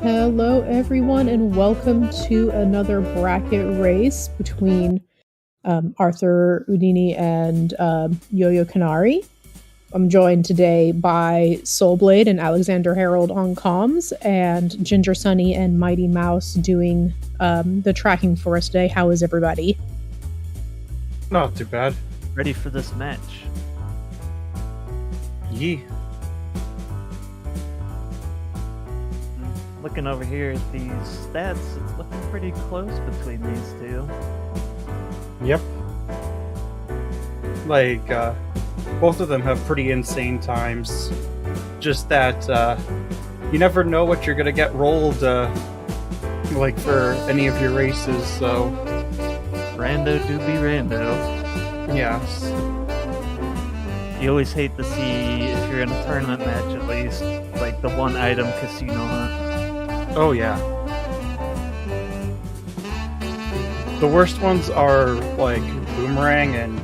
Hello, everyone, and welcome to another bracket race between ArthurOudini and Yoyocanari. I'm joined today by Soulblade and Alexander Harold on comms, and Ginger Sunny and Mighty Mouse doing the tracking for us today. How is everybody? Not too bad. Ready for this match. Yee. Looking over here at these stats, it's looking pretty close between these two. Yep. Like, both of them have pretty insane times. Just that, you never know what you're gonna get rolled, like, for any of your races, so... Rando do be rando. Yes. You always hate to see, if you're in a tournament match at least, like the one item casino hunt. Oh, yeah. The worst ones are, like, Boomerang and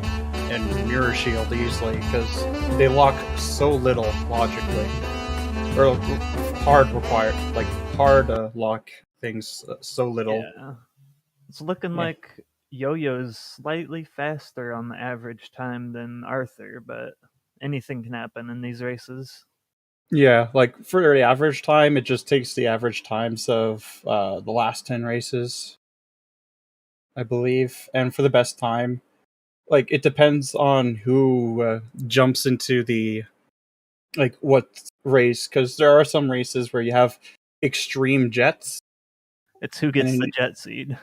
Mirror Shield easily, because they lock so little, logically. Or hard lock things so little. Yeah. It's looking like Yo-Yo's slightly faster on the average time than Arthur, but anything can happen in these races. Yeah, like for the average time, it just takes the average times of the last 10 races, I believe. And for the best time, like it depends on who jumps into the, like what race, because there are some races where you have extreme jets. It's who gets the jet seed.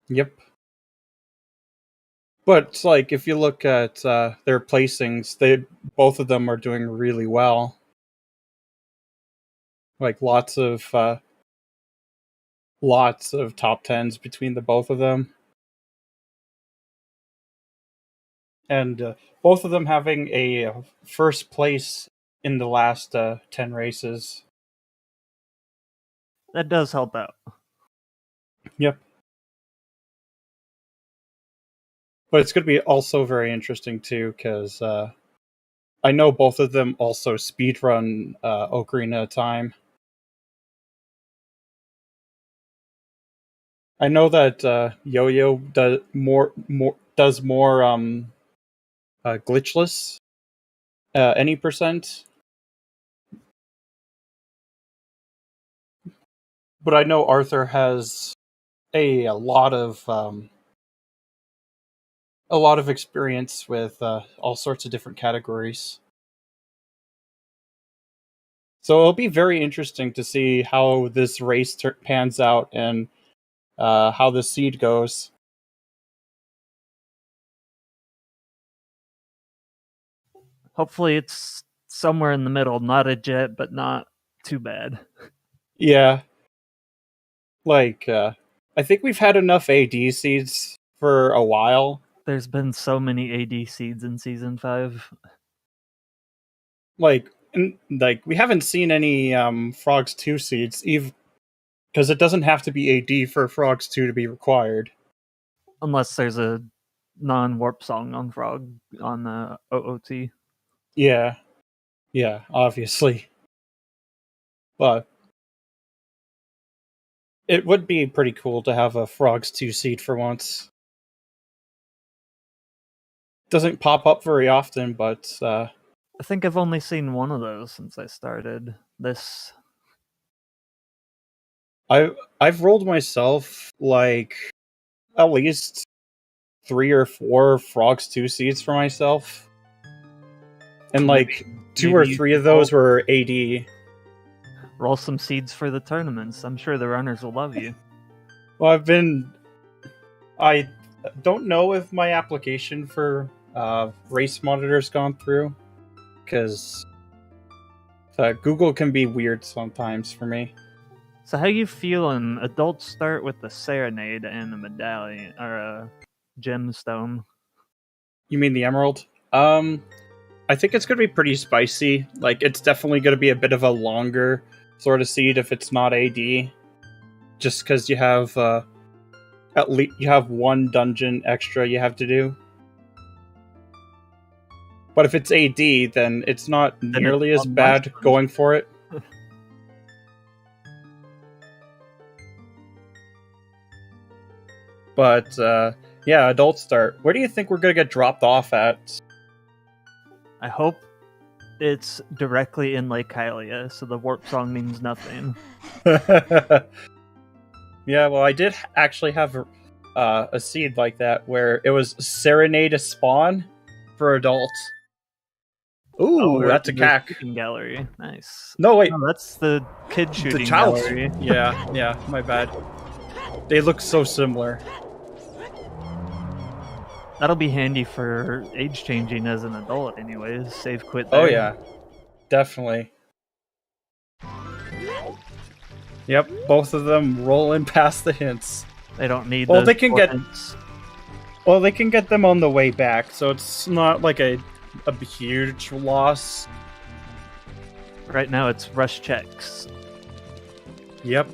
Yep. But like if you look at their placings, both of them are doing really well. Like lots of top 10s between the both of them, and both of them having a first place in the last 10 races. That does help out. Yep. But it's going to be also very interesting too, because I know both of them also speedrun Ocarina of Time. I know that Yo-Yo does more glitchless any percent, but I know Arthur has a lot of experience with all sorts of different categories. So it'll be very interesting to see how this race pans out and how the seed goes. Hopefully it's somewhere in the middle, not a jet, but not too bad. Yeah. Like, I think we've had enough AD seeds for a while. There's been so many AD seeds in Season 5. Like we haven't seen any Frogs 2 seeds, because it doesn't have to be AD for Frogs 2 to be required. Unless there's a non-warp song on Frog on the OOT. Yeah, obviously. But it would be pretty cool to have a Frogs 2 seed for once. Doesn't pop up very often, but... I think I've only seen one of those since I started this. I've rolled myself, like, at least 3 or 4 Frogs 2 seeds for myself. And, like, 2 or 3 of those were AD. Roll some seeds for the tournaments. I'm sure the runners will love you. Well, I don't know if my application for race monitor's gone through, because Google can be weird sometimes for me. So how you feeling? Adults start with a serenade and a medallion, or a gemstone. You mean the emerald? I think it's going to be pretty spicy. Like, it's definitely going to be a bit of a longer sort of seed if it's not AD. Just because you have at least you have one dungeon extra you have to do. But if it's AD, then it's not nearly as bad going for it. But yeah, adult start. Where do you think we're gonna get dropped off at? I hope it's directly in Lake Hylia, so the warp song means nothing. Yeah, well, I did actually have a seed like that where it was Serenade a Spawn for adults. Ooh, that's a cack. Shooting gallery. Nice. No, wait. No, that's the kid shooting The child. gallery. Yeah, my bad. They look so similar. That'll be handy for age changing as an adult, anyways. Save quit there. Oh yeah, definitely. Yep, both of them rolling past the hints. They don't need. Well, those they can get. hints. Well, they can get them on the way back, so it's not like a huge loss. Right now, it's rush checks. Yep.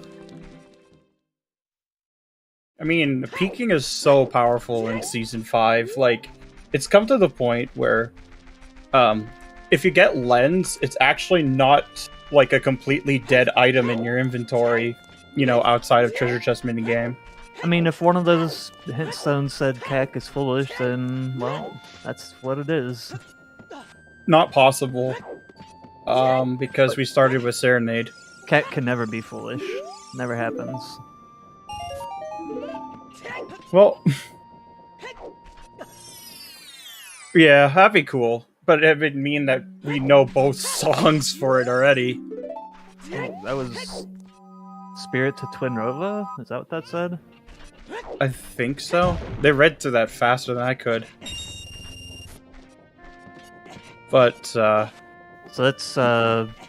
I mean, peeking is so powerful in Season 5. Like, it's come to the point where, if you get Lens, it's actually not, like, a completely dead item in your inventory, you know, outside of Treasure Chest minigame. I mean, if one of those hint stones said Cack is foolish, then, well, that's what it is. Not possible. Because we started with Serenade. Cack can never be foolish. Never happens. Well, yeah, that'd be cool. But it would mean that we know both songs for it already. Oh, that was Spirit to Twinrova? Is that what that said? I think so. They read through that faster than I could. But, So that's,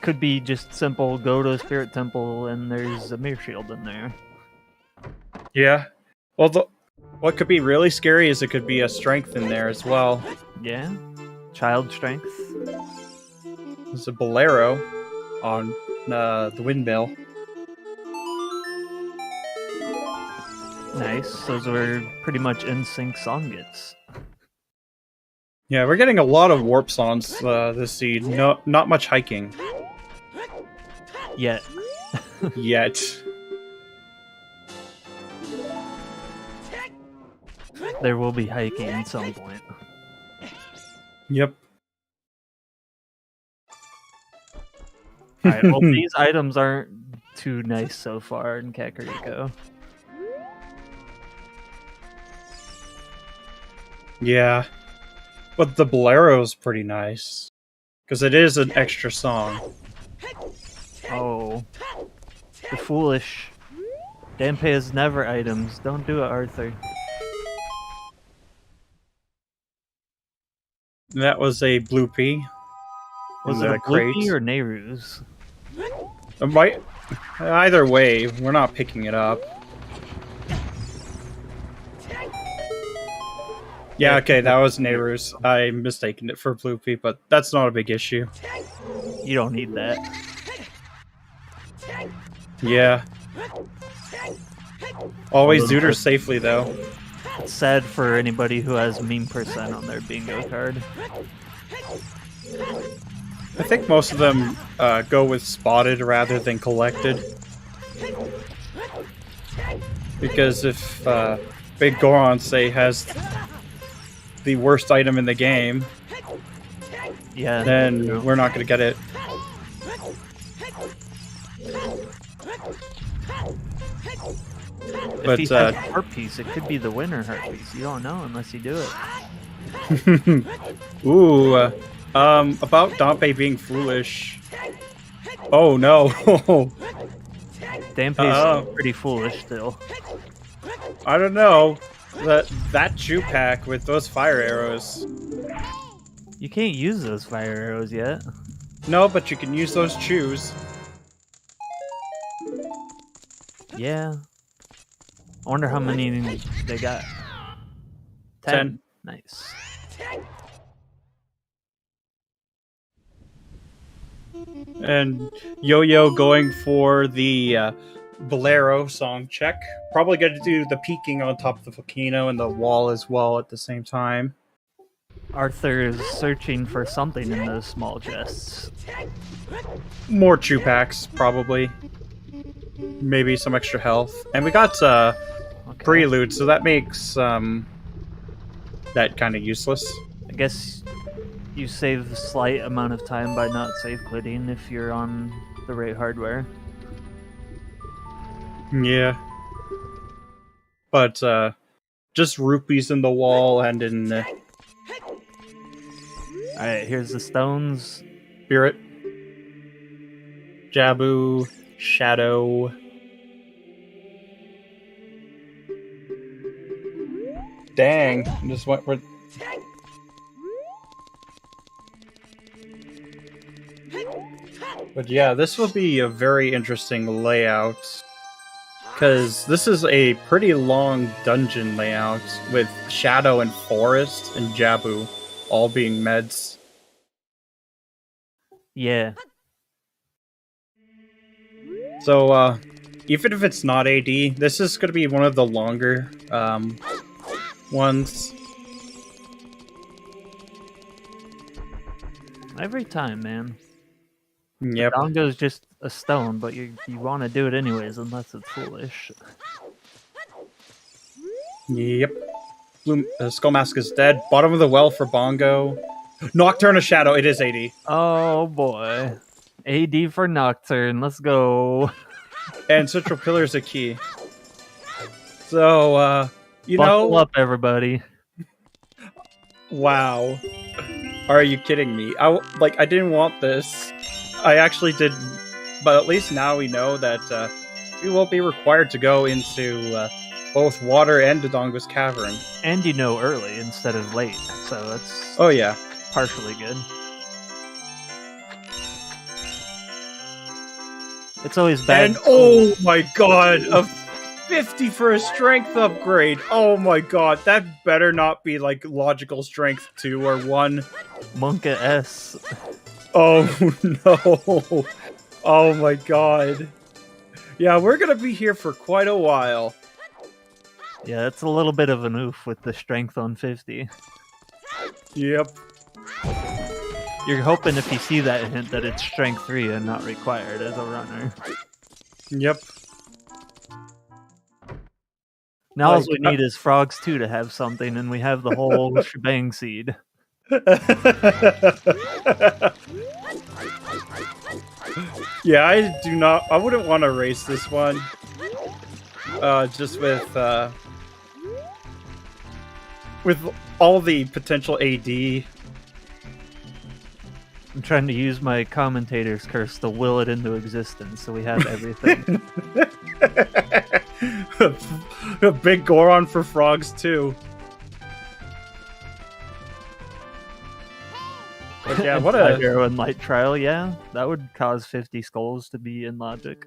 could be just simple, go to a Spirit Temple and there's a Mirror Shield in there. yeah. Well, what could be really scary is it could be a strength in there as well. Yeah? Child strength. There's a bolero on the windmill. Nice. Those were pretty much in-sync song gets. Yeah, we're getting a lot of warp songs this seed. No, not much hiking. Yet. Yet. There will be hiking at some point. Yep. Alright, well, these items aren't too nice so far in Kakariko. Yeah. But the bolero's pretty nice. Because it is an extra song. Oh. The foolish. Dampe is never items. Don't do it, Arthur. That was a bloopy. Was it a Bloopy or Nehru's? Either way, we're not picking it up. Yeah, okay, that was Nehru's. I mistaken it for bloopy, but that's not a big issue. You don't need that. Yeah. Always neuter safely, though. It's sad for anybody who has meme percent on their bingo card. I think most of them go with spotted rather than collected. Because if Big Goron, say, has the worst item in the game, yeah, then we're not going to get it. If he has a heart piece, it could be the winner heart piece. You don't know unless you do it. Ooh, about Dampe being foolish. Oh no. Dampe's pretty foolish still. I don't know. That Chew pack with those fire arrows. You can't use those fire arrows yet. No, but you can use those chews. Yeah. I wonder how many they got. 10. Nice. And Yo-Yo going for the Bolero song check. Probably going to do the peeking on top of the volcano and the wall as well at the same time. Arthur is searching for something in those small chests. More chew packs, probably. Maybe some extra health. And we got Okay. prelude, so that makes that kind of useless. I guess you save a slight amount of time by not save quitting if you're on the right hardware. Yeah. But just rupees in the wall and in Alright, here's the stones. Spirit. Jabu, Shadow. Dang, just went with. But yeah, this will be a very interesting layout. Because this is a pretty long dungeon layout with Shadow and Forest and Jabu all being meds. Yeah. So, even if it's not AD, this is going to be one of the longer ones. Every time, man. Yep. Dongo's just a stone, but you want to do it anyways, unless it's foolish. Yep. Skull Mask is dead. Bottom of the well for Bongo. Nocturne of Shadow, it is AD. Oh boy. AD for Nocturne, let's go. And Central Pillar is a key. So, Buckle up, everybody. Wow. Are you kidding me? I didn't want this. I actually did, but at least now we know that we won't be required to go into both water and Dodongo's cavern. And early instead of late, so that's Oh yeah, partially good. It's always bad. And oh my god, a 50 for a strength upgrade. Oh my god, that better not be like logical strength 2 or 1. Monka S. Oh no. Oh my god. Yeah, we're gonna be here for quite a while. Yeah, it's a little bit of an oof with the strength on 50. Yep. You're hoping if you see that hint that it's strength 3 and not required as a runner. Yep. Now all we need is frogs 2 to have something, and we have the whole shebang seed. Yeah, I wouldn't want to race this one. Just with all the potential AD. I'm trying to use my commentator's curse to will it into existence, so we have everything. A big Goron for frogs too. But yeah, what a hero and light trial. Yeah, that would cause 50 skulls to be in logic.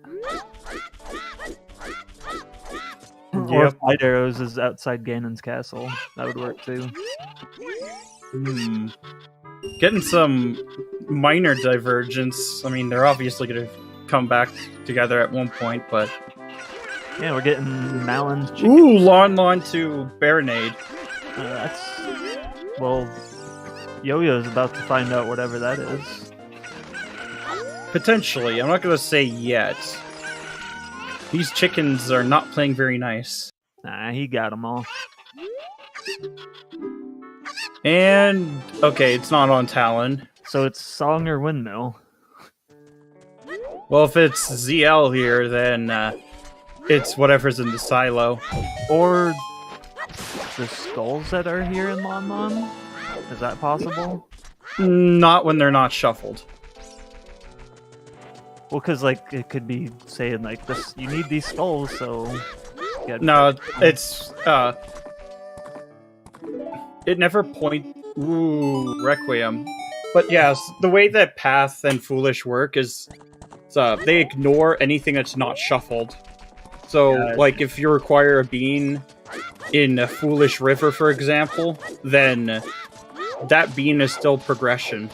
Or Yep. Light Arrows is outside Ganon's castle. That would work too. Getting some minor divergence. I mean, they're obviously going to come back together at one point, but yeah, we're getting Malon's chicken. Ooh, Lon to Baronade. Well, Yo-Yo's about to find out whatever that is. Potentially. I'm not going to say yet. These chickens are not playing very nice. Nah, he got them all. And, okay, it's not on Talon. So it's Song or Windmill. Well, if it's ZL here, then it's whatever's in the silo. Or the skulls that are here in Lon Lon? Is that possible? Not when they're not shuffled. Well, because, like, it could be saying, like, this, you need these skulls, so... No, it's, it never Ooh, Requiem. But yes, the way that Path and Foolish work is... they ignore anything that's not shuffled. So, like, if you require a bean in a Foolish River, for example, then that bean is still progression.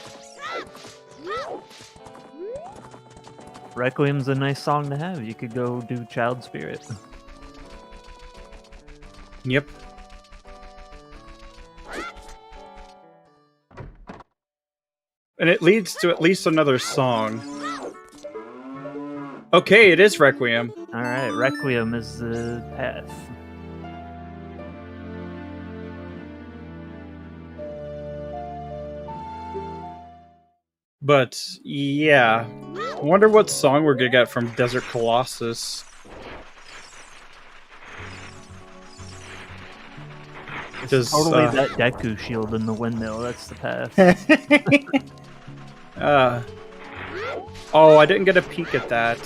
Requiem's a nice song to have. You could go do Child Spirit. Yep. And it leads to at least another song. Okay, it is Requiem. Alright, Requiem is the path. But yeah, I wonder what song we're gonna get from Desert Colossus. It's totally that Deku shield in the windmill. That's the path. Oh, I didn't get a peek at that.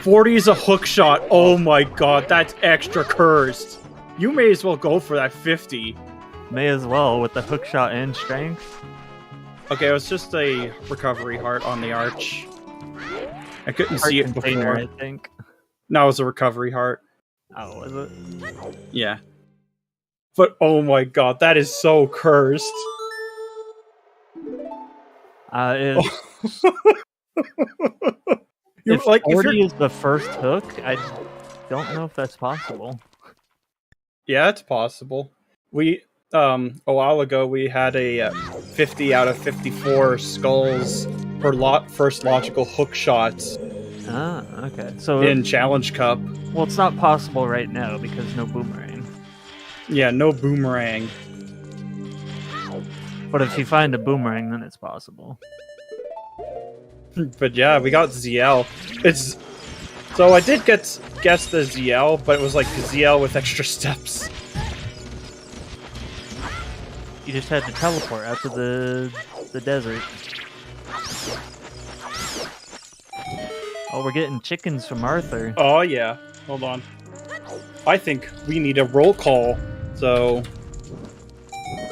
40 is a hook shot. Oh my god, that's extra cursed. You may as well go for that 50. May as well with the hook shot and strength. Okay, it was just a recovery heart on the arch. I couldn't Heart see it container, before. I think. No, it was a recovery heart. Oh, was it? Yeah. But oh my god, that is so cursed. If like, 40 is the first hook, I don't know if that's possible. Yeah, it's possible. We a while ago we had a 50 out of 54 skulls for first logical hook shots. Ah, okay. So in Challenge Cup. Well, it's not possible right now because no boomerang. Yeah, no boomerang. But if you find a boomerang, then it's possible. But yeah, we got ZL. So I did guess the ZL, but it was like the ZL with extra steps. You just had to teleport out to the desert. Oh, we're getting chickens from Arthur. Oh yeah, hold on. I think we need a roll call. So,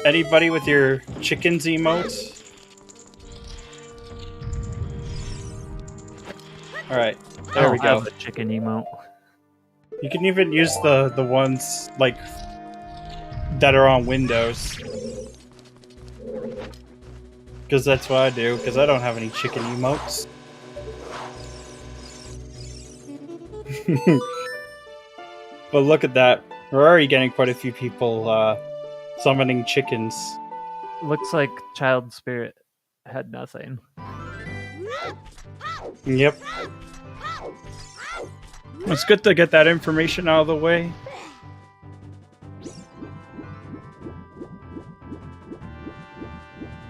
anybody with your chickens emotes? Alright, there we go. I have a chicken emote. You can even use the ones, like, that are on Windows. Because that's what I do, because I don't have any chicken emotes. But look at that. We're already getting quite a few people summoning chickens. Looks like Child Spirit had nothing. Yep. It's good to get that information out of the way.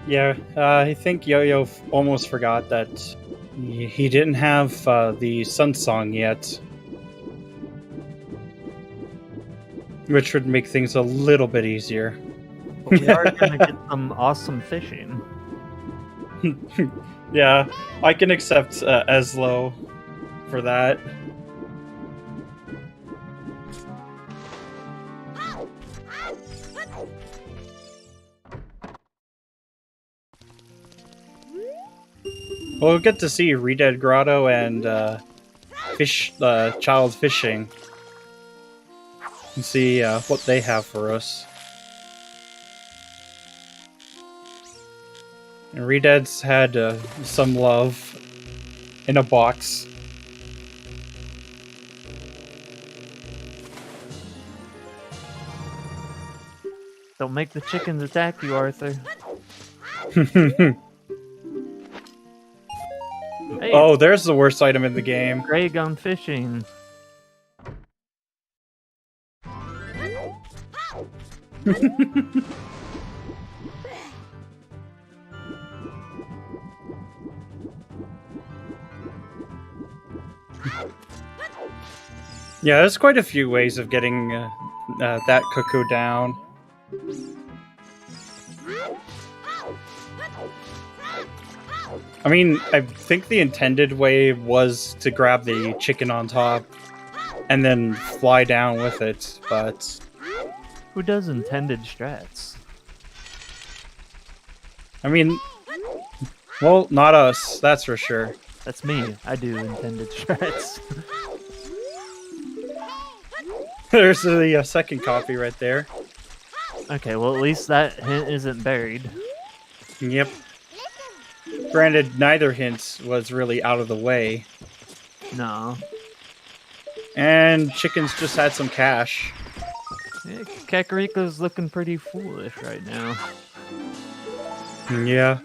Yeah, I think Yo-Yo almost forgot that he didn't have the Sun Song yet. Which would make things a little bit easier. But we are going to get some awesome fishing. Yeah, I can accept Eslo for that. We'll get to see Reded Grotto and Child Fishing. And see what they have for us. And Reded's had some love in a box. Don't make the chickens attack you, Arthur. Hey, oh, there's the worst item in the game. Gray gone fishing. Yeah, there's quite a few ways of getting that cuckoo down. I mean, I think the intended way was to grab the chicken on top and then fly down with it, but... Who does intended strats? I mean, well, not us, that's for sure. That's me. I do intended strats. There's the second copy right there. Okay, well at least that hint isn't buried. Yep. Granted, neither hint was really out of the way. No. And chickens just had some cash. Yeah, Kakariko's looking pretty foolish right now. Yeah.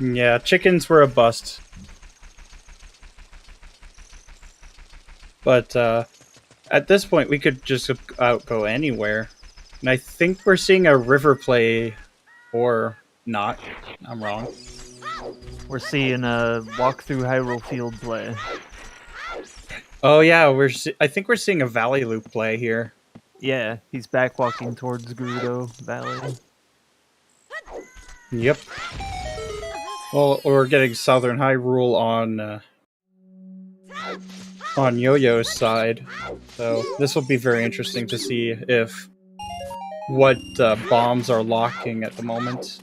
Yeah, chickens were a bust. But At this point, we could just go anywhere. And I think we're seeing a river play, or not. I'm wrong. We're seeing a walk through Hyrule Field play. Oh yeah, I think we're seeing a Valley Loop play here. Yeah, he's back walking towards Gerudo Valley. Yep. Well, we're getting Southern Hyrule on Yo-Yo's side, so this will be very interesting to see if what bombs are locking at the moment.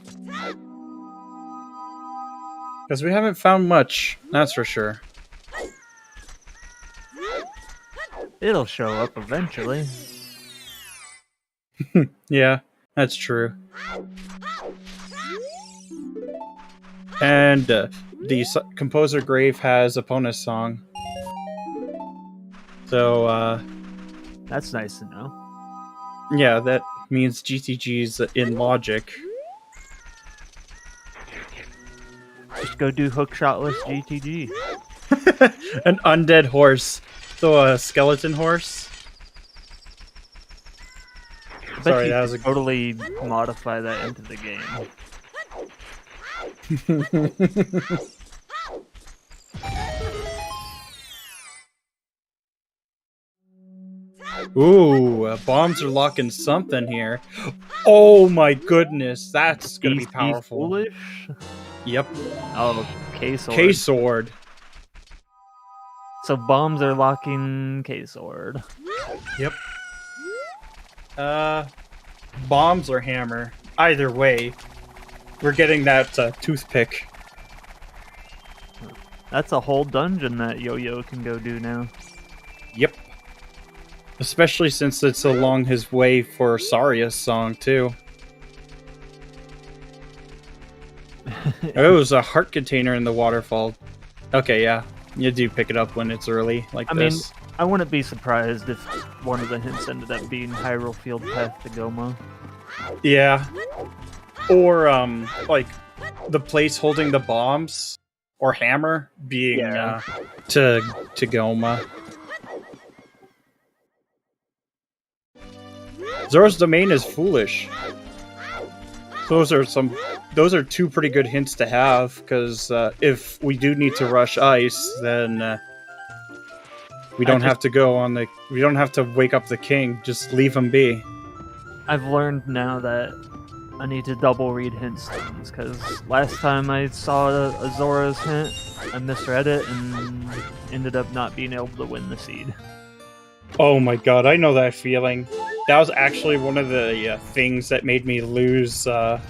Because we haven't found much, that's for sure. It'll show up eventually. Yeah, that's true. And the Composer Grave has Epona's song. So, that's nice to know. Yeah, that means GTG's in logic. Just go do hookshot-less GTG. An undead horse. So a skeleton horse? Sorry, that was totally modify that into the game. Ooh, bombs are locking something here. Oh my goodness, that's gonna be powerful. Foolish? Yep. Oh, K-Sword. K-Sword. So bombs are locking K-Sword. Yep. Bombs or hammer. Either way, we're getting that toothpick. That's a whole dungeon that Yo-Yo can go do now. Yep. Especially since it's along his way for Saria's song, too. Oh, there's a heart container in the waterfall. Okay, yeah. You do pick it up when it's early, like this. I mean, I wouldn't be surprised if one of the hints ended up being Hyrule Field Path to Goma. Yeah. Or, like, the place holding the bombs, or hammer, being, to Goma. Zora's Domain is foolish. Those are two pretty good hints to have, because if we do need to rush ice, then we don't have to wake up the king. Just leave him be. I've learned now that I need to double read hint stones, because last time I saw a Zora's hint, I misread it and ended up not being able to win the seed. Oh my god, I know that feeling. That was actually one of the things that made me lose one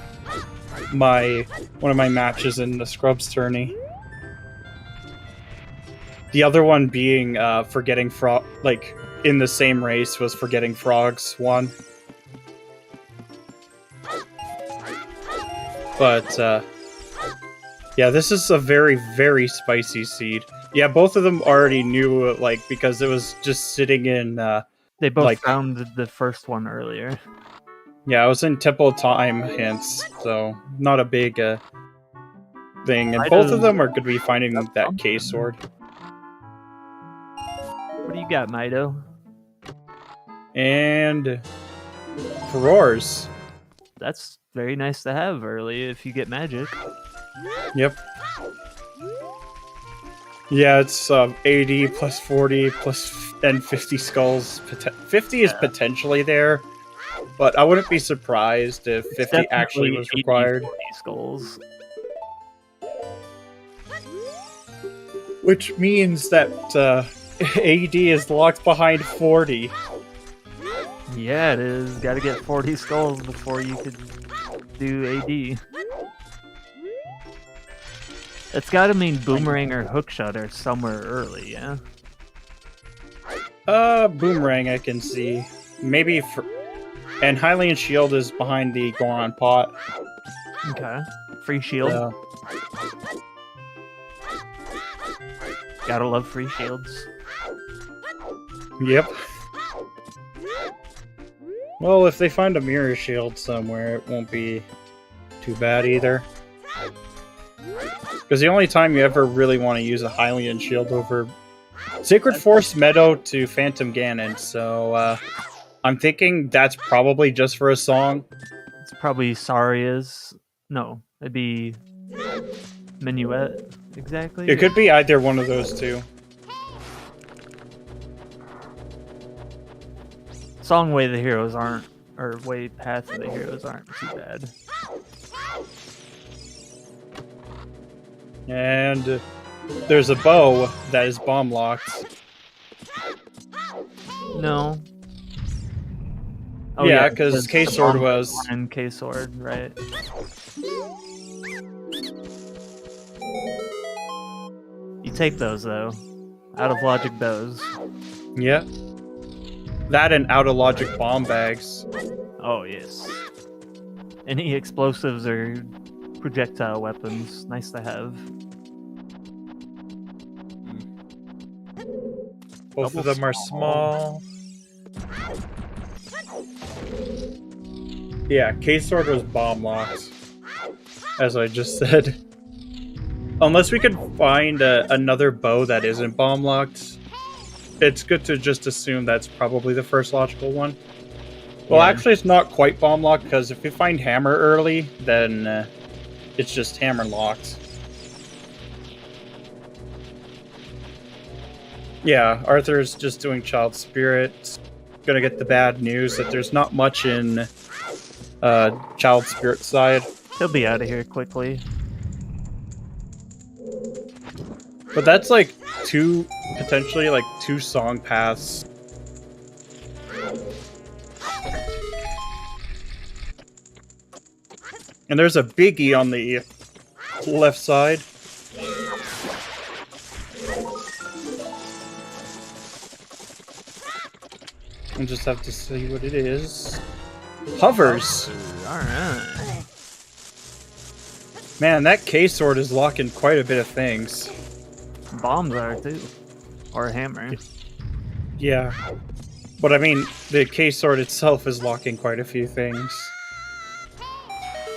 of my matches in the Scrubs tourney. The other one being forgetting frog, like in the same race, was forgetting frogs one. But yeah, this is a very, very spicy seed. Yeah, both of them already knew, like, because it was just sitting in... they both found the first one earlier. Yeah, I was in Temple Time hints, so not a big thing. And both of them are going to be finding that K-Sword. What do you got, Mido? And... Roars. That's very nice to have early if you get magic. Yep. Yeah, it's 80 plus 40 plus and 50 skulls. 50 is potentially there, but I wouldn't be surprised if 50 actually was required. 40 skulls. Which means that AD is locked behind 40. Yeah, it is. Got to get 40 skulls before you could do AD. It's gotta mean Boomerang or Hookshot are somewhere early, yeah? Boomerang I can see. Maybe and Hylian Shield is behind the Goron pot. Okay. Free shield. Gotta love free shields. Yep. Well, if they find a mirror shield somewhere, it won't be too bad either. Because the only time you ever really want to use a Hylian shield over Sacred Forest Meadow to Phantom Ganon, so I'm thinking that's probably just for a song. It's probably Saria's. No, it'd be Minuet, exactly. It could be either one of those two. Song Way the Heroes aren't, or Way Path of the Heroes aren't too bad. And there's a bow that is bomb locked. No. Oh, yeah, because K-Sword was. And K-Sword, right. You take those, though. Out of logic bows. Yeah. That and out of logic bomb bags. Oh, yes. Any explosives or projectile weapons, nice to have. Both of them are small. Yeah, K-Sword was bomb locked, as I just said. Unless we could find another bow that isn't bomb locked, it's good to just assume that's probably the first logical one. Well, actually, it's not quite bomb locked, because if we find hammer early, then it's just hammer locked. Yeah, Arthur's just doing Child Spirit. Gonna get the bad news that there's not much in Child Spirit side. He'll be out of here quickly. But that's like potentially like two song paths. And there's a biggie on the left side. We'll just have to see what it is. Hovers! Alright. Man, that K-Sword is locking quite a bit of things. Bombs are, too. Or a hammer. Yeah. But I mean, the K-Sword itself is locking quite a few things.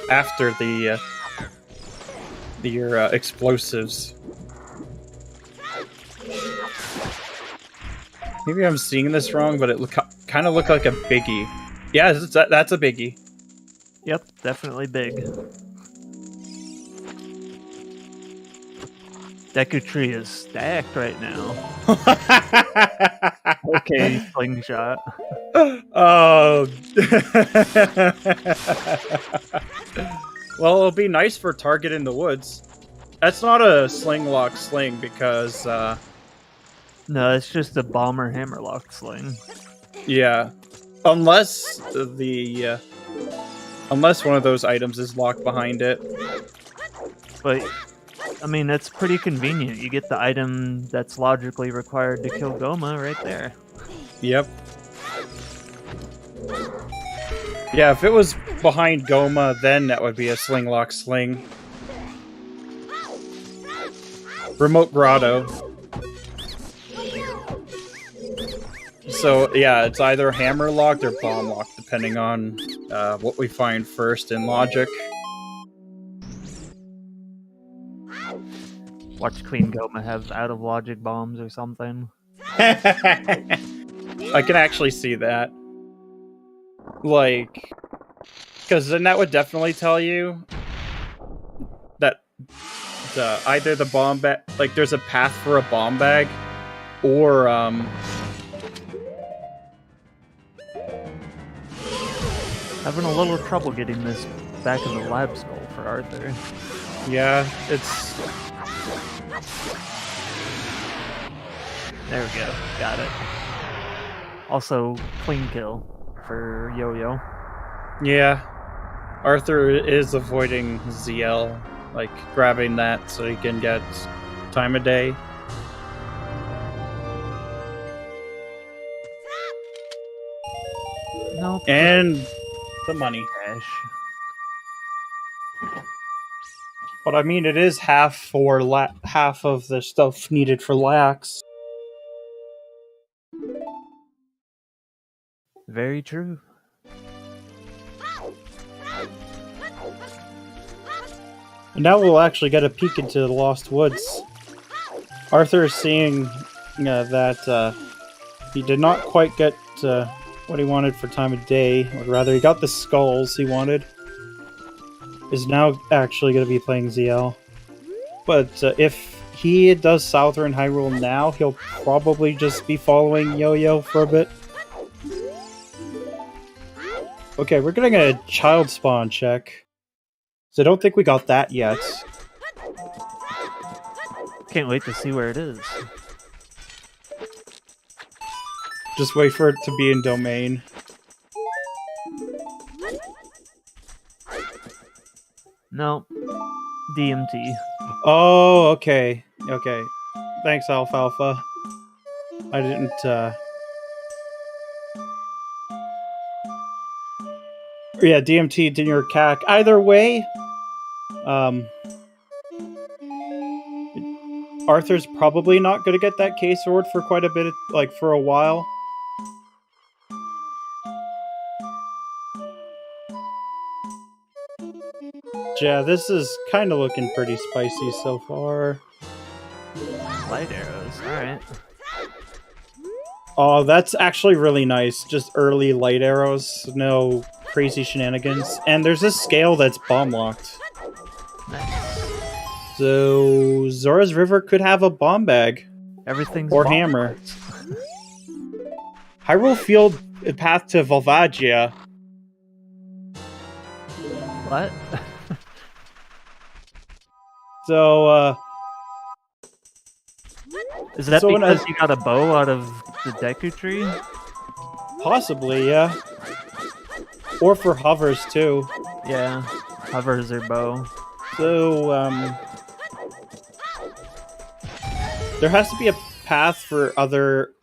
After your explosives. Maybe I'm seeing this wrong, but it kind of looked like a biggie. Yeah, that's a biggie. Yep, definitely big. Deku Tree is stacked right now. Okay, slingshot. Oh. Well, it'll be nice for target in the woods. That's not a sling lock sling because No, it's just a bomber hammerlock sling. yeah. Unless unless one of those items is locked behind it. But I mean, that's pretty convenient. You get the item that's logically required to kill Goma right there. Yep. Yeah, if it was behind Goma, then that would be a sling lock sling. Remote grotto. So yeah, it's either hammer locked or bomb locked, depending on what we find first in logic. Watch Queen Goma have out of logic bombs or something. I can actually see that. Like, because then that would definitely tell you that either the bomb bag, like there's a path for a bomb bag, or Having a little trouble getting this back in the lab skull for Arthur. yeah, it's. There we go. Got it. Also, clean kill for Yo-Yo. Yeah. Arthur is avoiding ZL, like grabbing that so he can get time of day. Nope. And the money. Cash. But I mean, it is half of the stuff needed for lax. Very true. And now we'll actually get a peek into the Lost Woods. Arthur is seeing that he did not quite get what he wanted for time of day, or rather, he got the skulls he wanted. Is now actually going to be playing ZL. But if he does Southern Hyrule now, he'll probably just be following Yo-Yo for a bit. Okay, we're getting a child spawn check. So I don't think we got that yet. Can't wait to see where it is. Just wait for it to be in domain. No. DMT. Oh, okay. Okay. Thanks, Alfalfa. I didn't, Yeah, DMT, Dinner Cac. Either way, Arthur's probably not going to get that K-Sword for quite a bit, for a while. Yeah, this is kind of looking pretty spicy so far. Light arrows, alright. Oh, that's actually really nice. Just early light arrows, no crazy shenanigans. And there's this scale that's bomb-locked. Nice. So, Zora's River could have a bomb bag. Everything's Or hammer. Hyrule Field path to Volvagia. What? So, Is that so because you got a bow out of the Deku tree? Possibly, yeah. Or for hovers, too. Yeah, hovers or bow. So, there has to be a path for either,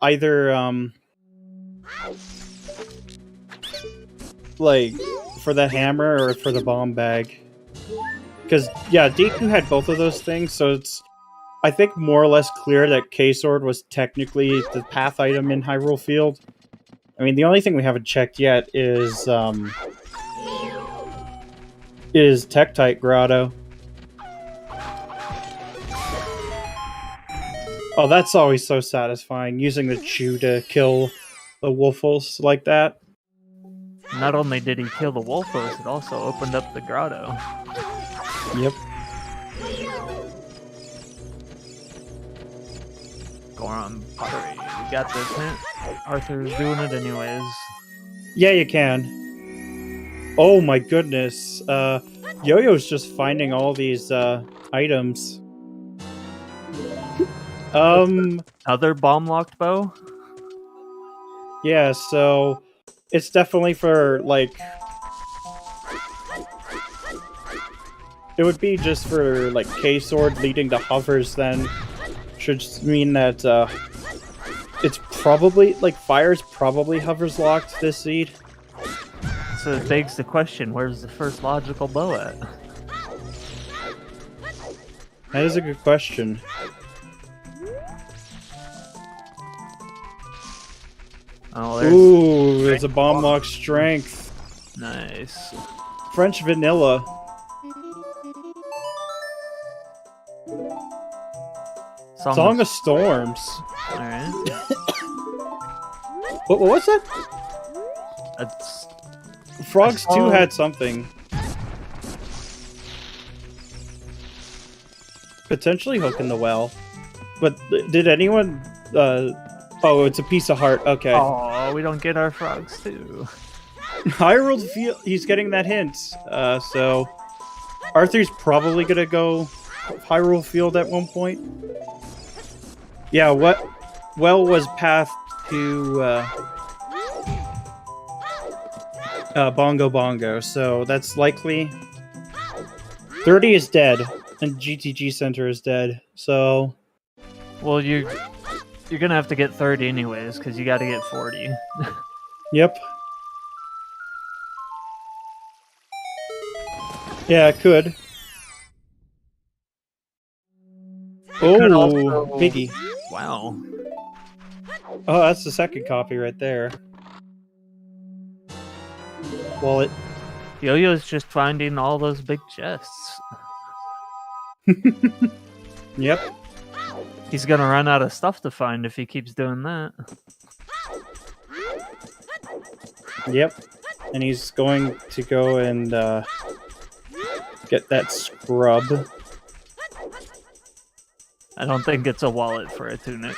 for the hammer or for the bomb bag. Because, yeah, Deku had both of those things, so it's, I think, more or less clear that K-Sword was technically the path item in Hyrule Field. I mean, the only thing we haven't checked yet is Tektite Grotto. Oh, that's always so satisfying, using the Chew to kill the Wolfos like that. Not only did he kill the Wolfos, it also opened up the grotto. Yep. Goron pottery. We got this hint. Arthur's doing it anyways. Yeah, you can. Oh my goodness. Yo-Yo's just finding all these items. Other bomb-locked bow? Yeah, so it's definitely for, it would be just for, K-Sword leading to hovers, then. Should mean that, it's probably, Fire's probably hovers locked this seed. So it begs the question, where's the first logical bow at? That is a good question. Oh, there's Ooh, there's a bomb lock strength. Nice. French vanilla. Song of Storms. Alright. What was that? That's... Frogs 2 had something. Potentially Hook in the Well. But did anyone... oh, it's a piece of heart. Okay. Oh, we don't get our frogs too. Hyrule Field... He's getting that hint. So... Arthur's probably gonna go Hyrule Field at one point. Yeah, what... Well was path to... Bongo Bongo, so that's likely... 30 is dead, and GTG Center is dead, so... Well, you're gonna have to get 30 anyways, because you gotta get 40. Yep. Yeah, it could. Could Oh, also- Biggie. Wow. Oh, that's the second copy right there. Wallet. Yo-Yo's just finding all those big chests. Yep. He's gonna run out of stuff to find if he keeps doing that. Yep. And he's going to go and get that scrub. I don't think it's a wallet for a tunic.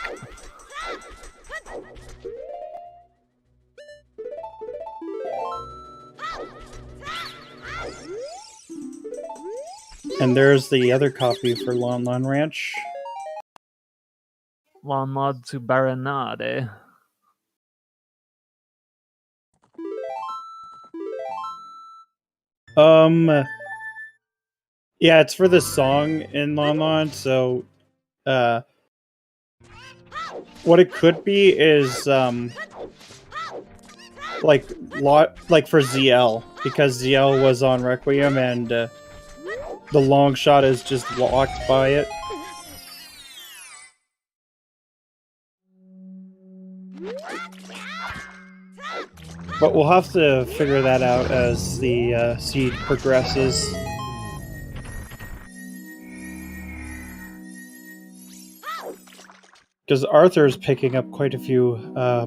And there's the other copy for Lon Lon Ranch. Lon Lod to Baranade. Yeah, it's for the song in Lon Lon, so what it could be is like for ZL, because ZL was on Requiem and the long shot is just locked by it. But we'll have to figure that out as the seed progresses. Because Arthur's picking up quite a few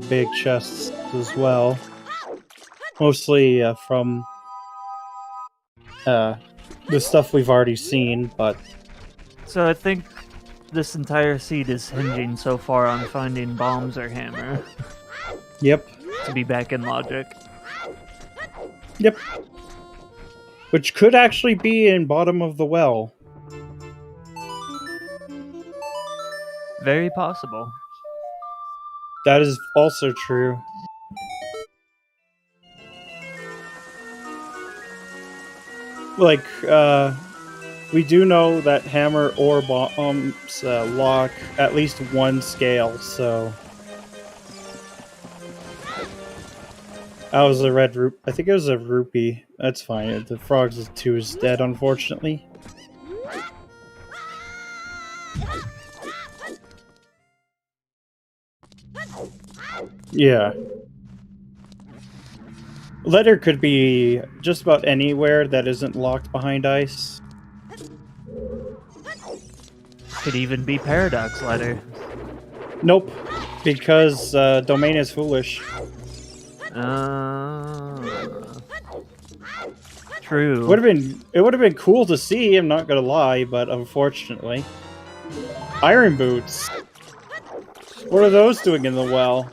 big chests as well. Mostly from the stuff we've already seen, but... So I think this entire seed is hinging so far on finding bombs or hammer. Yep. To be back in logic. Yep. Which could actually be in bottom of the well. Very possible. That is also true. Like, we do know that hammer or bombs lock at least one scale, so... That was a red rupee. I think it was a rupee. That's fine. The frog's 2 is dead, unfortunately. Yeah. Letter could be just about anywhere that isn't locked behind ice. Could even be paradox letter. Nope, because domain is foolish. True. It would have been cool to see, I'm not gonna lie, but unfortunately. Iron boots. What are those doing in the well?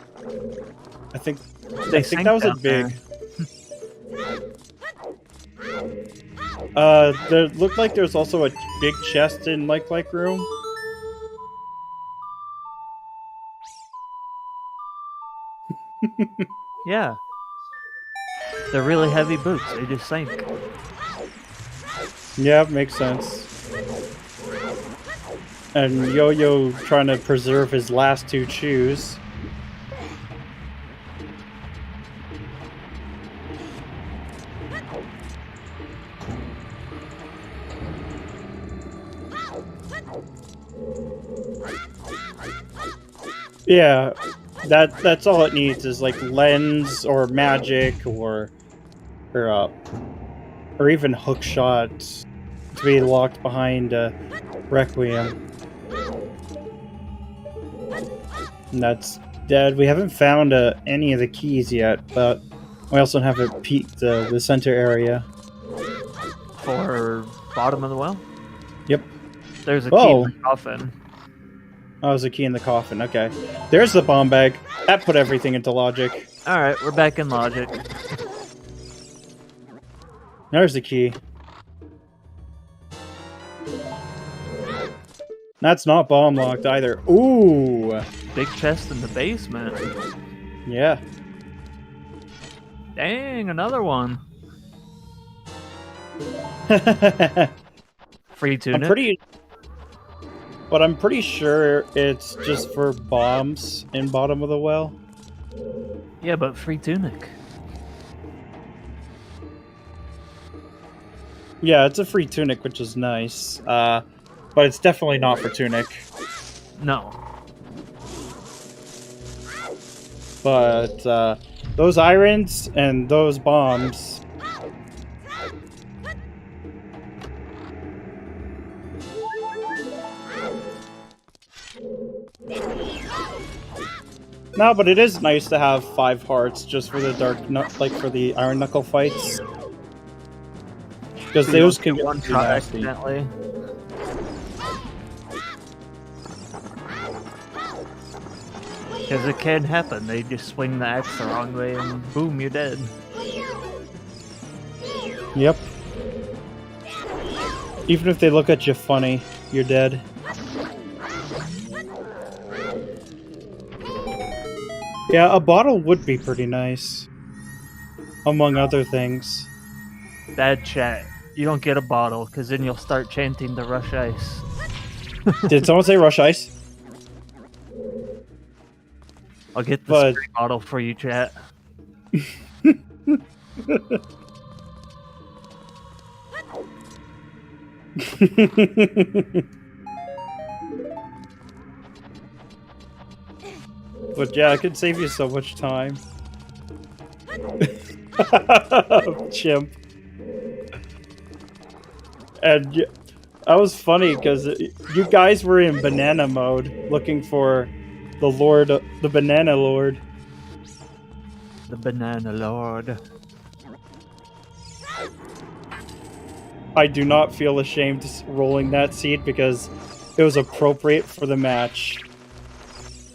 I think that was a big. There looked like there's also a big chest in like room. Yeah. They're really heavy boots. They just sink. Yeah, makes sense. And Yo-Yo trying to preserve his last 2 shoes. Yeah, that's all it needs is like lens or magic or even hook shots to be locked behind Requiem. And that's dead. We haven't found any of the keys yet, but we also haven't peeked the center area. For bottom of the well? Yep. There's a key in the coffin. Oh, there's a key in the coffin. Okay. There's the bomb bag. That put everything into logic. Alright, we're back in logic. There's the key. That's not bomb locked either. Ooh! Big chest in the basement. Yeah. Dang, another one. Free tunic. I'm pretty sure it's just for bombs in bottom of the well. Yeah, but free tunic. Yeah, it's a free tunic, which is nice. But it's definitely not for tunic. No. But those irons and those bombs... No, but it is nice to have 5 hearts just for the for the Iron Knuckle fights. Because those can get one pretty shot nasty. accidentally. Because it can happen. They just swing the axe the wrong way and boom, you're dead. Yep. Even if they look at you funny, you're dead. Yeah, a bottle would be pretty nice. Among other things. Bad chat. You don't get a bottle, because then you'll start chanting the Rush Ice. Did someone say Rush Ice? I'll get the spray bottle for you, chat. But yeah, it could save you so much time. Chimp. And that was funny because you guys were in banana mode looking for the Lord, the Banana Lord. The Banana Lord. I do not feel ashamed rolling that seed because it was appropriate for the match.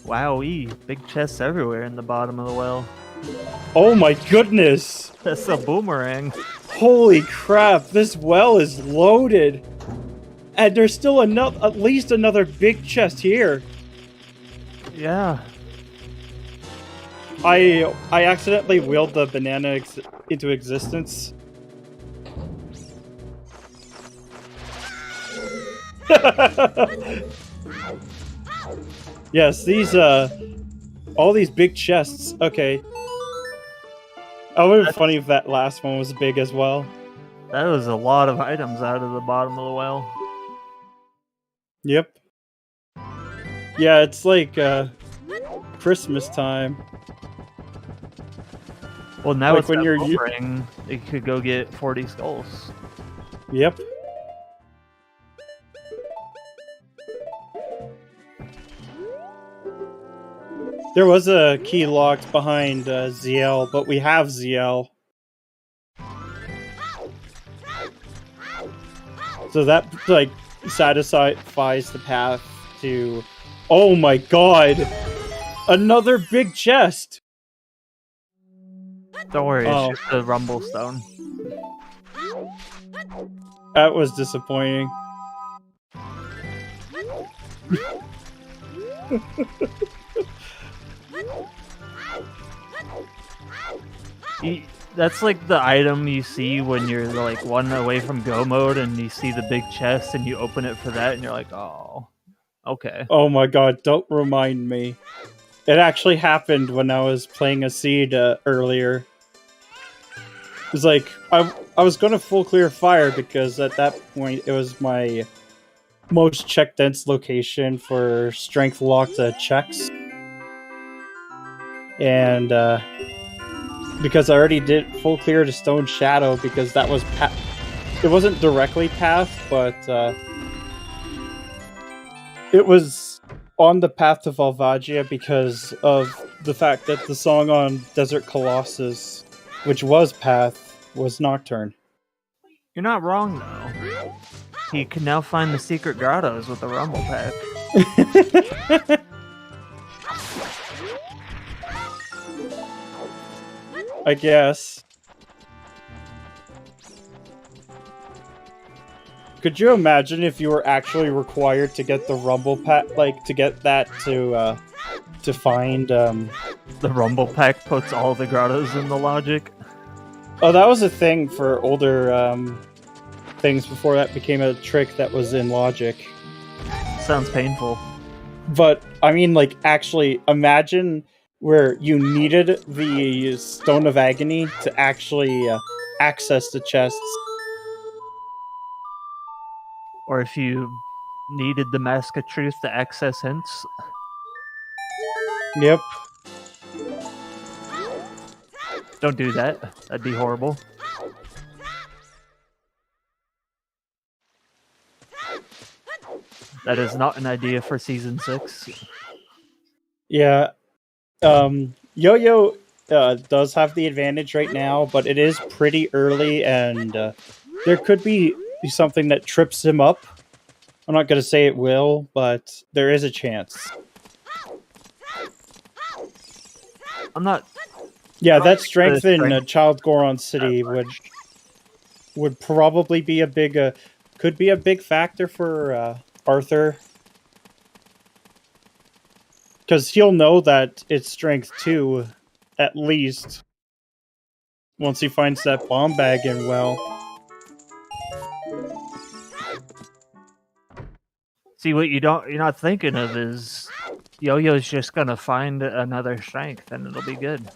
Wowee, big chests everywhere in the bottom of the well. Oh my goodness! That's a boomerang. Holy crap, this well is loaded! And there's still at least another big chest here. Yeah. I accidentally willed the banana into existence. Yes, these all these big chests. Okay. It would have been funny if that last one was big as well. That was a lot of items out of the bottom of the well. Yep. Yeah, it's like Christmas time. Well, now like it's when that you're boomerang, you could go get 40 skulls. Yep. There was a key locked behind ZL, but we have ZL. So that, like, satisfies the path to... Oh my god! Another big chest! Don't worry, it's just a rumble stone. That was disappointing. That's like the item you see when you're like one away from go mode and you see the big chest and you open it for that and you're like, oh, okay. Oh my god, don't remind me. It actually happened when I was playing a seed earlier. It was like, I was going to full clear fire because at that point it was my most check dense location for strength locked checks. And because I already did full clear to Stone Shadow because that was it wasn't directly path, but it was on the path to Valvagia because of the fact that the song on Desert Colossus, which was path, was Nocturne. You're not wrong though. You can now find the secret grottos with the rumble pack. I guess. Could you imagine if you were actually required to get the rumble pack, like to get that to find the rumble pack puts all the grottos in the logic. Oh, that was a thing for older things before that became a trick that was in logic. Sounds painful. But I mean, like, actually imagine where you needed the Stone of Agony to actually access the chests. Or if you needed the Mask of Truth to access hints. Yep. Don't do that. That'd be horrible. That is not an idea for Season 6. Yeah. Yo-Yo does have the advantage right now, but it is pretty early, and there could be something that trips him up. I'm not going to say it will, but there is a chance. I'm not. Yeah, that strength in strength Child Goron City would probably be a big, could be a big factor for Arthur. Because he'll know that it's strength 2, at least, once he finds that bomb bag in well. See, what you're not thinking of is Yo-Yo's just gonna find another strength and it'll be good.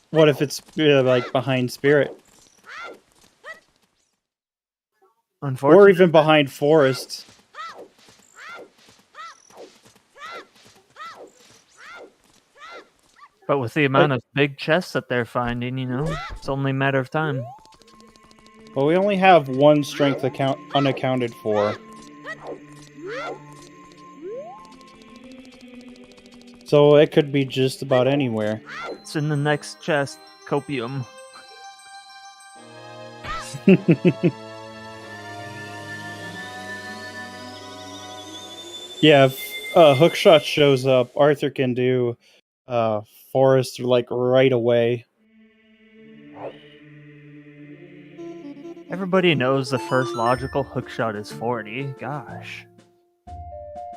What if it's like behind Spirit? Unfortunately, Or even behind Forest. but with the amount of big chests that they're finding, it's only a matter of time. Well, we only have one strength unaccounted for. So it could be just about anywhere. It's in the next chest, Copium. Yeah, if Hookshot shows up, Arthur can do Forest like right away. Everybody knows the first logical hookshot is 40. Gosh.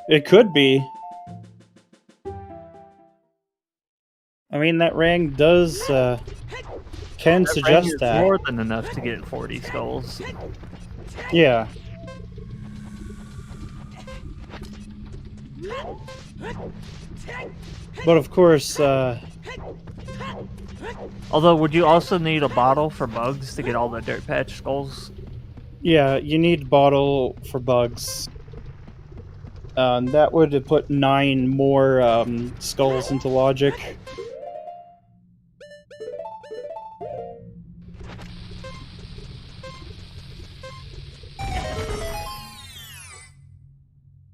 It could be. I mean, that rank does can suggest that. More than enough to get 40 skulls. Yeah. But of course, although, would you also need a bottle for bugs to get all the dirt patch skulls? yeah, you need bottle for bugs. That would put 9 more skulls into logic.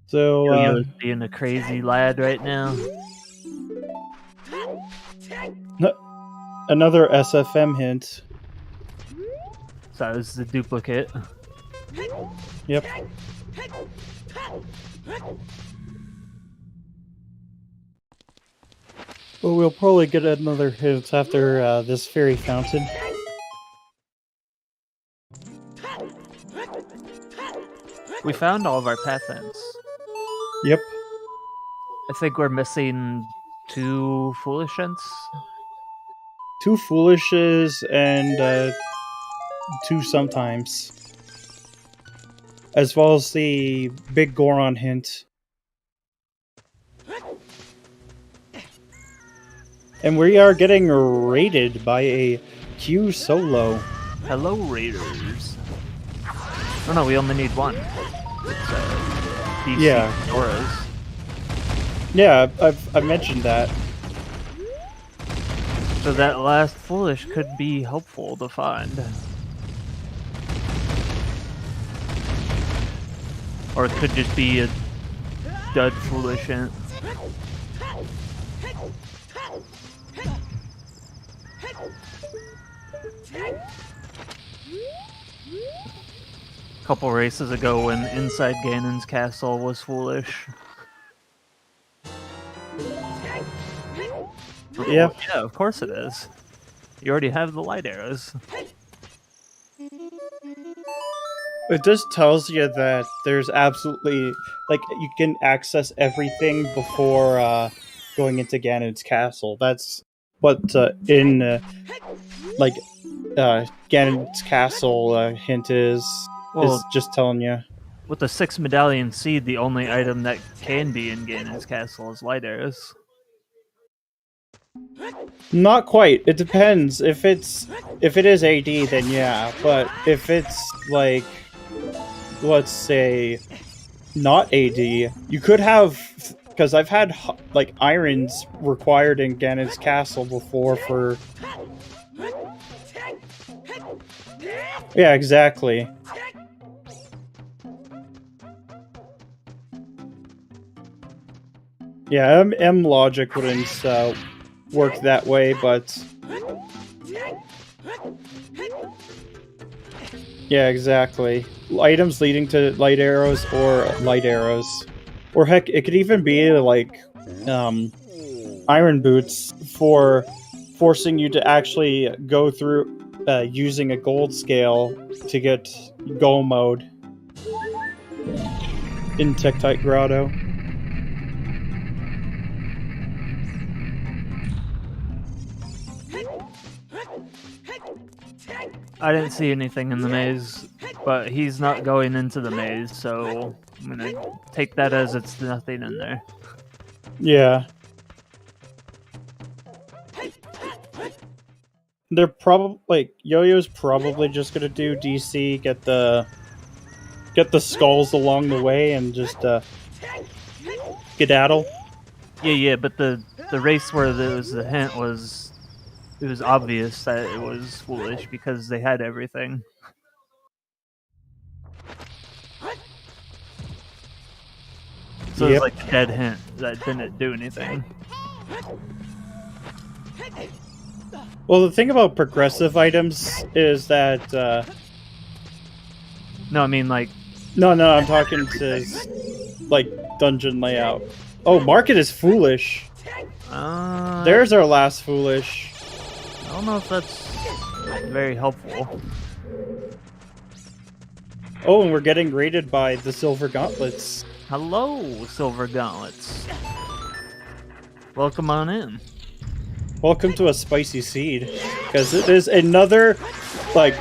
So, Yo-Yo's being a crazy lad right now. Another SFM hint. So that was the duplicate. Yep. Well, we'll probably get another hint after this fairy fountain. We found all of our path ends. Yep. I think we're missing 2 foolish hints. 2 foolishes and 2 sometimes. As well as the big Goron hint. And we are getting raided by a Q solo. Hello, Raiders. Oh no, we only need 1. It's DC Yeah. Auras. Yeah, I've mentioned that. So that last foolish could be helpful to find. Or it could just be a dud foolish hint. A couple races ago when inside Ganon's castle was foolish. Yep. Yeah, of course it is. You already have the light arrows. It just tells you that there's absolutely, like, you can access everything before going into Ganon's castle. That's what Ganon's castle hint is just telling you. With the 6 medallion seed, the only item that can be in Ganon's castle is light arrows. Not quite. It depends. If it is AD, then yeah. But if it's like, let's say, not AD, you could have, because I've had like irons required in Ganon's castle before for. Yeah, exactly. Yeah, M logic wouldn't work that way, but yeah, exactly. Items leading to light arrows or light arrows, or heck, it could even be like iron boots for forcing you to actually go through using a gold scale to get go mode in Tektite Grotto. I didn't see anything in the maze, but he's not going into the maze, so I'm gonna take that as it's nothing in there. Yeah. They're probably like Yo-Yo's probably just gonna do DC, get the skulls along the way, and just skedaddle. Yeah, but the race where there was the hint was it was obvious that it was foolish because they had everything. So it was like a dead hint that didn't do anything. Well, the thing about progressive items is that No, I mean like no, I'm talking to like dungeon layout. Oh, market is foolish. There's our last foolish. I don't know if that's very helpful. Oh, and we're getting raided by the Silver Gauntlets. Hello, Silver Gauntlets. Welcome on in. Welcome to a spicy seed, because it is another, like,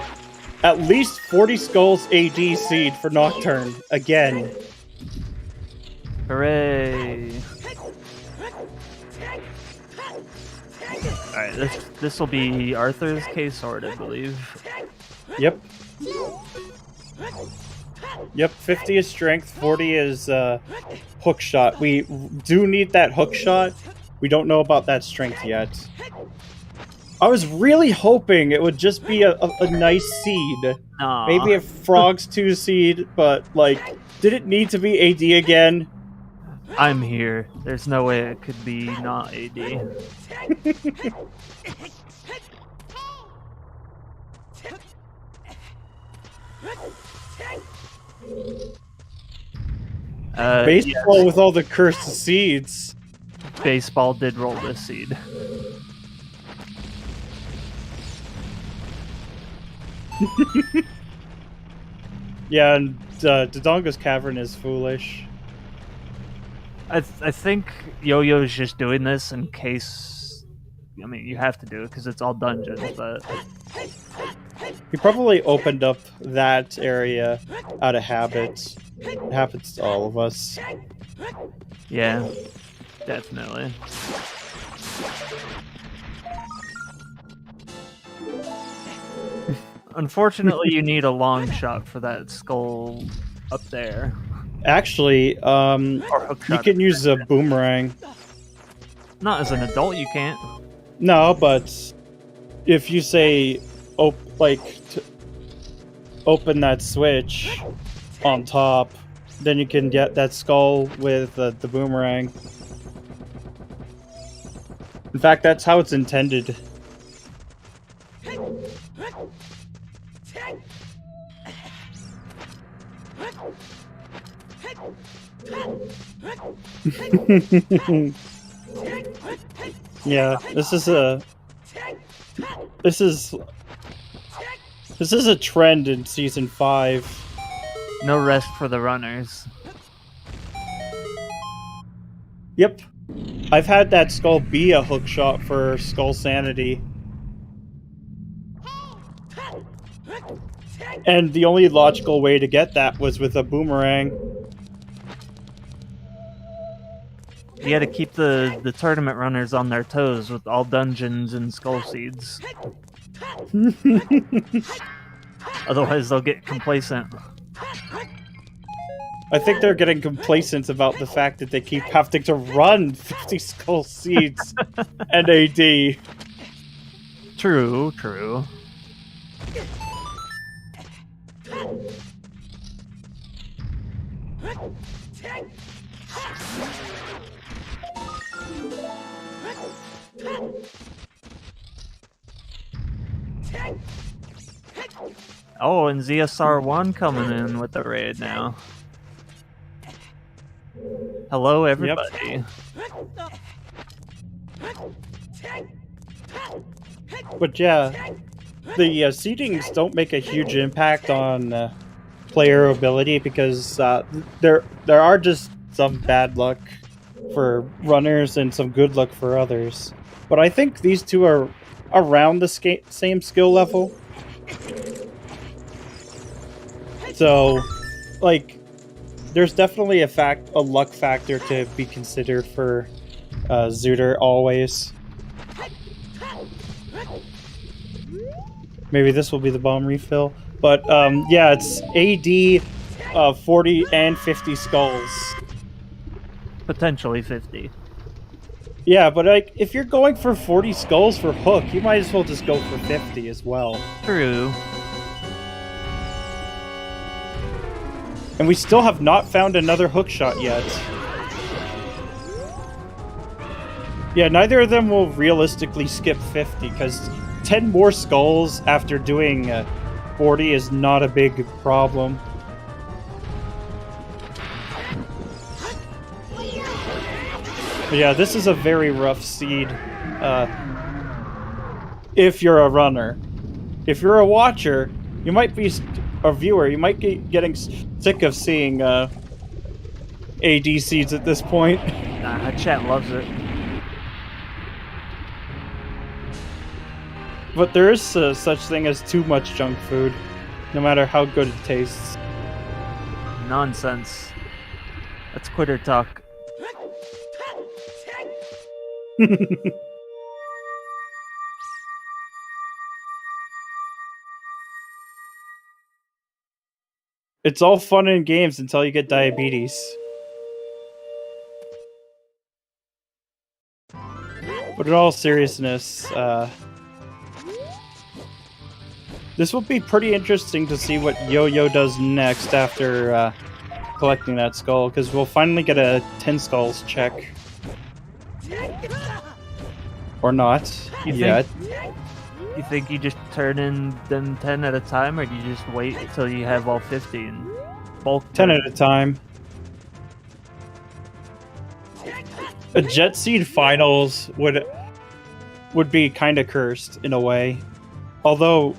at least 40 skulls AD seed for Nocturne again. Hooray! Alright, this will be Arthur's case sword, I believe. Yep. Yep, 50 is strength, 40 is hook shot. We do need that hook shot. We don't know about that strength yet. I was really hoping it would just be a nice seed. Aww. Maybe a Frog's 2 seed, but, like, did it need to be AD again? I'm here. There's no way it could be not AD. Baseball with all the cursed seeds. Baseball did roll this seed. Yeah, and Dodongo's Cavern is foolish. I think Yo-Yo's just doing this in case. I mean, you have to do it because it's all dungeons, but He probably opened up that area out of habit. It happens to all of us. yeah, definitely. Unfortunately, you need a long shot for that skull up there. Actually, you can use a boomerang. Not as an adult, you can't. No, but if you say, open that switch on top, then you can get that skull with the boomerang. In fact, that's how it's intended. Yeah, this is a trend in season 5. No rest for the runners. Yep. I've had that skull be a hook shot for Skull Sanity. And the only logical way to get that was with a boomerang. You gotta keep the tournament runners on their toes with all dungeons and skull seeds. Otherwise they'll get complacent. I think they're getting complacent about the fact that they keep having to run 50 skull seeds and AD. True. Oh, and ZSR1 coming in with the raid now. Hello, everybody. But yeah, the seedings don't make a huge impact on player ability because there are just some bad luck for runners and some good luck for others. But I think these two are around the same skill level. So, like, there's definitely a luck factor to be considered for Zooter always. Maybe this will be the bomb refill. But yeah, it's AD 40 and 50 skulls. Potentially 50. Yeah, but like, if you're going for 40 skulls for Hook, you might as well just go for 50 as well. True. And we still have not found another hook shot yet. Yeah, neither of them will realistically skip 50, because 10 more skulls after doing 40 is not a big problem. But yeah, this is a very rough seed if you're a runner. If you're a watcher, you might be a viewer, you might be getting sick of seeing AD seeds at this point. Nah, chat loves it. But there is such thing as too much junk food, no matter how good it tastes. Nonsense. That's quitter talk. It's all fun and games until you get diabetes. But in all seriousness, this will be pretty interesting to see what Yo-Yo does next after collecting that skull, because we'll finally get a 10 skulls check. Or not, yet. You think you just turn in them 10 at a time, or do you just wait until you have all 50 and bulk 10 at a time. A Jet Seed Finals would be kind of cursed in a way. Although,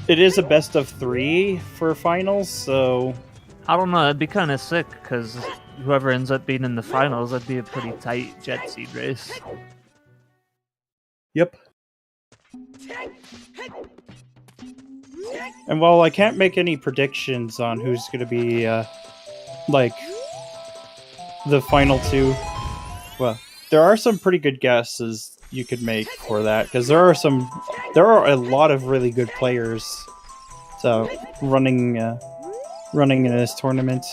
it is a best of 3 for finals, so... I don't know, it'd be kind of sick, because whoever ends up being in the finals, that'd be a pretty tight Jet Seed race. Yep. And while I can't make any predictions on who's going to be, like, the final 2, well, there are some pretty good guesses you could make for that, because there are a lot of really good players running in this tournament.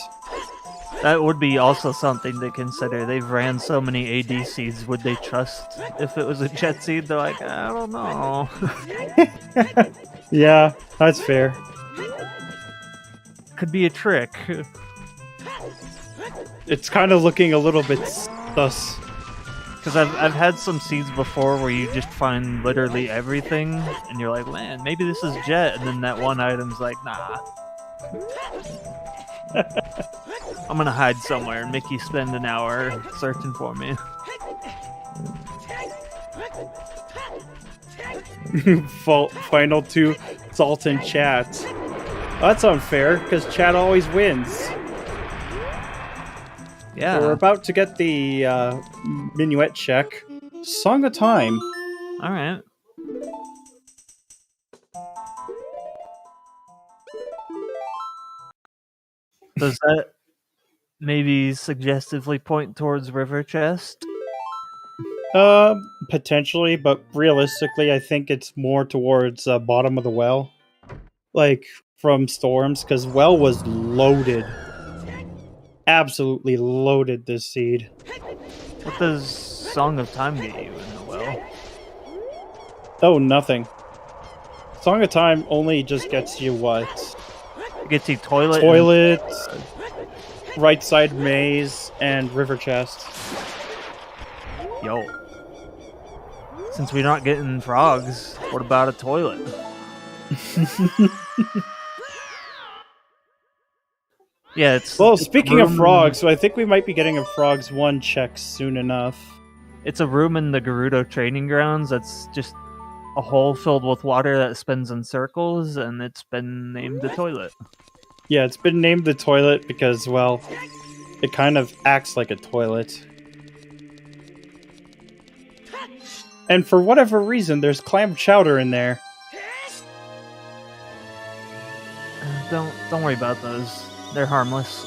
That would be also something to consider. They've ran so many AD seeds. Would they trust if it was a Jet Seed? They're like, I don't know. Yeah, that's fair. Could be a trick. It's kind of looking a little bit sus. Because I've had some seeds before where you just find literally everything, and you're like, man, maybe this is Jet, and then that one item's like, nah. I'm gonna hide somewhere and make you spend an hour searching for me. Final 2 Salt in chat. That's unfair, because chat always wins. Yeah. So we're about to get the minuet check. Song of Time. Alright. Does that maybe suggestively point towards River Chest? Potentially, but realistically, I think it's more towards bottom of the well. Like, from Storms, because well was loaded. Absolutely loaded this seed. What does Song of Time get you in the well? Oh, nothing. Song of Time only just gets you what? It gets you toilet, Toilet, right side maze, and river chest. Yo. Since we're not getting frogs, what about a toilet? Yeah, it's... Well, it's speaking of frogs, so I think we might be getting a Frogs 1 check soon enough. It's a room in the Gerudo training grounds that's just a hole filled with water that spins in circles, and it's been named the toilet. Yeah, it's been named the toilet because, well, it kind of acts like a toilet. And for whatever reason, there's clam chowder in there. Don't worry about those. They're harmless.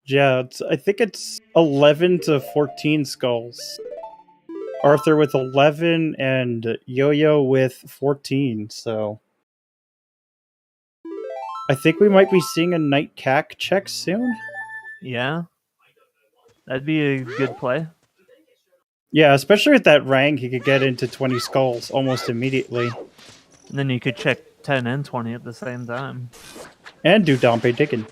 Yeah, I think it's 11 to 14 skulls. Arthur with 11 and Yo-Yo with 14, so... I think we might be seeing a Night CAC check soon. Yeah? That'd be a good play. Yeah, especially with that rank, he could get into 20 skulls almost immediately. And then you could check 10 and 20 at the same time. And do Dompe digging.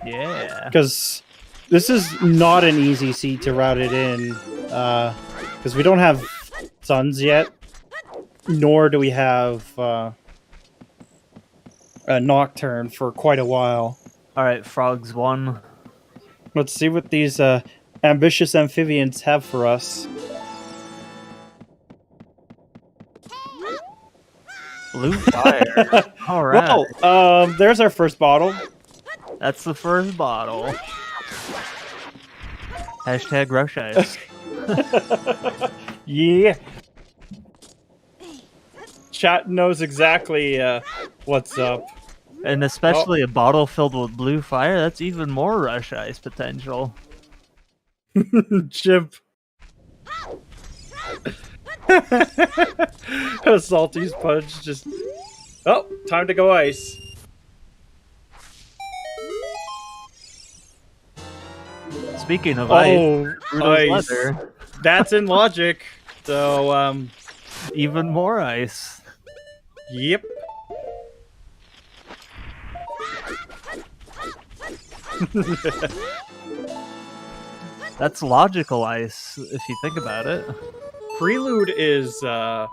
Yeah. Because this is not an easy seed to route it in. Because we don't have suns yet. Nor do we have a Nocturne for quite a while. Alright, Frogs 1. Let's see what these ambitious amphibians have for us. Blue fire. Alright. Well, there's our first bottle. That's the first bottle. Hashtag rush ice. Yeah. Chat knows exactly what's up. And especially a bottle filled with blue fire, that's even more rush ice potential. Chimp. A Salty's punch just... Oh, time to go ice. Speaking of ice, ice. leather. That's in logic. So, Even more ice. Yep. That's logical ice, if you think about it. Prelude is on,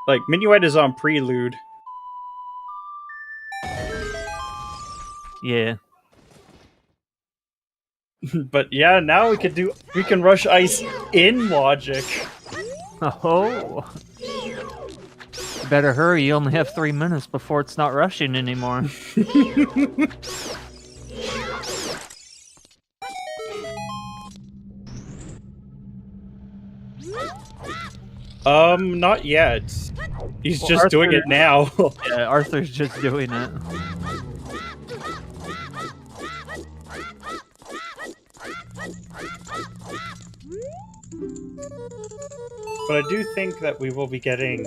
like, Minuet is on Prelude. Yeah. But yeah, now we can rush ice in logic. Oh. Better hurry, you only have 3 minutes before it's not rushing anymore. Not yet. He's just doing it now. Yeah, Arthur's just doing it. But I do think that we will be getting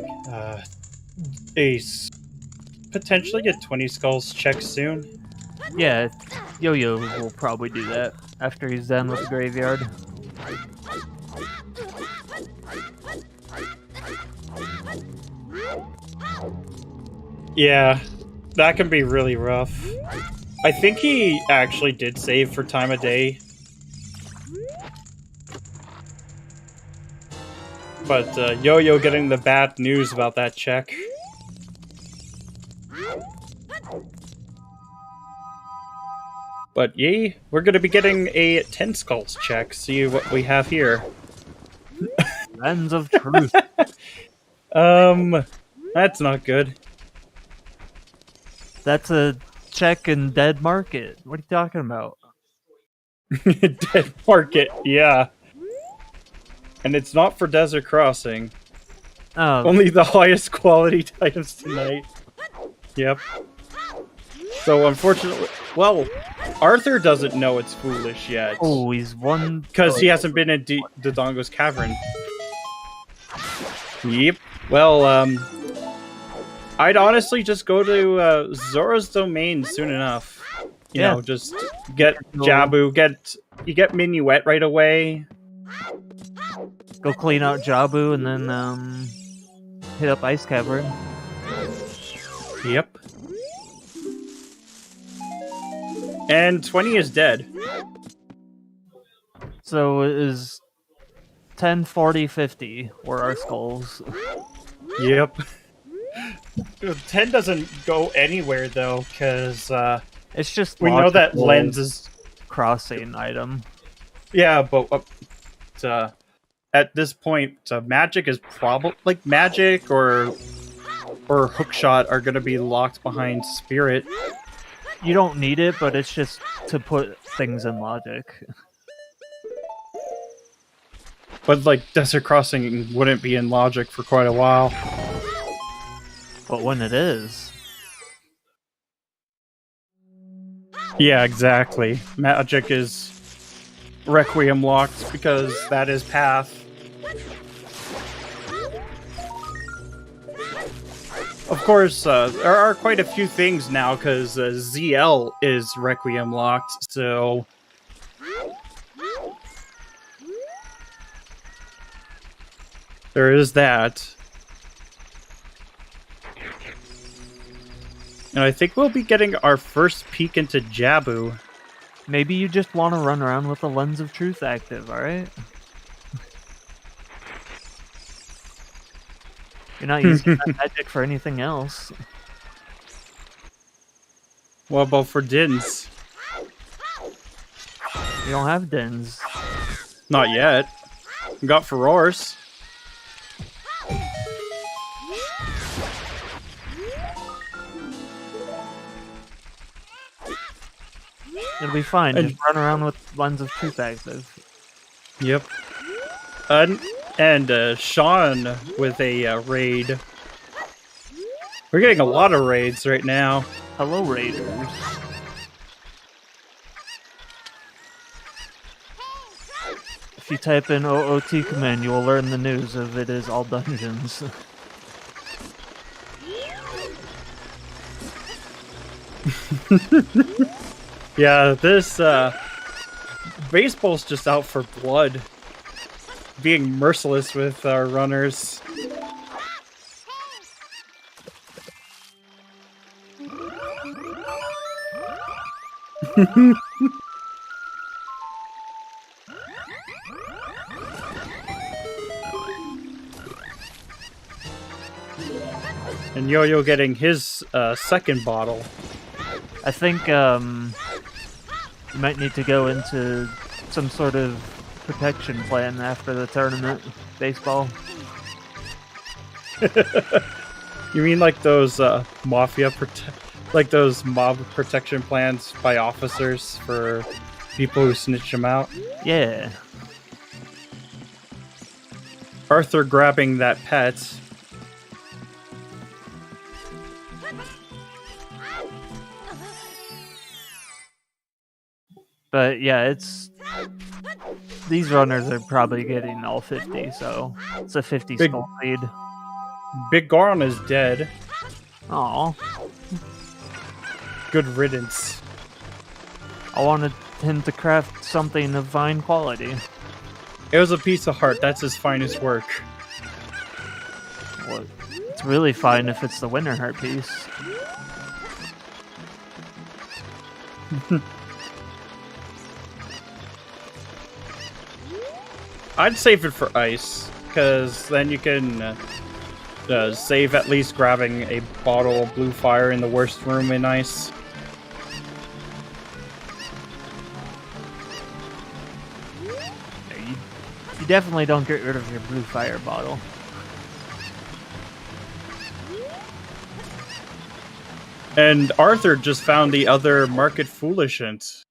potentially a 20 skulls check soon. Yeah, Yo-Yo will probably do that after he's done with the graveyard. Yeah, that can be really rough. I think he actually did save for time of day. But Yo-Yo getting the bad news about that check. But yay, we're going to be getting a 10 skulls check. See what we have here. Lens of truth. That's not good. That's a check in dead market. What are you talking about? Dead market, yeah. And it's not for Desert Crossing. Oh. Only the highest quality items tonight. Yep. So unfortunately, well, Arthur doesn't know it's foolish yet. Oh, he's one... Because he hasn't been in Dodongo's Cavern. Yep. Well, I'd honestly just go to Zora's Domain soon enough. You know, just get Jabu, you get Minuet right away. Go clean out Jabu and then hit up Ice Cavern. Yep. And 20 is dead. So it is 10, 40, 50 were our skulls. Yep. 10 doesn't go anywhere, though, because It's just we know that logical lens is... crossing item. Yeah, but at this point, magic is probably... Like, magic or hookshot are going to be locked behind spirit. You don't need it, but it's just to put things in logic. But, like, Desert Crossing wouldn't be in logic for quite a while. But when it is... Yeah, exactly. Magic is Requiem locked because that is path. Of course, there are quite a few things now because ZL is Requiem locked, so... There is that. And I think we'll be getting our first peek into Jabu. Maybe you just want to run around with the Lens of Truth active, alright? You're not using that magic for anything else. What about for Dins? You don't have Dins. Not yet. We got Furores. It'll be fine. And- Just run around with Lens of Truth active. Yep. And Sean with a raid. We're getting a lot of raids right now. Hello, Raiders. If you type in OOT command, you will learn the news of it is all dungeons. Yeah, this baseball's just out for blood. Being merciless with our runners. And Yo-Yo getting his second bottle. I think you might need to go into some sort of protection plan after the tournament. Baseball. You mean like those like those mob protection plans by officers for people who snitch them out? Yeah. Arthur grabbing that pet. But yeah, these runners are probably getting all 50, so it's a 50 skull lead. Big Goron is dead. Aw. Good riddance. I wanted him to craft something of fine quality. It was a piece of heart. That's his finest work. Well, it's really fine if it's the winter heart piece. I'd save it for ice, because then you can save at least grabbing a bottle of blue fire in the worst room in ice. You definitely don't get rid of your blue fire bottle. And Arthur just found the other Market Foolishant.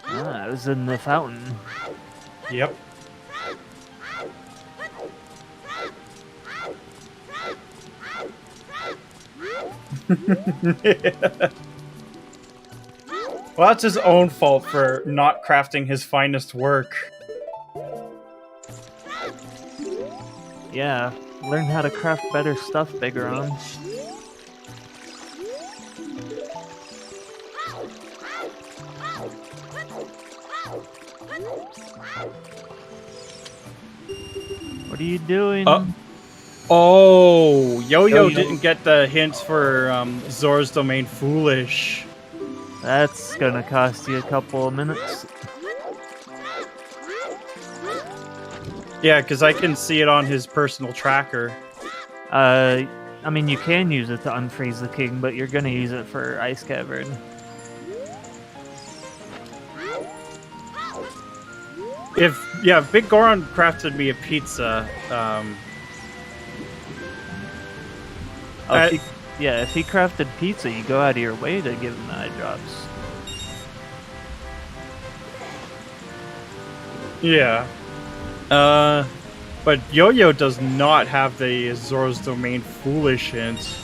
Ah, it was in the fountain. Yep. Well, that's his own fault for not crafting his finest work. Yeah, learn how to craft better stuff, Bigeron. What are you doing? Oh, Yo-Yo didn't get the hints for Zora's Domain Foolish. That's gonna cost you a couple of minutes. Yeah, because I can see it on his personal tracker. I mean, you can use it to unfreeze the king, but you're gonna use it for Ice Cavern. If Big Goron crafted me a pizza, if he crafted pizza, you go out of your way to give him the eye drops. yeah. But Yo-Yo does not have the Zoro's Domain Foolish hint.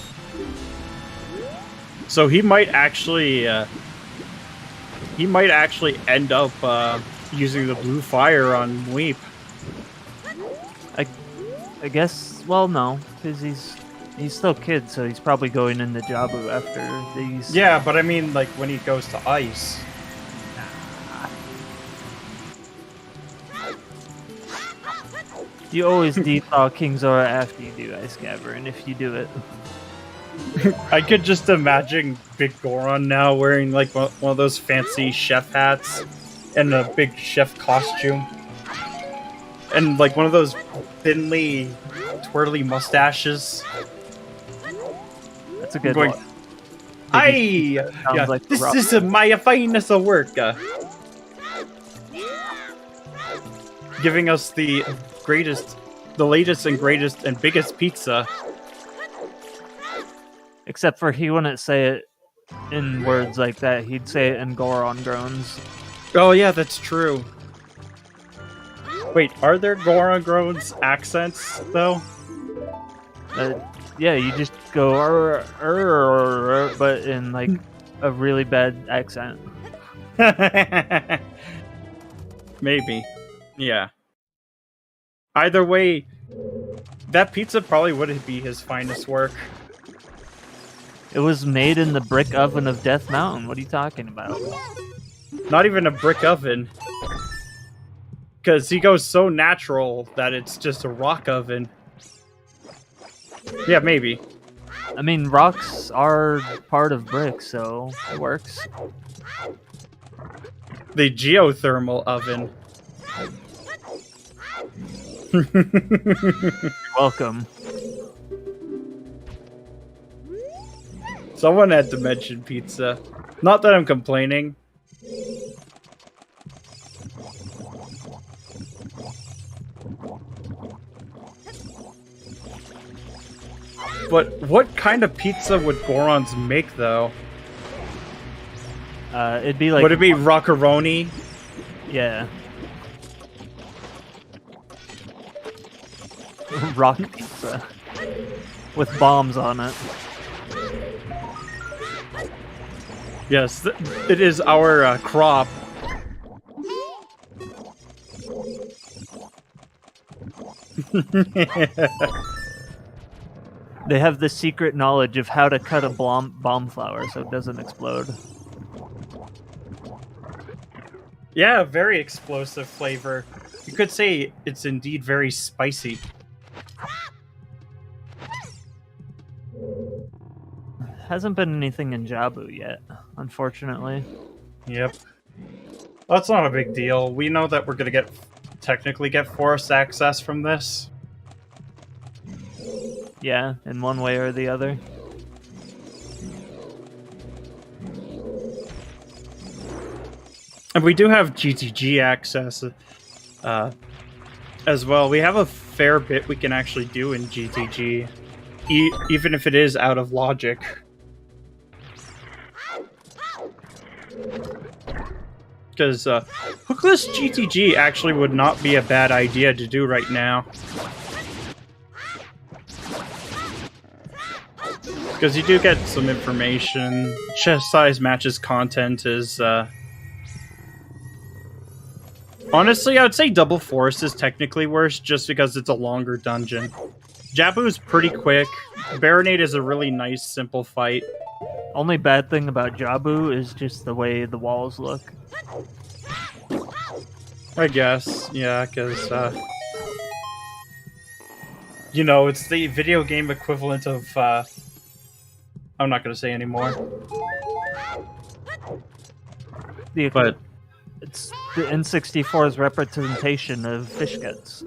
So he might actually end up using the blue fire on Weep. I guess. Well, no, because he's still kid, so he's probably going into Jabu after these. Yeah, but I mean, like when he goes to ice. You always dethaw King Zora after you do Ice Cavern, if you do it. I could just imagine Big Goron now wearing like one of those fancy chef hats and a big chef costume. And like one of those thinly twirly mustaches. That's a good going, one. Like this is my finest work. Giving us the latest and greatest and biggest pizza. Except for he wouldn't say it in words like that. He'd say it in Goron groans. Oh yeah, that's true. Wait, are there Goron groans accents though? Yeah, you just go but in like a really bad accent. Maybe. Yeah. Either way, that pizza probably wouldn't be his finest work. It was made in the brick oven of Death Mountain. What are you talking about? Not even a brick oven. Because he goes so natural that it's just a rock oven. Yeah, maybe. I mean, rocks are part of bricks, so it works. The geothermal oven. You're welcome. Someone had to mention pizza. Not that I'm complaining. But what kind of pizza would Gorons make, though? It'd be like... Would it be rockaroni? Yeah. Rock pizza. With bombs on it. Yes, it is our crop. They have the secret knowledge of how to cut a bomb flower so it doesn't explode. Yeah, very explosive flavor. You could say it's indeed very spicy. Hasn't been anything in Jabu yet, unfortunately. Yep. Well, that's not a big deal. We know that we're gonna technically get forest access from this. Yeah, in one way or the other. And we do have GTG access as well. We have a fair bit we can actually do in GTG, even if it is out of logic. Because hookless GTG actually would not be a bad idea to do right now. Because you do get some information. Chest size matches content is... Honestly, I would say Double Forest is technically worse just because it's a longer dungeon. Jabu is pretty quick. Baronade is a really nice, simple fight. Only bad thing about Jabu is just the way the walls look. I guess, yeah, because, you know, it's the video game equivalent of, I'm not going to say anymore. But it's the N64's representation of fish guts.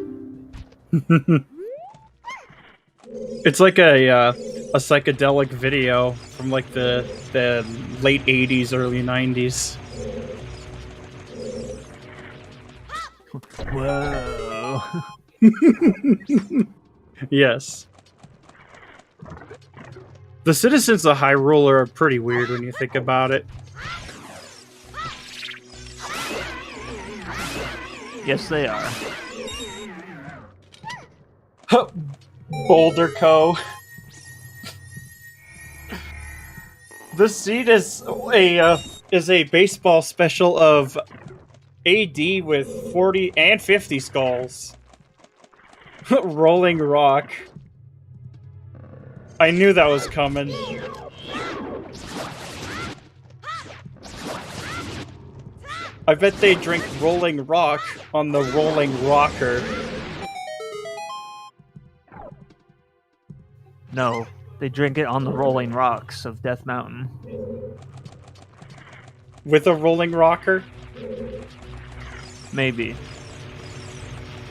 it's like a psychedelic video from like the late 80s, early 90s. Whoa. Yes. The citizens of Hyrule are pretty weird when you think about it. Yes, they are. Boulder Co. This scene is a baseball special of AD with 40 and 50 skulls. Rolling Rock. I knew that was coming. I bet they drink Rolling Rock on the Rolling Rocker. No, they drink it on the rolling rocks of Death Mountain. With a Rolling Rocker? Maybe.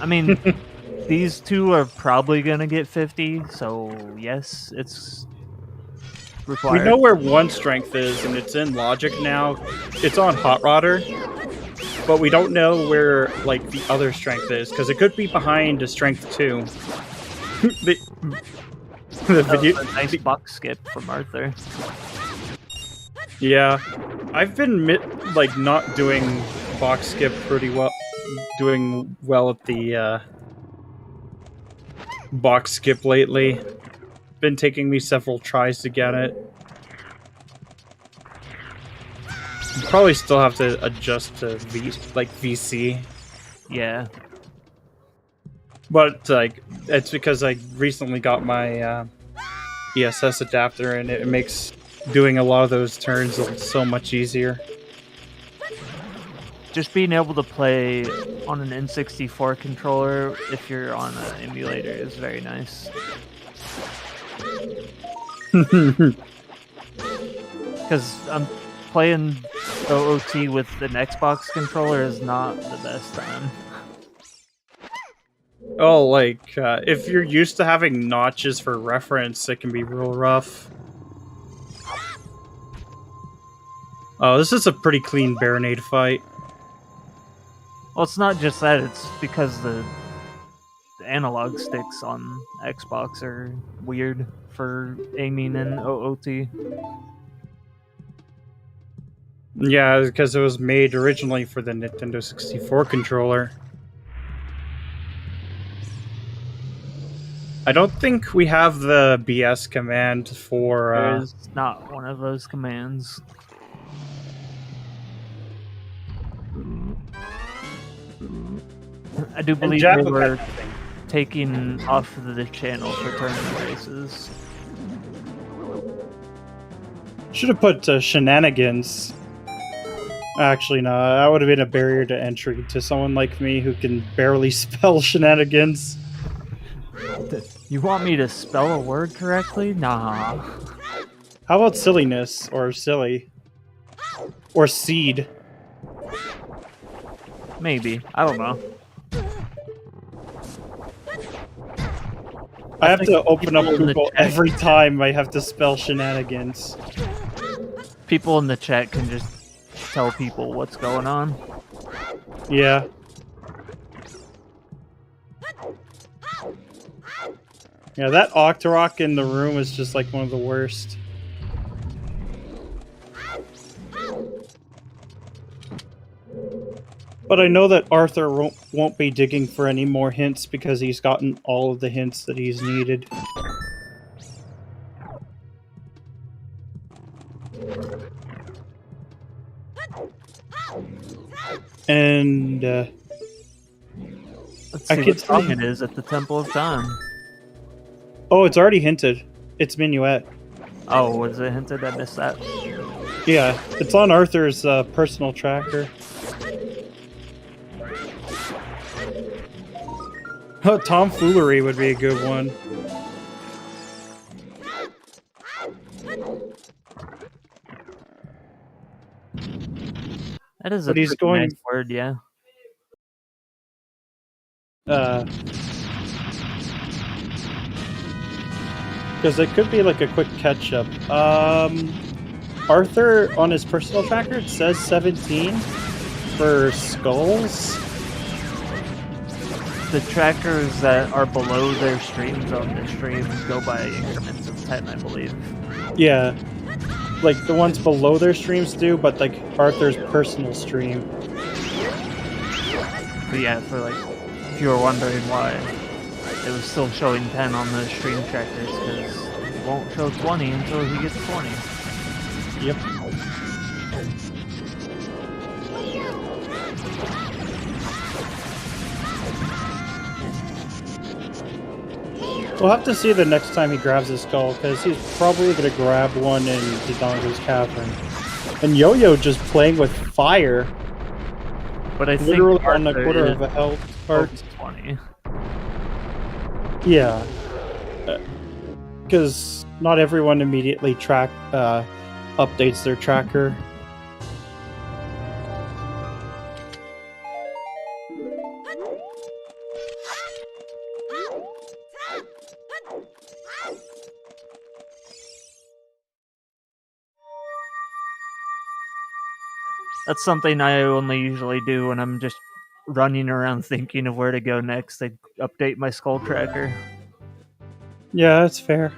I mean, these two are probably gonna get 50, so yes, it's required. We know where one strength is, and it's in Logic now. It's on Hot Rodder, but we don't know where like the other strength is, because it could be behind a strength 2. The video, a nice box skip from Arthur. Yeah, I've been not doing box skip pretty well, doing well at the box skip lately. Been taking me several tries to get it. Probably still have to adjust to VC. Yeah. But like, it's because I recently got my ESS adapter, and it makes doing a lot of those turns so much easier. Just being able to play on an N64 controller if you're on an emulator is very nice. Because I'm playing OOT with an Xbox controller is not the best time. Oh, like, if you're used to having notches for reference, it can be real rough. Oh, this is a pretty clean Baronade fight. Well, it's not just that, it's because the analog sticks on Xbox are weird for aiming in OOT. Yeah, because it was made originally for the Nintendo 64 controller. I don't think we have the BS command for... There's not one of those commands. I do believe they were taking off the channel for tournament races. Should have put shenanigans. Actually, no, that would have been a barrier to entry to someone like me who can barely spell shenanigans. You want me to spell a word correctly? Nah. How about silliness, or silly? Or seed? Maybe. I don't know. I have to open up Google every time I have to spell shenanigans. People in the chat can just tell people what's going on. Yeah. Yeah, that Octorok in the room is just like one of the worst. But I know that Arthur won't be digging for any more hints because he's gotten all of the hints that he's needed. And Let's see what song it is at the Temple of Time. Oh, it's already hinted. It's Minuet. Oh, was it hinted? I missed that. Yeah, it's on Arthur's personal tracker. Oh, Tomfoolery would be a good one. That is a But he's pretty going- nice word, yeah. Because it could be like a quick catch-up. Arthur, on his personal tracker, it says 17 for skulls. The trackers that are below their streams on the stream go by increments of 10, I believe. Yeah. Like, the ones below their streams do, but like Arthur's personal stream. But yeah, for like, if you were wondering why it was still showing 10 on the stream trackers, because it won't show 20 until he gets 20. Yep. We'll have to see the next time he grabs his skull, because he's probably going to grab one in Dodongo's Cavern. And Yo-Yo just playing with fire. But I Literally think on a quarter of a health heart. 20. Yeah. Because not everyone immediately updates their tracker. That's something I only usually do when I'm just running around thinking of where to go next. I update my skull tracker. Yeah, that's fair.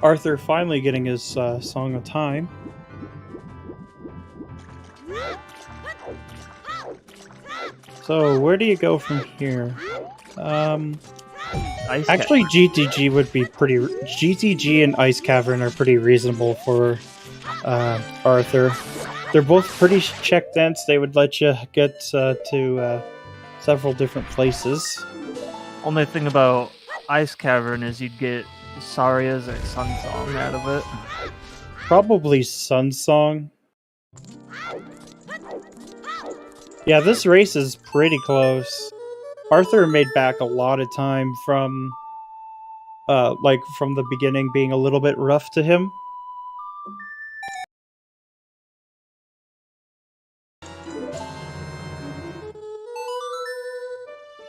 Arthur finally getting his Song of Time. So, where do you go from here? Actually, GTG would be pretty... GTG and Ice Cavern are pretty reasonable for Arthur. They're both pretty check dense. They would let you get to several different places. Only thing about Ice Cavern is you'd get Saria's or Sunsong out of it. Probably Sunsong. Yeah, this race is pretty close. Arthur made back a lot of time from from the beginning being a little bit rough to him.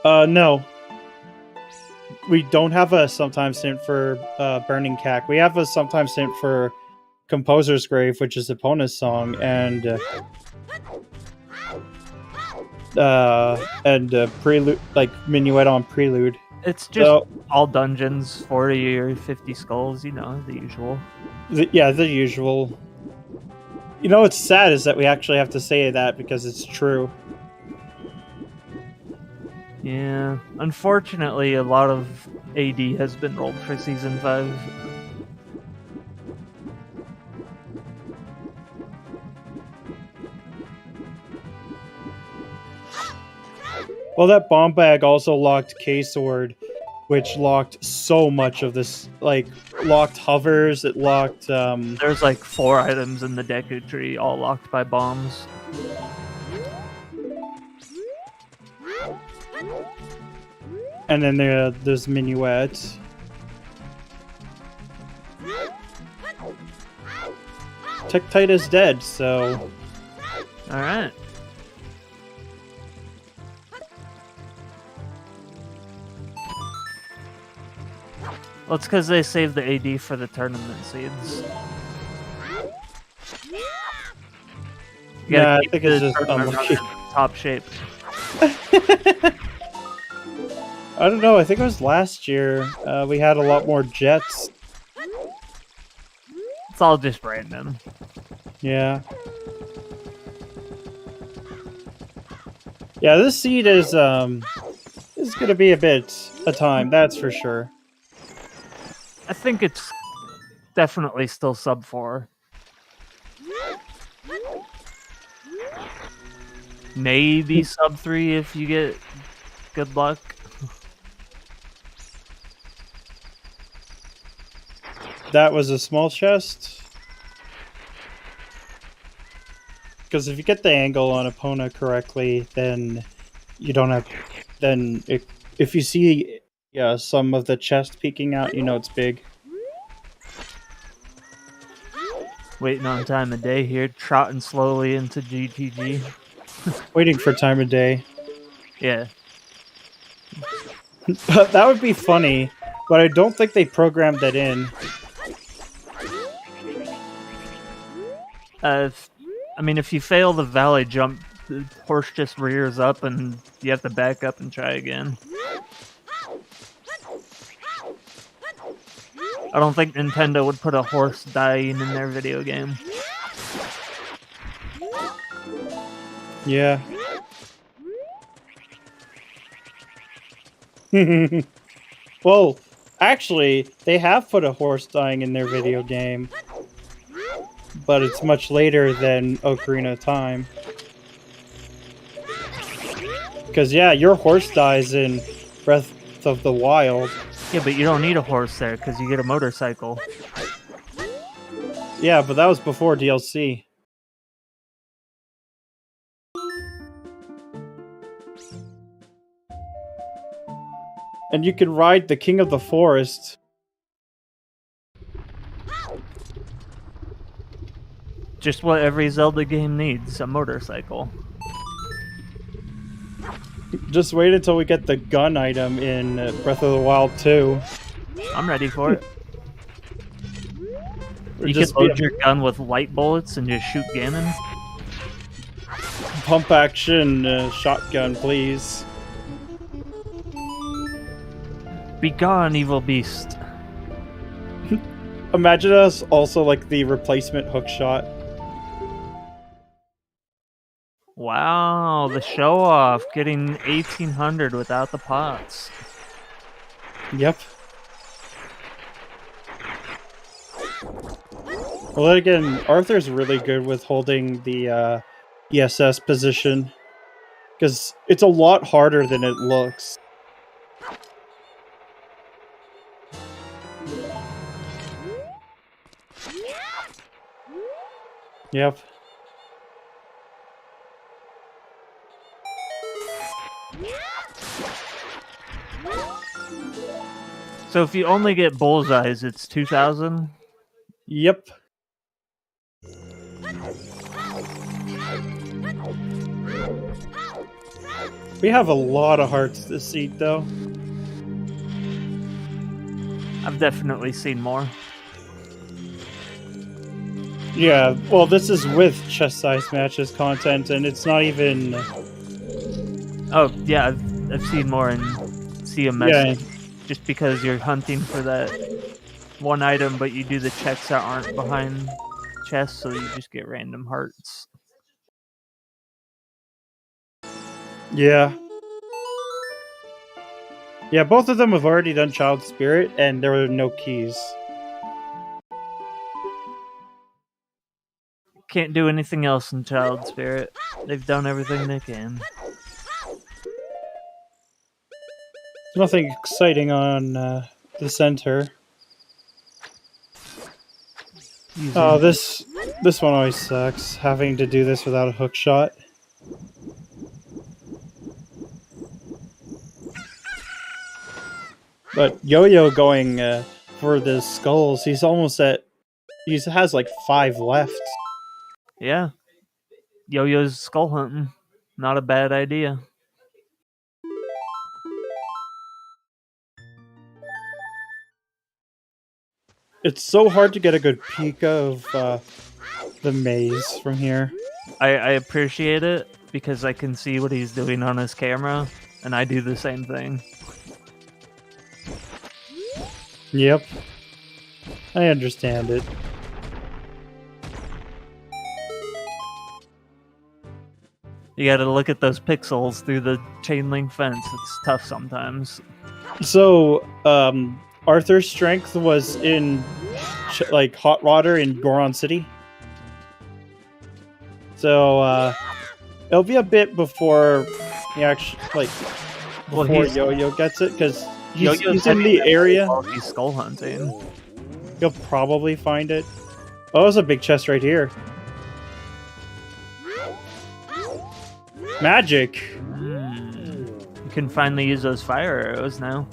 No. We don't have a sometimes hint for Burning Cack. We have a sometimes hint for Composer's Grave, which is Epona's song, and Prelude, like Minuet on Prelude. It's just all dungeons, 40 or 50 skulls, you know, the usual. Yeah, the usual. You know what's sad is that we actually have to say that because it's true. Yeah, unfortunately, a lot of AD has been rolled for Season 5. Well, that bomb bag also locked K-Sword, which locked so much of this, like, locked hovers, it locked, There's like 4 items in the Deku tree, all locked by bombs. And then there's Minuet. Tektite is dead, so... Alright. Well, it's because they saved the AD for the tournament seeds. Yeah, I think it's just unlucky. Top shape. I don't know, I think it was last year. We had a lot more jets. It's all just random. Yeah. Yeah, this seed is gonna be a time, that's for sure. I think it's definitely still sub 4. Maybe sub 3 if you get good luck. That was a small chest. Because if you get the angle on Epona correctly, then you don't have... Then if you see some of the chest peeking out, you know it's big. Waiting on time of day here, trotting slowly into GTG. Waiting for time of day. Yeah. That would be funny, but I don't think they programmed that in. I mean, if you fail the valley jump, the horse just rears up and you have to back up and try again. I don't think Nintendo would put a horse dying in their video game. Yeah. Well, actually, they have put a horse dying in their video game, but it's much later than Ocarina of Time. Because, yeah, your horse dies in Breath of the Wild. Yeah, but you don't need a horse there because you get a motorcycle. Yeah, but that was before DLC. And you can ride the King of the Forest. Just what every Zelda game needs, a motorcycle. Just wait until we get the gun item in Breath of the Wild 2. I'm ready for it. Or You can load your gun with light bullets and just shoot Ganon. Pump action shotgun, please. Be gone, evil beast. Imagine us also like the replacement hookshot. Wow, the show off, getting 1800 without the pots. Yep. Well, then again, Arthur's really good with holding the ESS position. Because it's a lot harder than it looks. Yep. So if you only get bullseyes, it's 2,000? Yep. We have a lot of hearts this seat, though. I've definitely seen more. Yeah, well, this is with chest-size matches content, and it's not even... Oh, yeah, I've seen more and see a message. Yeah. Just because you're hunting for that one item, but you do the checks that aren't behind chests, so you just get random hearts. Yeah. Yeah, both of them have already done Child Spirit, and there were no keys. Can't do anything else in Child Spirit. They've done everything they can. Nothing exciting on the center. Oh, this one always sucks, having to do this without a hook shot. But Yo-Yo going for the skulls, he's almost at... He has like 5 left. Yeah. Yo-Yo's skull hunting. Not a bad idea. It's so hard to get a good peek of the maze from here. I appreciate it because I can see what he's doing on his camera, and I do the same thing. Yep. I understand it. You gotta look at those pixels through the chain link fence. It's tough sometimes. So, Arthur's strength was in, like, Hot Water in Goron City. So, it'll be a bit before he actually, like, before Yo-Yo gets it, because he's in the area. He's skull hunting. He'll probably find it. Oh, there's a big chest right here. Magic! You can finally use those fire arrows now.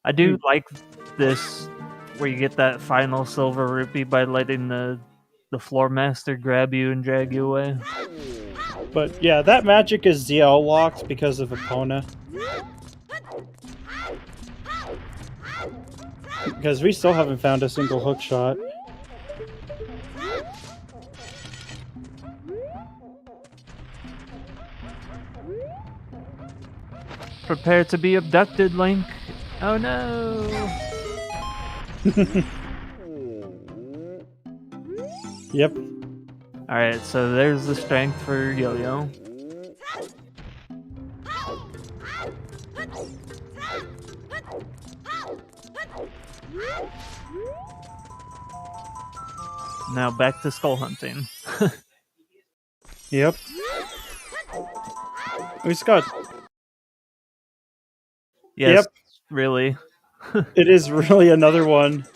I do like this, where you get that final silver rupee by letting the floor master grab you and drag you away. But yeah, that magic is ZL locked because of Epona. Because we still haven't found a single hook shot. Prepare to be abducted, Link. Oh no! Yep. Alright, so there's the strength for Yo-Yo. Now back to skull hunting. Yep. We just got... Yes, Yep. really. It is really another one.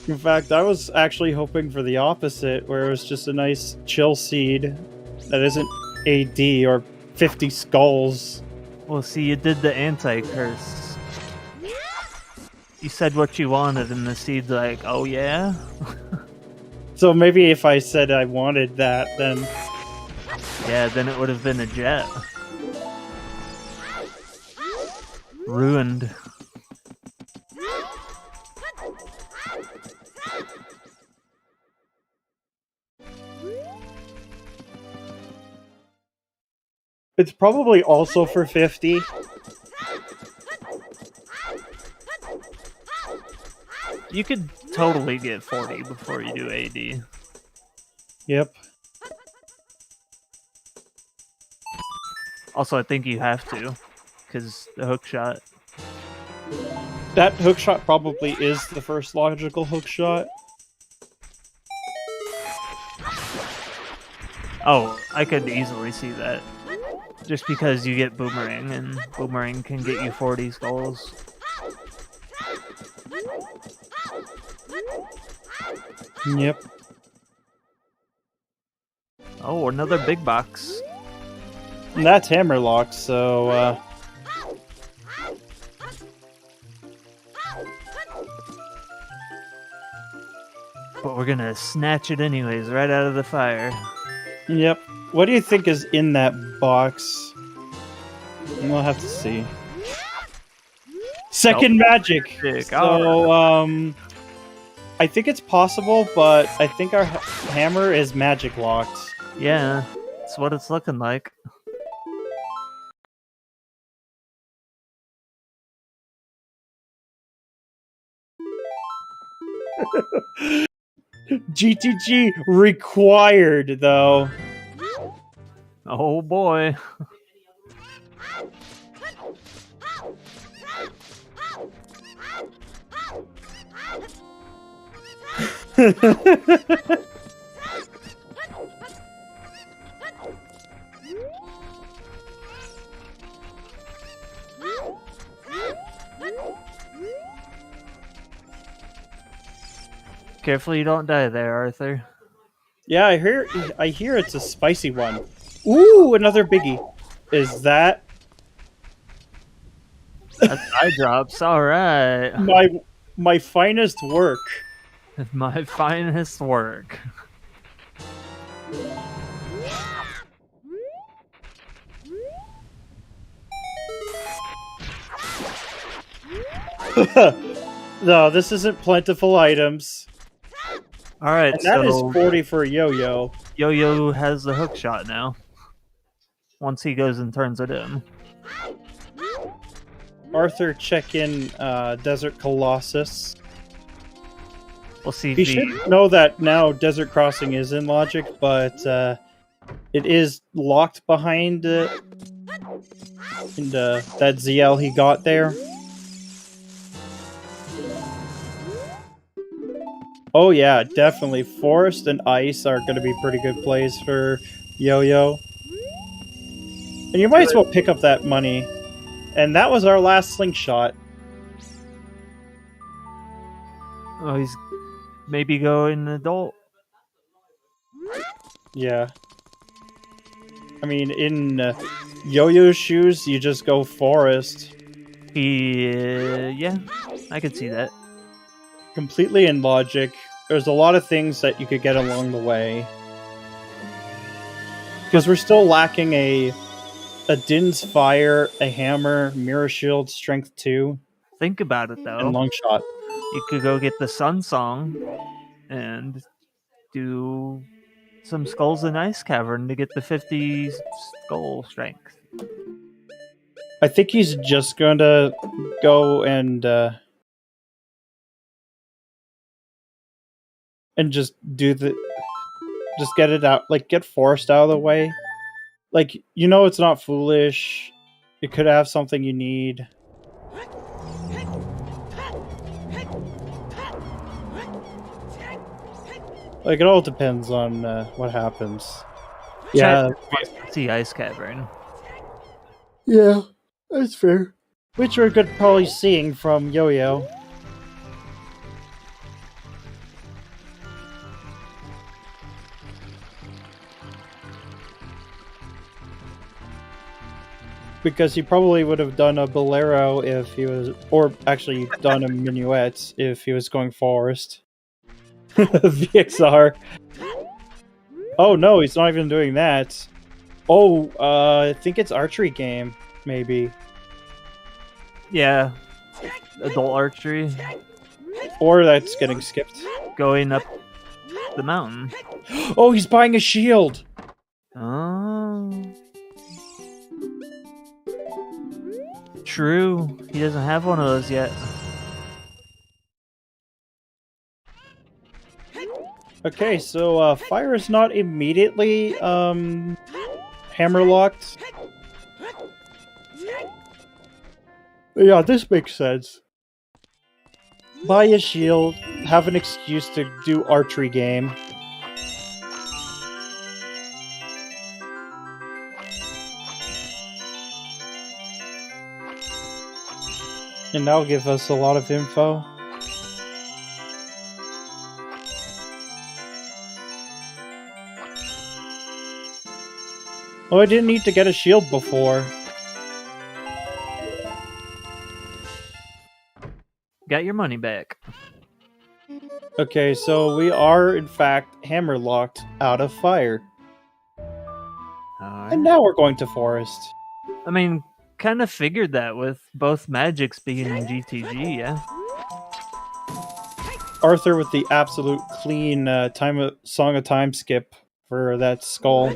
In fact, I was actually hoping for the opposite, where it was just a nice chill seed that isn't AD or 50 skulls. Well, see, you did the anti-curse. You said what you wanted, and the seed's like, oh yeah? So maybe if I said I wanted that, then... Yeah, then it would have been a jet. Ruined. It's probably also for 50. You could totally get 40 before you do AD. Yep. Also, I think you have to, because the hook shot. That hook shot probably is the first logical hook shot. Oh, I could easily see that. Just because you get Boomerang, and Boomerang can get you 40 skulls. Yep. Oh, another big box. And that's Hammerlock, so, But we're gonna snatch it anyways, right out of the fire. Yep. What do you think is in that box? We'll have to see. Second magic! So, I think it's possible, but I think our hammer is magic locked. Yeah, that's what it's looking like. GTG required, though. Oh boy. Careful you don't die there, Arthur. Yeah, I hear it's a spicy one. Ooh, another biggie. Is that That's eye drops, alright. my finest work? My finest work. No, this isn't plentiful items. Alright, And that so is 40 for a Yo-Yo. Yo-Yo has the hook shot now. Once he goes and turns it in. Arthur, check in Desert Colossus. We'll see if You should know that now Desert Crossing is in Logic, but it is locked behind that ZL he got there. Oh yeah, definitely. Forest and Ice are going to be pretty good plays for Yo-Yo. And you might as well pick up that money. And that was our last slingshot. Oh, he's maybe going adult. Yeah. I mean, in Yo-Yo's shoes, you just go forest. Yeah, I could see that. Completely in logic. There's a lot of things that you could get along the way. Because we're still lacking a Din's Fire, a Hammer, Mirror Shield, Strength 2, Think about it though. and Long Shot. You could go get the Sun Song and do some Skulls in Ice Cavern to get the 50 skull strength. I think he's just going to go and just do just get it out, like get forest out of the way. Like, you know, it's not foolish. You could have something you need. Like, it all depends on what happens. Yeah. See Ice Cavern. Yeah, that's fair. Which we're good probably seeing from Yo-Yo. Because he probably would have done a bolero if he was, or actually done a minuet if he was going forest. VXR. Oh no, he's not even doing that. Oh, I think it's archery game, maybe. Yeah, adult archery. Or that's getting skipped. Going up the mountain. Oh, he's buying a shield! Oh. True. He doesn't have one of those yet. Okay, so fire is not immediately hammer locked. Yeah, this makes sense. Buy a shield, have an excuse to do archery game. And that'll give us a lot of info. Oh, I didn't need to get a shield before. Got your money back. Okay, so we are, in fact, hammer locked out of fire. Alright. And now we're going to forest. I mean, kind of figured that with both magics being in GTG, yeah? Arthur with the absolute clean Song of Time skip for that skull.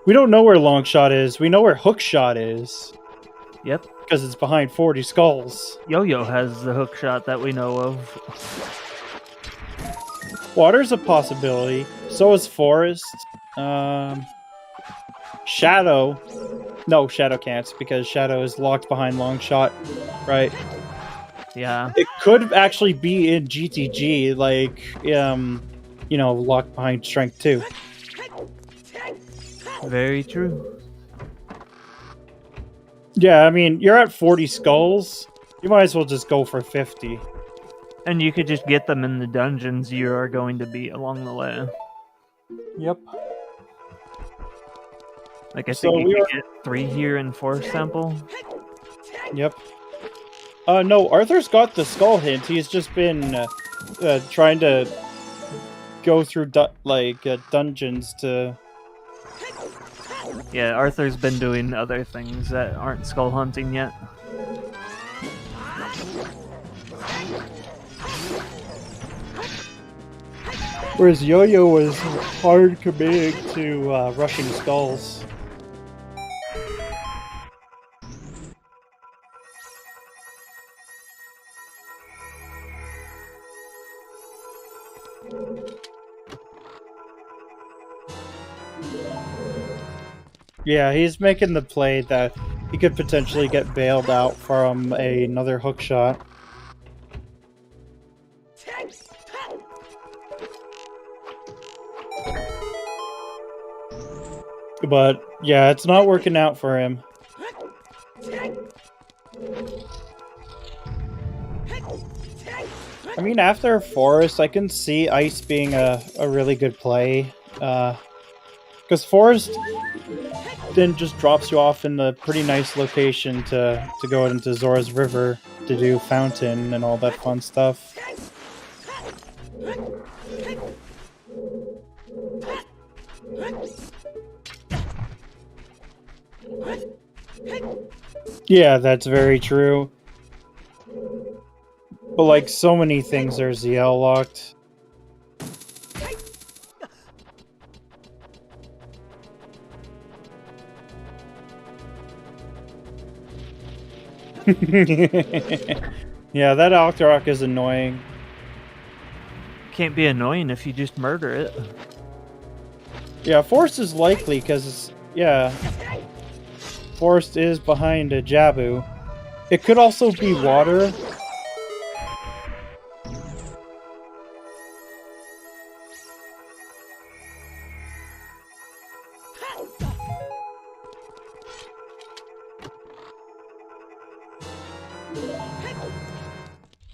We don't know where long shot is. We know where hook shot is. Yep. Because it's behind 40 skulls. Yo-Yo has the hook shot that we know of. Water's a possibility. So is forest. Shadow. No, Shadow can't, because Shadow is locked behind long shot. Right? Yeah. It could actually be in GTG, like, you know, locked behind strength 2. Very true. Yeah, I mean, you're at 40 skulls. You might as well just go for 50. And you could just get them in the dungeons you are going to beat along the way. Yep. Like, I think you could get 3 here in Forest Temple. Yep. No, Arthur's got the skull hint. He's just been trying to go through dungeons to... Yeah, Arthur's been doing other things that aren't skull hunting yet. Whereas Yo-Yo was hard committed to rushing skulls. Yeah, he's making the play that he could potentially get bailed out from another hook shot. But, yeah, it's not working out for him. I mean, after Forest, I can see Ice being a really good play. Because Forest then just drops you off in a pretty nice location to go out into Zora's River to do Fountain and all that fun stuff. Yeah, that's very true. But like so many things are ZL locked. Yeah, that Octorok is annoying. Can't be annoying if you just murder it. Yeah, Forest is likely because, yeah, Forest is behind a Jabu. It could also be water.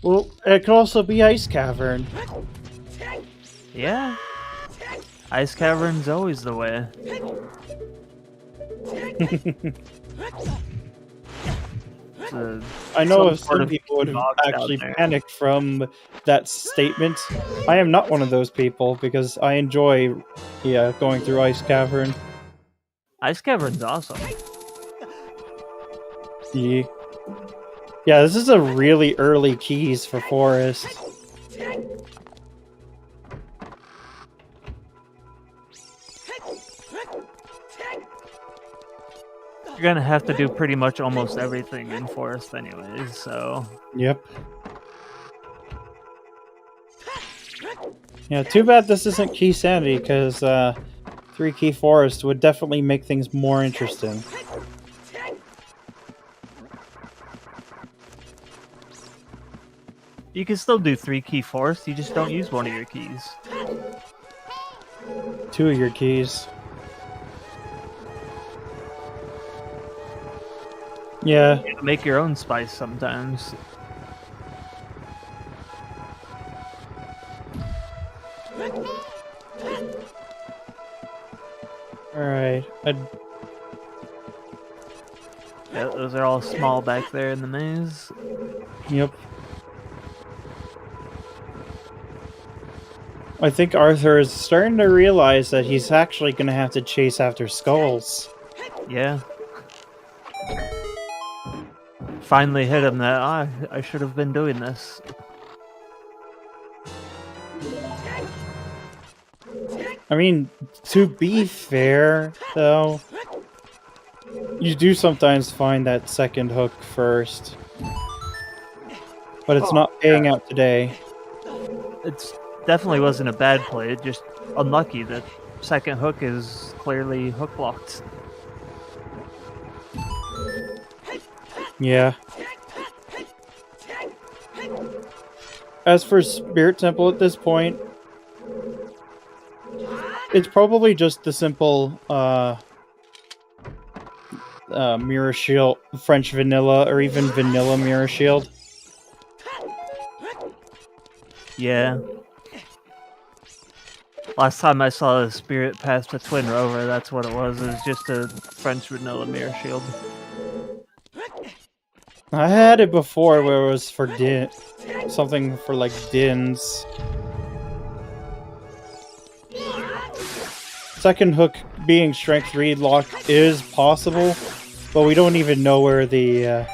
Well, it could also be Ice Cavern. Yeah. Ice Cavern's always the way. I know some people would have actually panicked from that statement. I am not one of those people because I enjoy, going through Ice Cavern. Ice Cavern's awesome. Yeah. Yeah, this is a really early keys for Forest. You're gonna have to do pretty much almost everything in Forest anyways, so... Yep. Yeah, too bad this isn't Key Sanity, because 3 Key Forest would definitely make things more interesting. You can still do 3 Key Forest, you just don't use one of your keys. 2 of your keys. Yeah. You make your own spice sometimes. Alright. Yeah, those are all small back there in the maze. Yep. I think Arthur is starting to realize that he's actually going to have to chase after skulls. Yeah. Finally hit him that, I should have been doing this. I mean, to be fair, though, you do sometimes find that second hook first. But it's not paying out today. It's definitely wasn't a bad play, just unlucky that second hook is clearly hook locked. Yeah. As for Spirit Temple at this point, it's probably just the simple Mirror Shield, French Vanilla, or even Vanilla Mirror Shield. Yeah. Last time I saw a spirit pass the Twin Rover, that's what it was. It was just a French Vanilla Mirror Shield. I had it before where it was for something for like Dins. Second hook being Strength 3 lock is possible, but we don't even know where the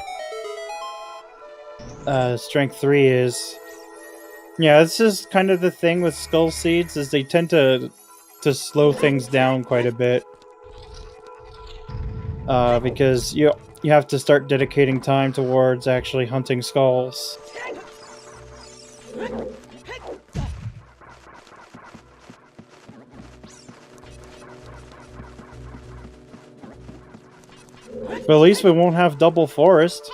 Strength 3 is. Yeah, this is kind of the thing with Skull Seeds, is they tend to slow things down quite a bit. Because you have to start dedicating time towards actually hunting skulls. But at least we won't have double forest.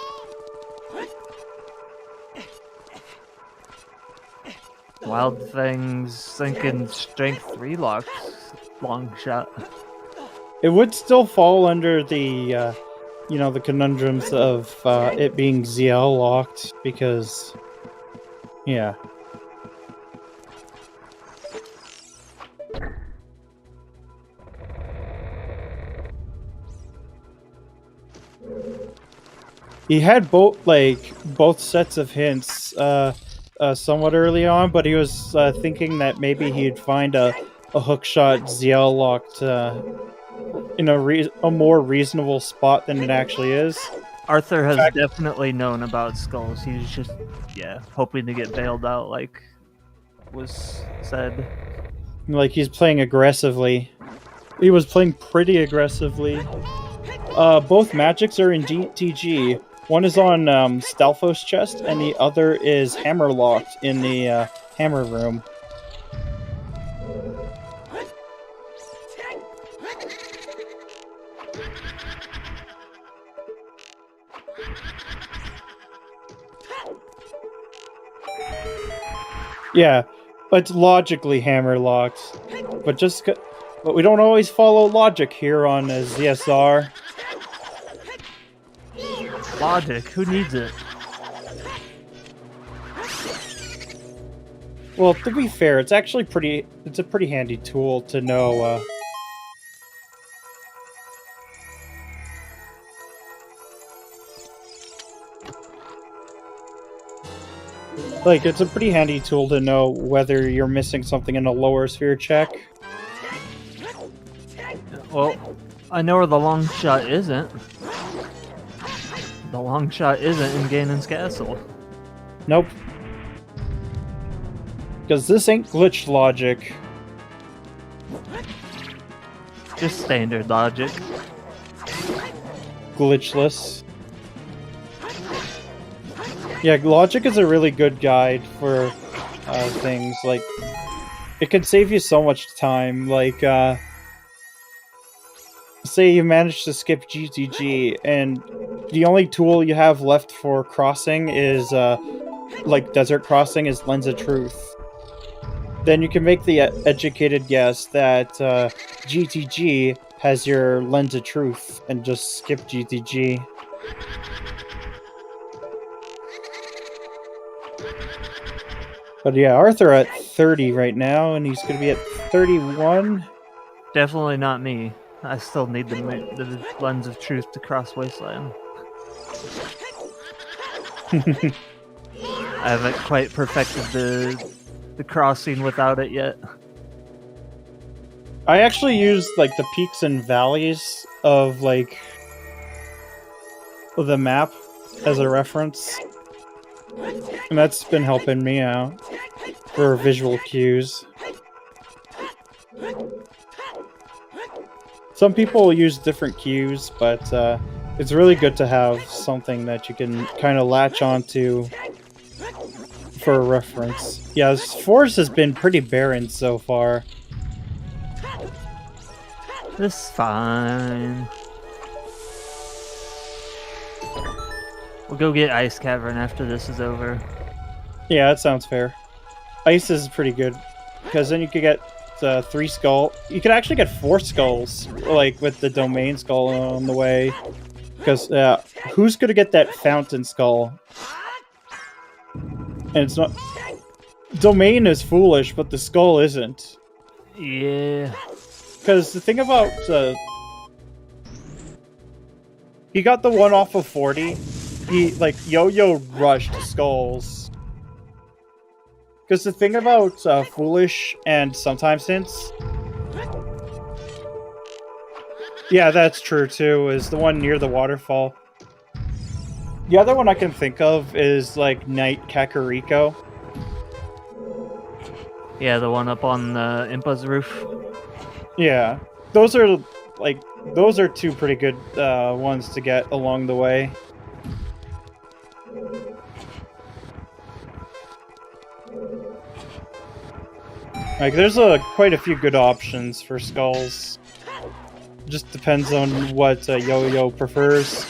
Wild Thing's thinking Strength 3 locks. Long shot. It would still fall under the, the conundrums of it being ZL locked, because Yeah. He had both sets of hints somewhat early on, but he was thinking that maybe he'd find a hookshot ZL locked in a more reasonable spot than it actually is. Arthur has definitely known about skulls. He was just, hoping to get bailed out, like was said. Like, he's playing aggressively. He was playing pretty aggressively. Both magics are in DTG. One is on Stalfos chest, and the other is hammer locked in the hammer room. Yeah, but logically hammer locked. But we don't always follow logic here on ZSR. Logic, who needs it? Well, to be fair, it's actually it's a pretty handy tool to know. Like, it's a pretty handy tool to know whether you're missing something in a lower sphere check. Well, I know where the long shot isn't. The long shot isn't in Ganon's castle. Nope. Because this ain't glitched logic. Just standard logic. Glitchless. Yeah, logic is a really good guide for things. Like, it can save you so much time. Like, say you manage to skip GTG, and the only tool you have left for crossing is, like desert crossing, is Lens of Truth. Then you can make the educated guess that GTG has your Lens of Truth, and just skip GTG. But yeah, Arthur at 30 right now, and he's going to be at 31. Definitely not me. I still need the Lens of Truth to cross Wasteland. I haven't quite perfected the crossing without it yet. I actually use like the peaks and valleys of like the map as a reference, and that's been helping me out for visual cues. Some people use different cues, but it's really good to have something that you can kind of latch onto for a reference. Yeah, this forest has been pretty barren so far. This is fine. We'll go get Ice Cavern after this is over. Yeah, that sounds fair. Ice is pretty good, because then you could get 3 skull. You could actually get 4 skulls, like with the domain skull on the way. Because who's gonna get that fountain skull? And it's not. Domain is foolish, but the skull isn't. Yeah. Because the thing about he got the one off of 40. He like Yo-Yo rushed skulls. Because the thing about foolish and sometimes hints. Yeah, that's true too. Is the one near the waterfall. The other one I can think of is like Night Kakariko. Yeah, the one up on Impa's roof. Yeah, those are two pretty good ones to get along the way. Like, there's quite a few good options for skulls. Just depends on what Yo-Yo prefers.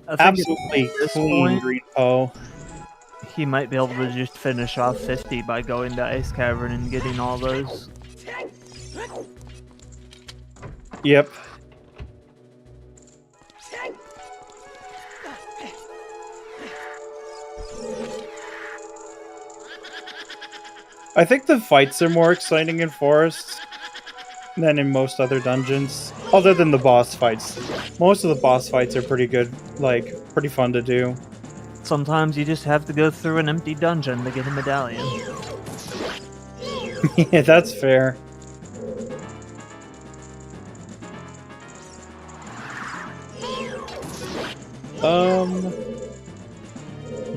Absolutely clean repo. He might be able to just finish off 50 by going to Ice Cavern and getting all those. Yep. I think the fights are more exciting in forests than in most other dungeons. Other than the boss fights. Most of the boss fights are pretty good, like, pretty fun to do. Sometimes you just have to go through an empty dungeon to get a medallion. Yeah, that's fair.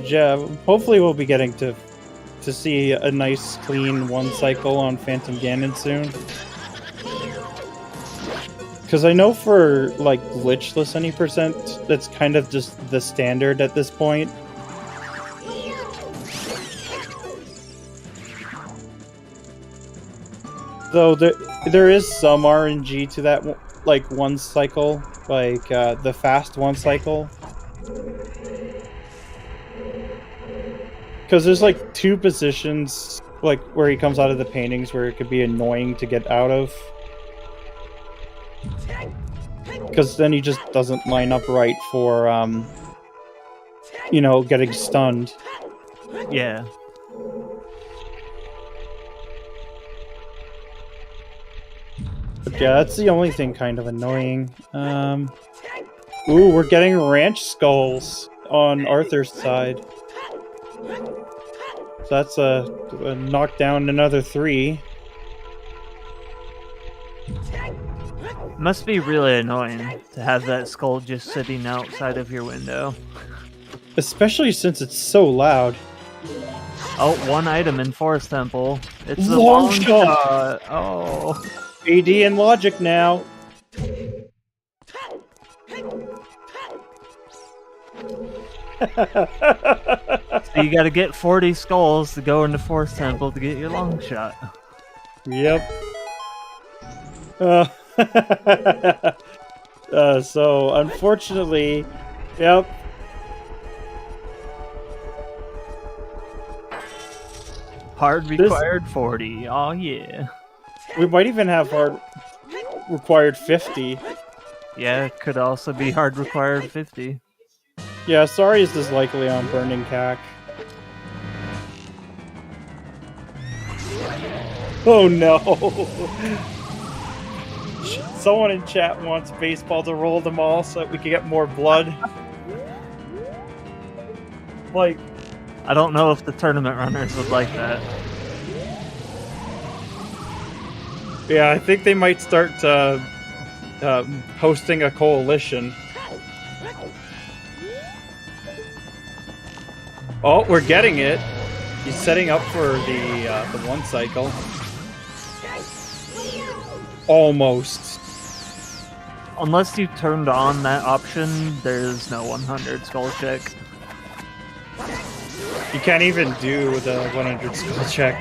Yeah, hopefully we'll be getting to see a nice clean one cycle on Phantom Ganon soon. Because I know for like glitchless any percent, that's kind of just the standard at this point. Though there is some RNG to that, like one cycle, like the fast one cycle. Because there's like two positions, like where he comes out of the paintings, where it could be annoying to get out of. Because then he just doesn't line up right for, you know, getting stunned. Yeah. But yeah, that's the only thing kind of annoying. Ooh, we're getting ranch skulls on Arthur's side. So that's a knock down another 3. Must be really annoying to have that skull just sitting outside of your window. Especially since it's so loud. Oh, one item in Forest Temple. It's the Long long shot. shot. Oh. AD and logic now. So you gotta get 40 skulls to go into Forest Temple to get your long shot. Yep. So, unfortunately, yep. Hard required 40. Oh yeah. We might even have hard required 50. Yeah, it could also be hard required 50. Yeah, sorry is this likely on Burning Cack. Oh no! Someone in chat wants baseball to roll them all so that we can get more blood. Like, I don't know if the tournament runners would like that. yeah, I think they might start hosting a coalition. Oh, we're getting it. He's setting up for the one cycle. Almost. Unless you turned on that option, there's no 100 skull check. You can't even do the 100 skull check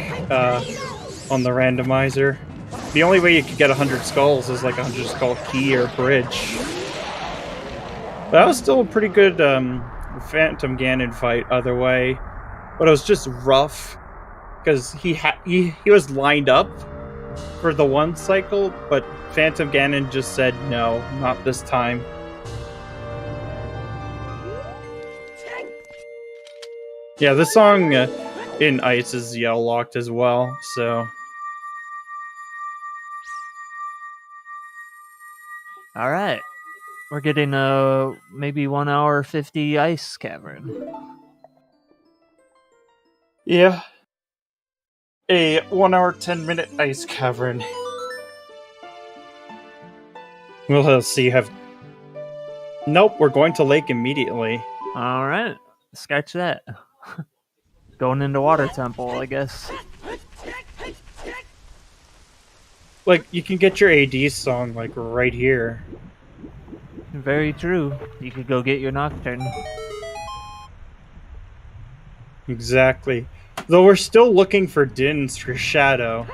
on the randomizer. The only way you could get 100 skulls is like a 100 skull key or bridge. But that was still a pretty good Phantom Ganon fight other way. But it was just rough because he was lined up for the one cycle, but Phantom Ganon just said no, not this time. Yeah, this song in Ice is yell locked as well, so. Alright. We're getting maybe 1 hour 50 ice cavern. Yeah. A 1 hour 10-minute ice cavern. We'll see. Nope, we're going to lake immediately. Alright. Sketch that. Going into Water Temple, I guess. Like, you can get your AD song, like, right here. Very true. You could go get your Nocturne. Exactly. Though we're still looking for Dins for Shadow.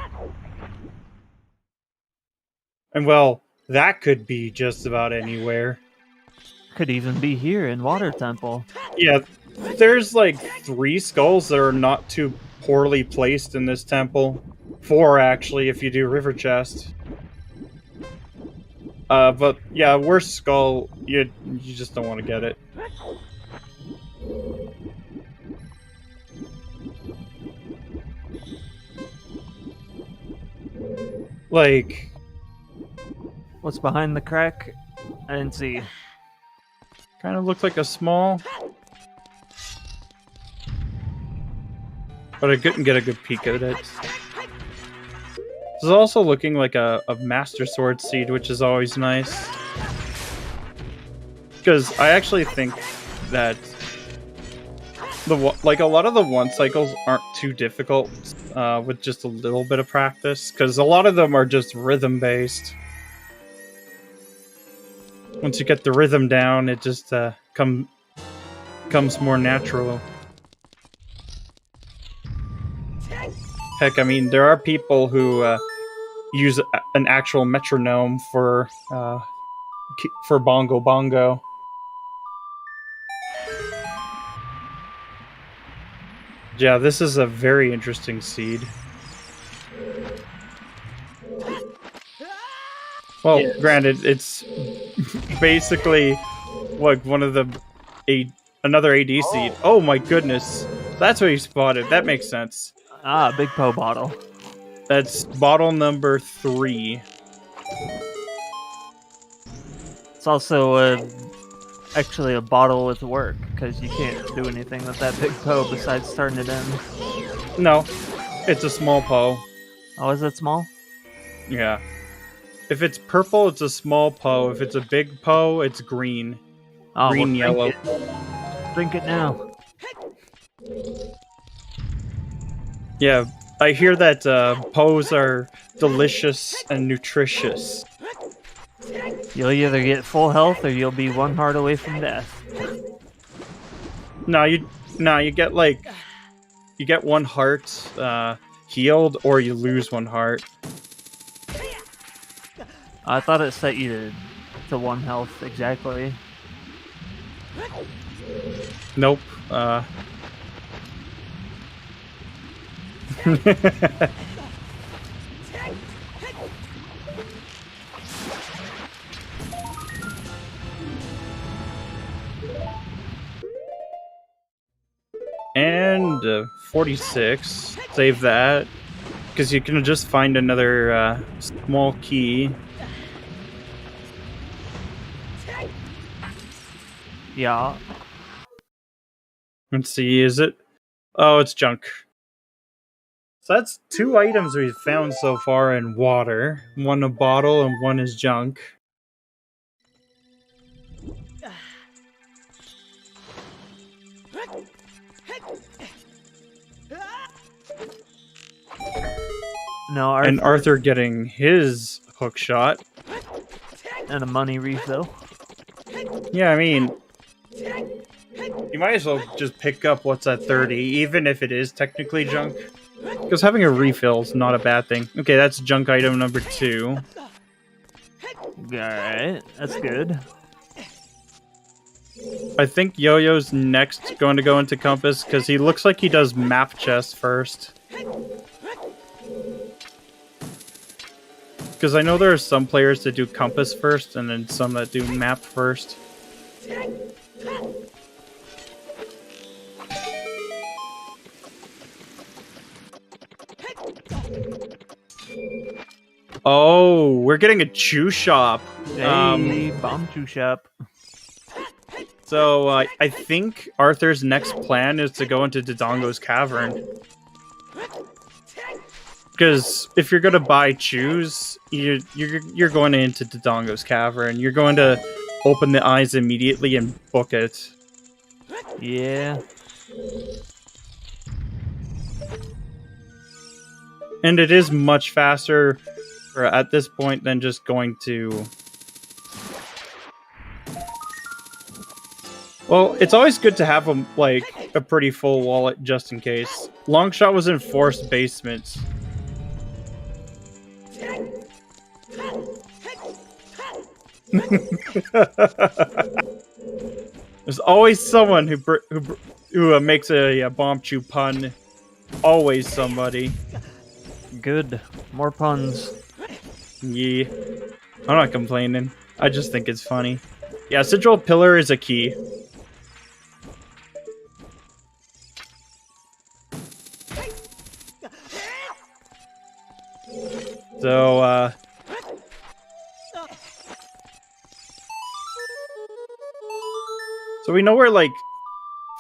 And well, that could be just about anywhere. Could even be here in Water Temple. Yeah, there's like 3 skulls that are not too poorly placed in this temple. 4 actually, if you do River Chest. But yeah, worst skull, you just don't want to get it. Like, What's behind the crack? I didn't see. kind of looks like a small. But I couldn't get a good peek at it. This is also looking like a Master Sword seed, which is always nice. Because I actually think that a lot of the one cycles aren't too difficult with just a little bit of practice. Because a lot of them are just rhythm based. Once you get the rhythm down, it just comes more natural. Heck, I mean, there are people who use an actual metronome for bongo bongo. Yeah, this is a very interesting seed. Well, yes. Granted, it's basically like one of another AD seed. Oh my goodness, that's what you spotted. That makes sense. Ah, Big Po bottle. That's bottle number 3. It's also actually a bottle with work, because you can't do anything with that Big Po besides turn it in. No, it's a small Po. Oh, is it small? Yeah. If it's purple, it's a small Po. If it's a big Po, it's green. Oh, green, well, yellow. Drink it now. Yeah, I hear that Poes are delicious and nutritious. You'll either get full health or you'll be one heart away from death. No, you get you get one heart healed, or you lose one heart. I thought it set you to 1 health exactly. Nope. And 46. Save that, because you can just find another small key. Yeah. Let's see, is it? Oh, it's junk. So that's 2 items we've found so far in water. 1 a bottle and 1 is junk. No, and Arthur getting his hook shot. And a money refill. Yeah, I mean, you might as well just pick up what's at 30, even if it is technically junk. Because having a refill is not a bad thing. Okay, that's junk item number 2. Alright, that's good. I think Yo-Yo's next going to go into Compass, because he looks like he does map chest first. Because I know there are some players that do Compass first, and then some that do map first. Oh, we're getting a chew shop. Hey, bomb chew shop. So I think Arthur's next plan is to go into Dodongo's cavern. Because if you're gonna buy chews, you're going into Dodongo's cavern. You're going to open the eyes immediately and book it. Yeah. And it is much faster at this point than just going to... Well, it's always good to have a pretty full wallet just in case. Longshot was in Forest Basement. There's always someone who makes a bomb chew pun. Always somebody. Good. More puns. Yeah. I'm not complaining. I just think it's funny. Yeah, Sigil Pillar is a key. So, so we know where, like,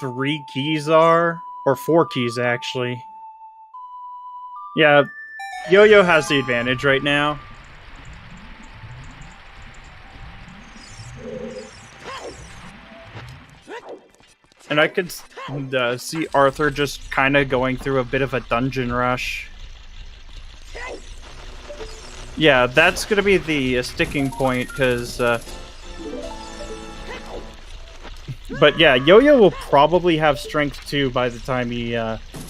3 keys are, or 4 keys, actually. Yeah, Yo-Yo has the advantage right now. And I could see Arthur just kind of going through a bit of a dungeon rush. Yeah, that's going to be the sticking point, because... but yeah, Yo-Yo will probably have strength too by the time he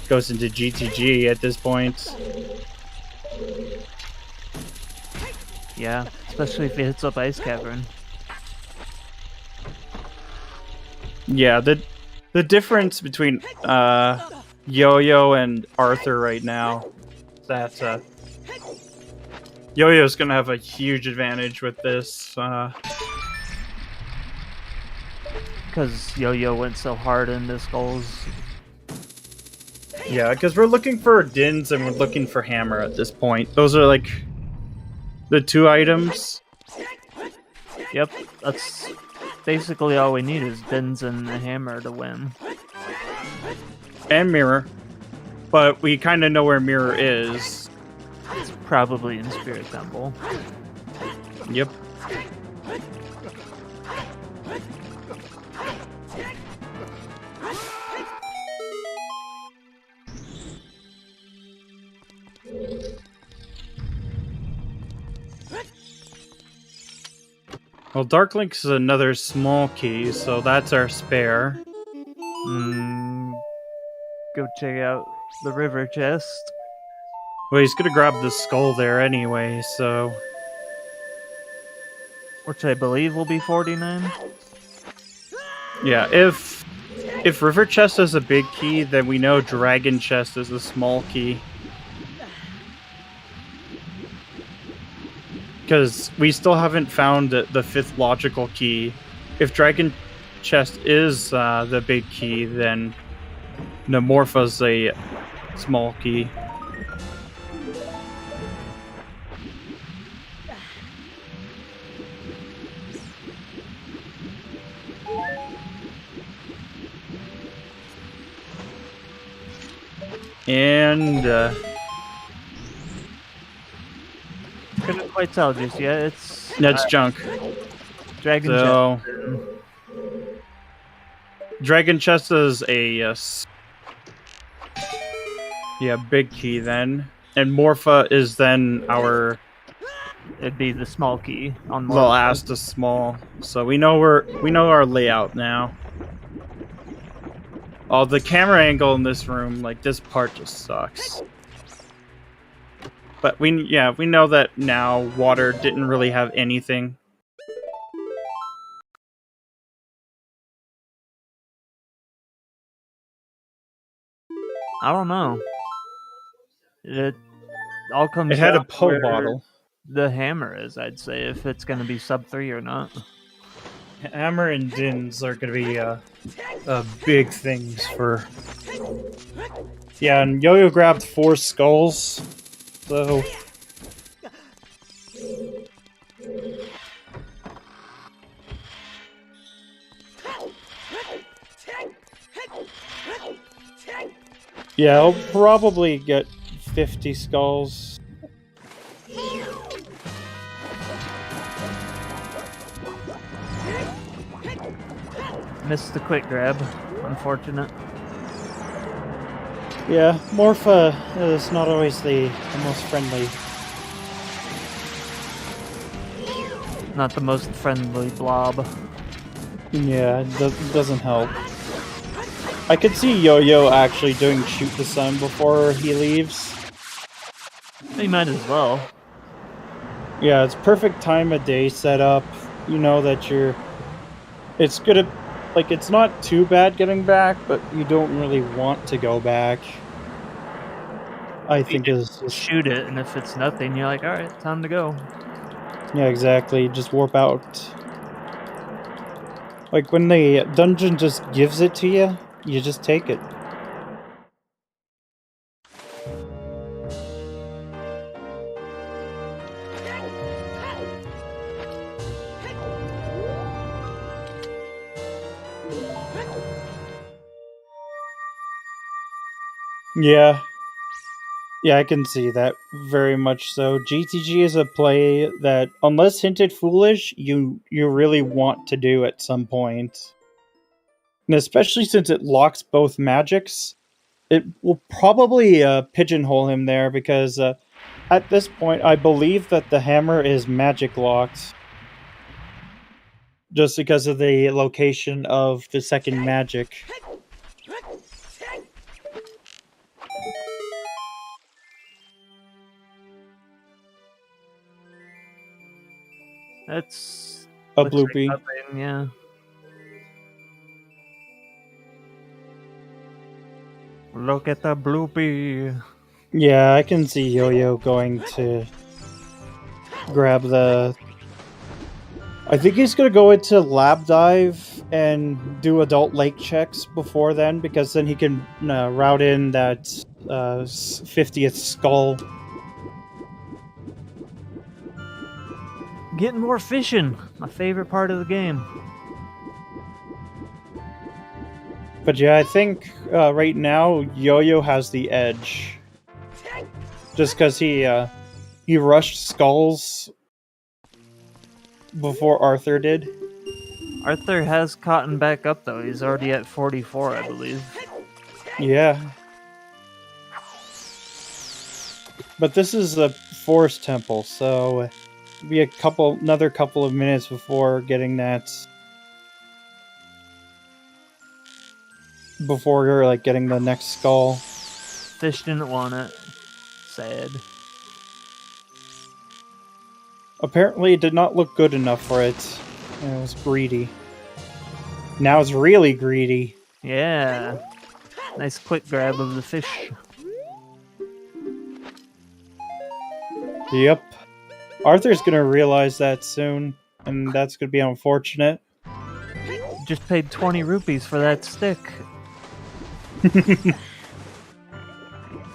goes into GTG at this point. Yeah, especially if he hits up Ice Cavern. Yeah, the difference between Yo-Yo and Arthur right now is that Yo-Yo's gonna have a huge advantage with this. Because Yo-Yo went so hard into Skulls. Yeah, because we're looking for Dins and we're looking for Hammer at this point. Those are like the 2 items. Yep, that's basically all we need is Dins and the Hammer to win. And Mirror. But we kind of know where Mirror is. It's probably in Spirit Temple. Yep. Well, Dark Link's is another small key, so that's our spare. Go check out the river chest. Well, he's gonna grab the skull there anyway, so... Which I believe will be 49. Yeah, if River Chest is a big key, then we know Dragon Chest is a small key. Because we still haven't found the 5th logical key. If Dragon Chest is the big key, then Nemorpha's a small key. And Couldn't quite tell just yet. It's that's junk. Dragon So, Chest. Dragon Chest is a big key then, and Morpha is then our It'd be the small key on the Morpha. last is small. So we know our layout now. Oh, the camera angle in this room, like this part just sucks. But we know that now water didn't really have anything. I don't know. It all comes It had a down to pill where bottle. The hammer is, I'd say, if it's going to be sub 3 or not. Hammer and Dins are going to be big things for... Yeah, and Yo-Yo grabbed 4 skulls, so... Yeah, I'll probably get 50 skulls. Missed the quick grab. Unfortunate. Yeah, Morpha is not always the most friendly. Not the most friendly blob. Yeah, it doesn't help. I could see Yo-Yo actually doing Shoot the Sun before he leaves. He might as well. Yeah, it's perfect time of day setup. You know that it's gonna... Like, it's not too bad getting back, but you don't really want to go back. I think is... Shoot it, and if it's nothing, you're like, alright, time to go. Yeah, exactly. Just warp out. Like, when the dungeon just gives it to you, you just take it. Yeah. Yeah, I can see that very much so. GTG is a play that, unless hinted foolish, you really want to do at some point. And especially since it locks both magics, it will probably pigeonhole him there because at this point, I believe that the hammer is magic locked. Just because of the location of the second magic. That's A looks like bloopy. nothing, yeah. Look at the bloopy. Yeah, I can see Yo-Yo going to grab the... I think he's going to go into Lab Dive and do Adult Lake checks before then, because then he can route in that 50th skull. Getting more fishing. My favorite part of the game. But yeah, I think right now Yo-Yo has the edge. Just because he rushed skulls before Arthur did. Arthur has caught back up though. He's already at 44, I believe. Yeah. But this is a forest temple, so it'll be another couple of minutes before getting that. Before you're like getting the next skull. Fish didn't want it. Sad. Apparently, it did not look good enough for it. It was greedy. Now it's really greedy. Yeah. Nice quick grab of the fish. Yep. Arthur's gonna realize that soon, and that's gonna be unfortunate. Just paid 20 rupees for that stick.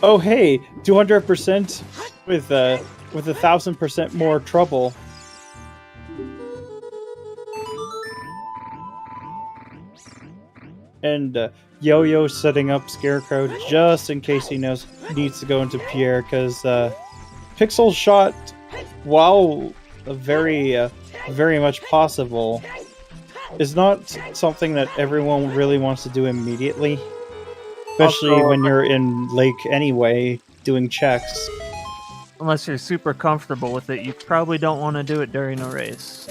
Oh hey, 200% with 1,000% more trouble. And Yo-Yo setting up Scarecrow just in case he needs to go into Pierre, because Pixel Shot, while very much possible, is not something that everyone really wants to do immediately. Especially Also, when you're in Lake anyway, doing checks. Unless you're super comfortable with it, you probably don't want to do it during a race.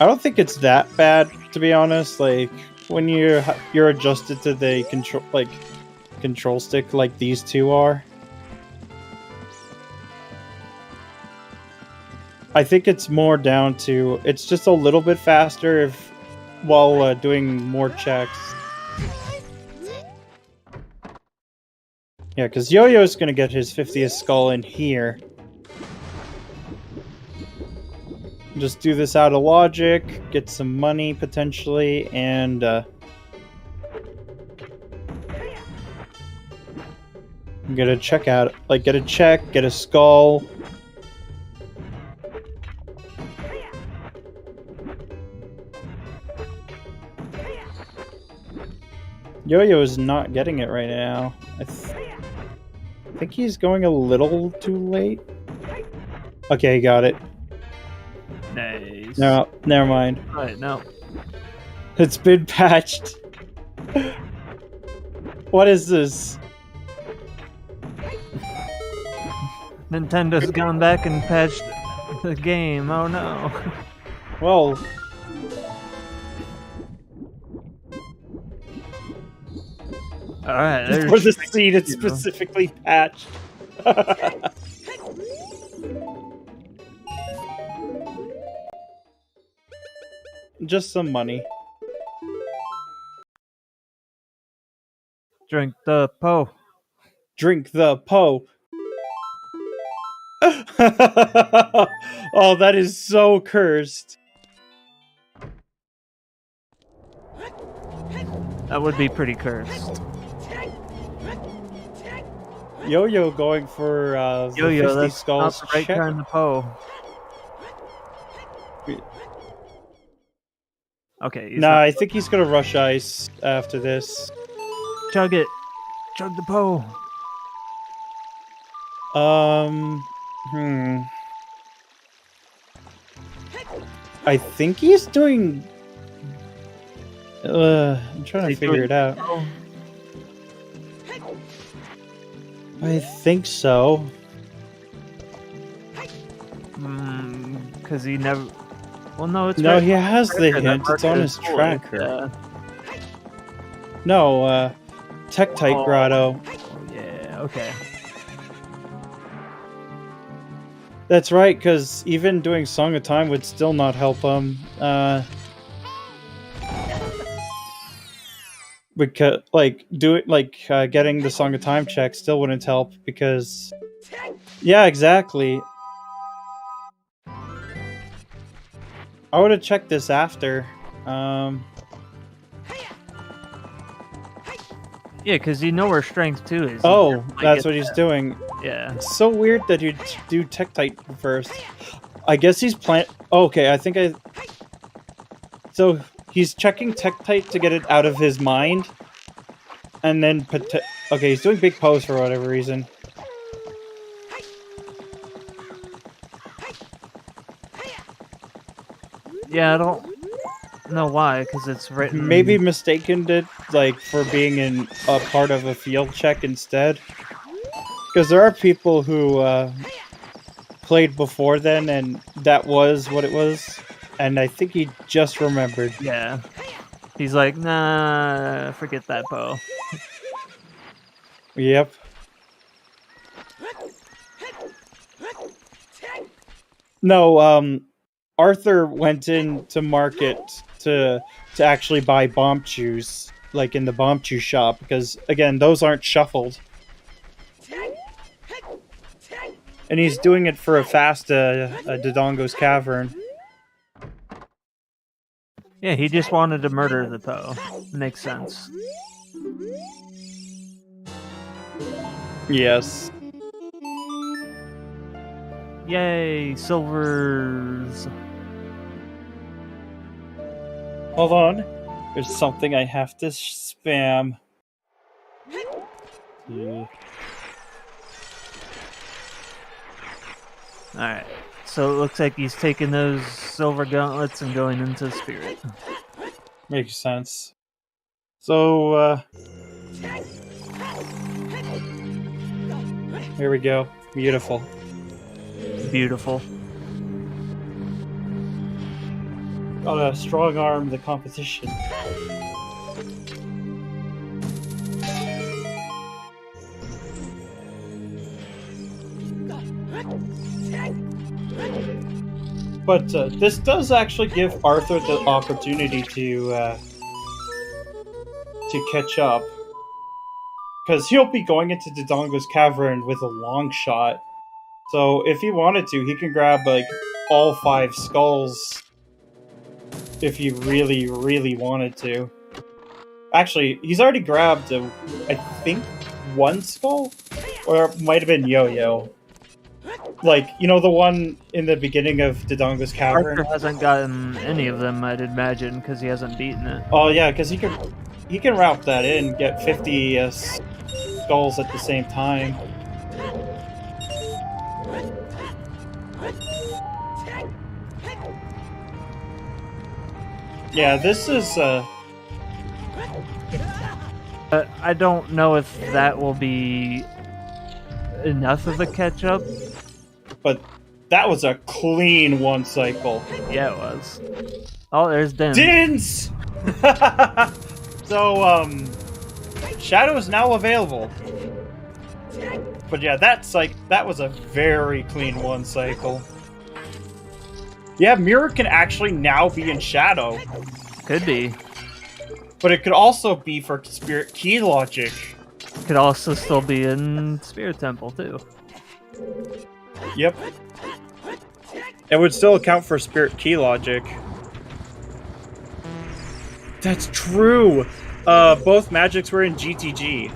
I don't think it's that bad, to be honest. Like, when you're adjusted to the control stick like these two are. I think it's more down to, it's just a little bit faster while doing more checks. Yeah, because Yo-Yo's gonna get his 50th skull in here. Just do this out of logic, get some money potentially, and get a check out. Like, get a check, get a skull. Yo-Yo is not getting it right now. I think he's going a little too late. Okay, got it. Nice. No, never mind. Right, no. It's been patched. What is this? Nintendo's gone back and patched the game. Oh no. Well, Alright, there's for the scene, it's specifically patched. Just some money. Drink the po. Drink the po. Oh, that is so cursed. That would be pretty cursed. Yo-Yo going for the Yo-Yo, 50 that's skulls not the right check. kind of po. Okay. Nah, I think he's gonna rush ice after this. Chug it. Chug the Po. I think he's doing. I'm trying to figure it out. I think so. Because he never. Well, no, it's no. right He has the tracker. hint. It's on his tracker. No, Tektite Grotto. Yeah. Okay. That's right, because even doing Song of Time would still not help him. Because getting the Song of Time check still wouldn't help because, yeah, exactly. I would have checked this after. Yeah, because you know where strength 2 is. Oh, that's what he's doing. Yeah. It's so weird that you do Tektite first. I guess he's okay, I think I... So, he's checking Tektite to get it out of his mind. And then... Okay, he's doing Big Pose for whatever reason. Yeah, I don't know why, because it's written... Maybe mistaken it, like, for being in a part of a field check instead. Because there are people who played before then, and that was what it was. And I think he just remembered. Yeah. He's like, nah, forget that bow. Yep. No, Arthur went into market to actually buy bomb chews, like in the bomb chew shop, because again, those aren't shuffled. And he's doing it for a fast Dodongo's Cavern. Yeah, he just wanted to murder the Poe. Makes sense. Yes. Yay, silvers. Hold on. There's something I have to spam. Yeah. Alright, so it looks like he's taking those silver gauntlets and going into Spirit. Makes sense. So, here we go. Beautiful. Beautiful. Gotta strong arm the competition. But this does actually give Arthur the opportunity to catch up, because he'll be going into Dodongo's Cavern with a long shot. So if he wanted to, he can grab like all 5 skulls if he really, really wanted to. Actually, he's already grabbed, I think, 1 skull? Or it might have been Yo-Yo. Like, you know, the one in the beginning of Dodongo's Cavern? Arthur hasn't gotten any of them, I'd imagine, because he hasn't beaten it. Oh yeah, because he can route that in, get 50 skulls at the same time. Yeah, this is I don't know if that will be enough of a catch-up. But that was a clean 1 cycle. Yeah, it was. Oh, there's Din. Dins! So, Shadow is now available. But yeah, that was a very clean 1 cycle. Yeah, Mirror can actually now be in Shadow. Could be. But it could also be for Spirit Key logic. Could also still be in Spirit Temple, too. Yep. It would still account for Spirit Key logic. That's true! Both magics were in GTG.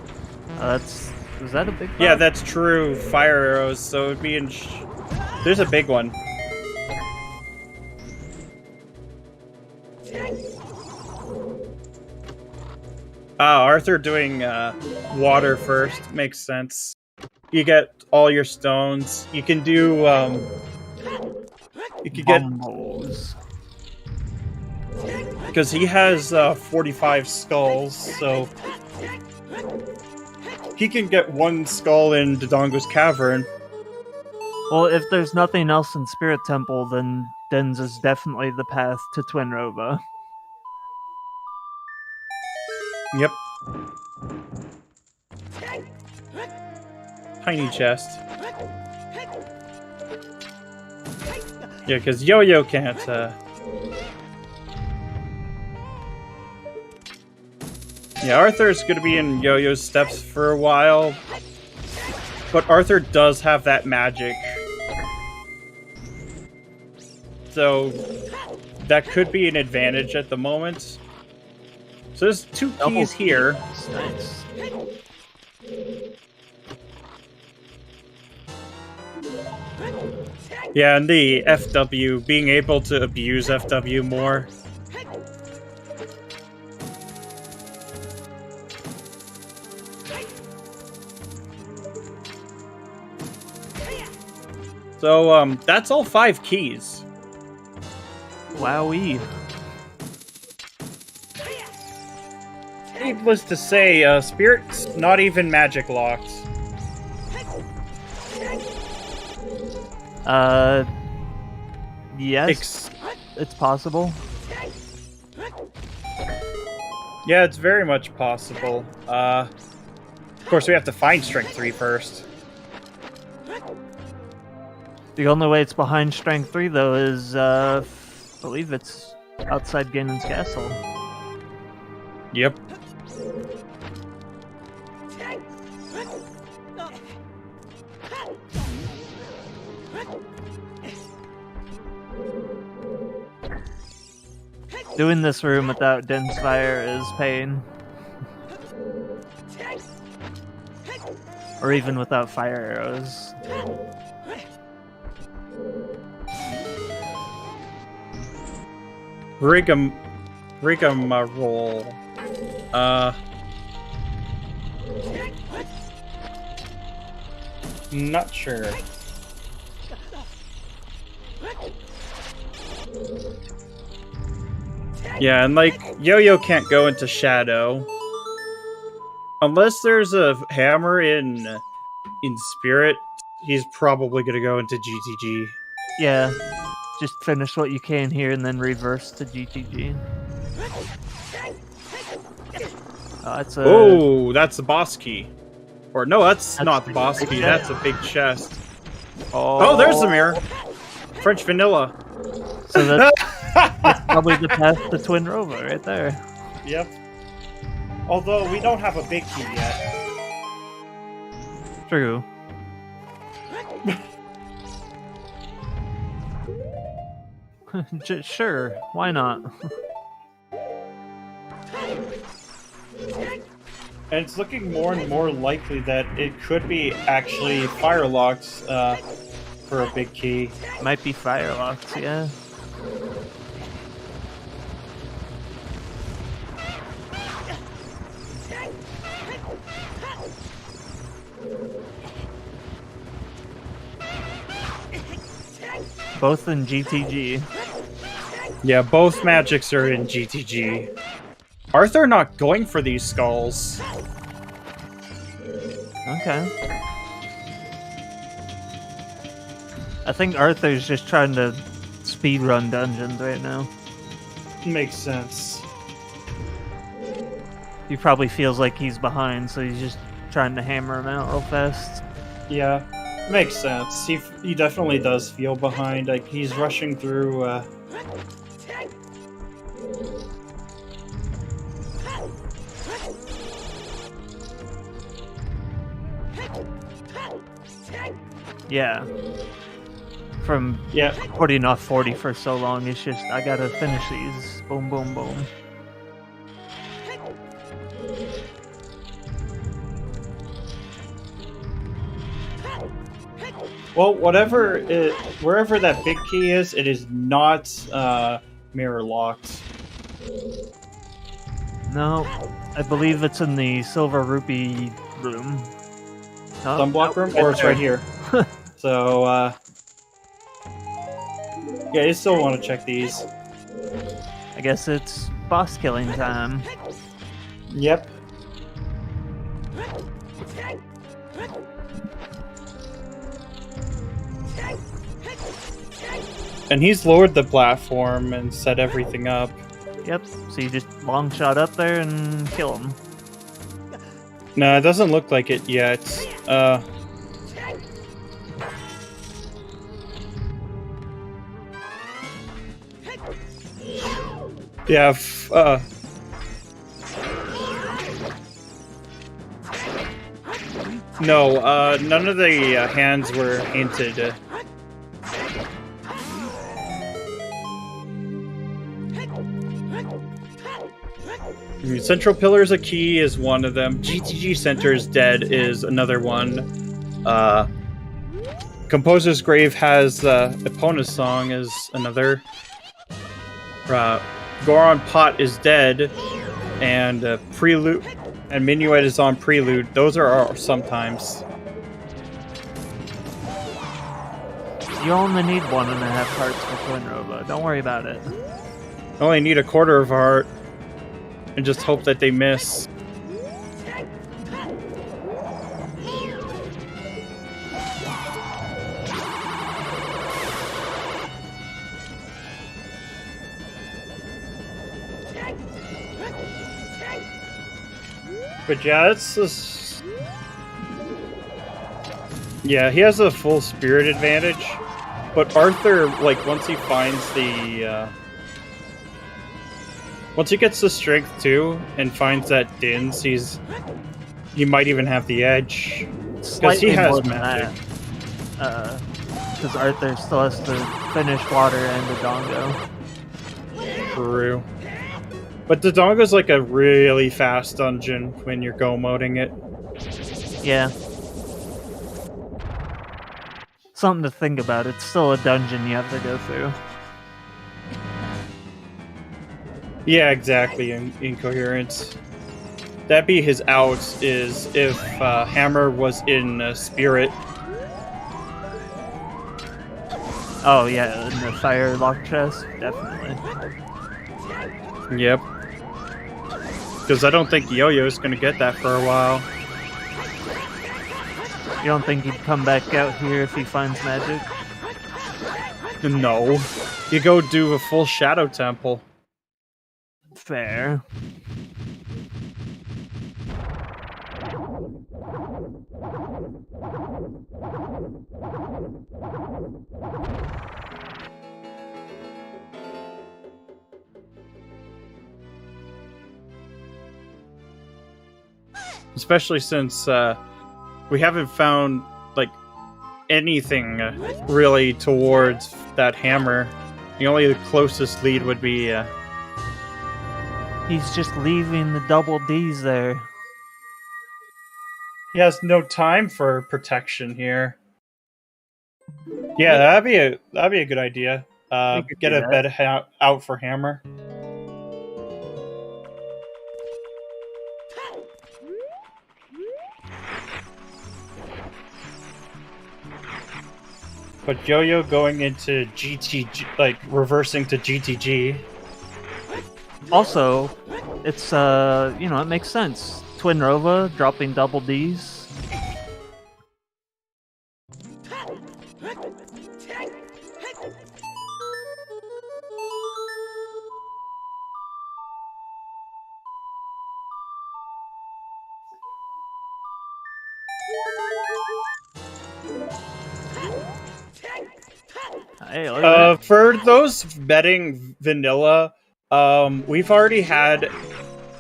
Was that a big one? Yeah, that's true. Fire arrows, so it would be in... There's a big one. Arthur doing water first makes sense. You get all your stones. You can do you could get Bombos. because he has 45 skulls, so he can get one skull in Dodongo's cavern. Well, if there's nothing else in Spirit Temple, then Dens is definitely the path to Twinrova. Yep. Tiny chest. Yeah, because Yo-Yo can't. Yeah, Arthur's gonna be in Yo-Yo's steps for a while, but Arthur does have that magic, so that could be an advantage at the moment. So there's two keys here. Nice. Yeah, and the FW, being able to abuse FW more. So, that's all 5 keys. Wowee. Needless to say, Spirit's not even magic locked. Yes, it's possible. Yeah, it's very much possible. Of course, we have to find Strength 3 first. The only way it's behind Strength 3, though, is, I believe it's outside Ganon's castle. Yep. Doing this room without Den's fire is pain. Or even without fire arrows. Rigmarole. Not sure. Yeah, and like, Yo-Yo can't go into Shadow. Unless there's a hammer in Spirit, he's probably gonna go into GTG. Yeah, just finish what you can here and then reverse to GTG. That's a... Oh, that's the boss key. Or no, that's not the boss key, that's a big chest. Oh, there's the mirror! French vanilla. So that's probably the path to Twinrova right there. Yep. Although we don't have a big key yet. True. Sure, why not? And it's looking more and more likely that it could be actually fire-locked for a big key. Might be fire locked, yeah. Both in GTG. Yeah, both magics are in GTG. Arthur not going for these skulls. Okay. I think Arthur's just trying to speedrun dungeons right now. Makes sense. He probably feels like he's behind, so he's just trying to hammer him out real fast. Yeah, makes sense. He definitely does feel behind. Like he's rushing through. Yeah. From putting off 40 for so long, it's just, I gotta finish these. Boom, boom, boom. Well, wherever that big key is, it is not mirror locked. No, I believe it's in the Silver Rupee room. No, Sunblock room? Or it's right here. So, yeah, you still want to check these. I guess it's boss killing time. Yep. And he's lowered the platform and set everything up. Yep, so you just long shot up there and kill him. No, it doesn't look like it yet. Yeah, no, none of the hands were hinted. Central Pillar's a key is one of them. GTG Center is dead is another one. Composer's Grave has Epona's Song is another. Goron Pot is dead, and Prelude and Minuet is on Prelude. Those are sometimes. You only need 1.5 hearts for Twinrova. Don't worry about it. Only need a quarter of a heart, and just hope that they miss. But yeah, it's just... Yeah, he has a full spirit advantage. But Arthur, like, once he finds the... Once he gets the strength too, and finds that Dins, he might even have the edge. Because he has magic. Because Arthur still has to finish water and the Dongo. True. But the Dongo's like a really fast dungeon when you're go-moding it. Yeah. Something to think about. It's still a dungeon you have to go through. Yeah, exactly. Incoherence. That'd be his outs, is if Hammer was in Spirit. Oh yeah, in the fire lock chest? Definitely. Yep. Because I don't think Yo-Yo's gonna get that for a while. You don't think he'd come back out here if he finds magic? No. You go do a full Shadow Temple. Fair. Especially since we haven't found like anything really towards that hammer. The only closest lead would be He's just leaving the double D's there. he has no time for protection here. Yeah, that'd be a good idea. Get a bed out for Hammer. But Yo-Yo going into GTG, like reversing to GTG. Also, it's it makes sense. Twinrova dropping double D's. Hey, look at that. For those betting vanilla, we've already had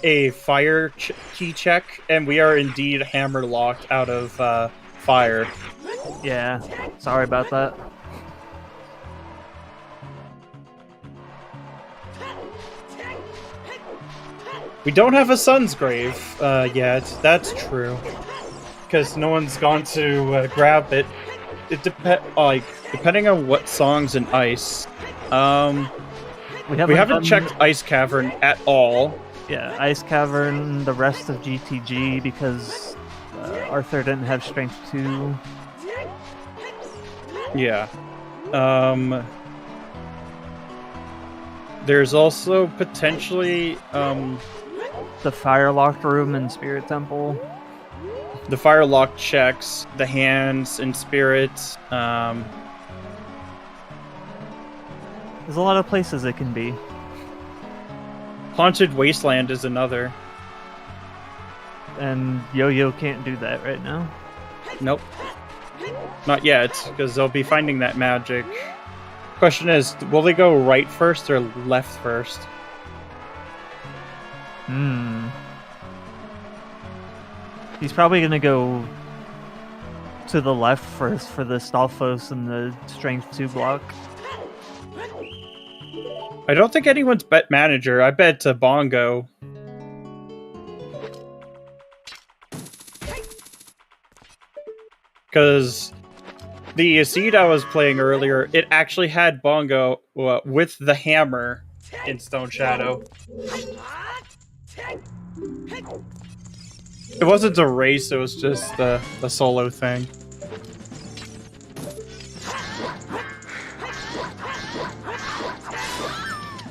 a fire key check, and we are indeed hammer locked out of fire. Yeah, sorry about that. We don't have a Sun's Grave yet. That's true, because no one's gone to grab it. It depending on what songs in Ice. We haven't checked Ice Cavern at all. Yeah, Ice Cavern, the rest of GTG, because Arthur didn't have Strength 2. Yeah. There's also potentially The Fire Locked Room in Spirit Temple. the Firelock checks, the hands and spirits. There's a lot of places it can be. Haunted Wasteland is another. And Yo-Yo can't do that right now. Nope. Not yet, because they'll be finding that magic. Question is, will they go right first or left first? He's probably gonna go to the left first for the Stalfos and the Strength 2 block. I don't think anyone's bet manager. I bet Bongo. Because the seed I was playing earlier, it actually had Bongo with the hammer in Stone Shadow. It wasn't a race, it was just a solo thing.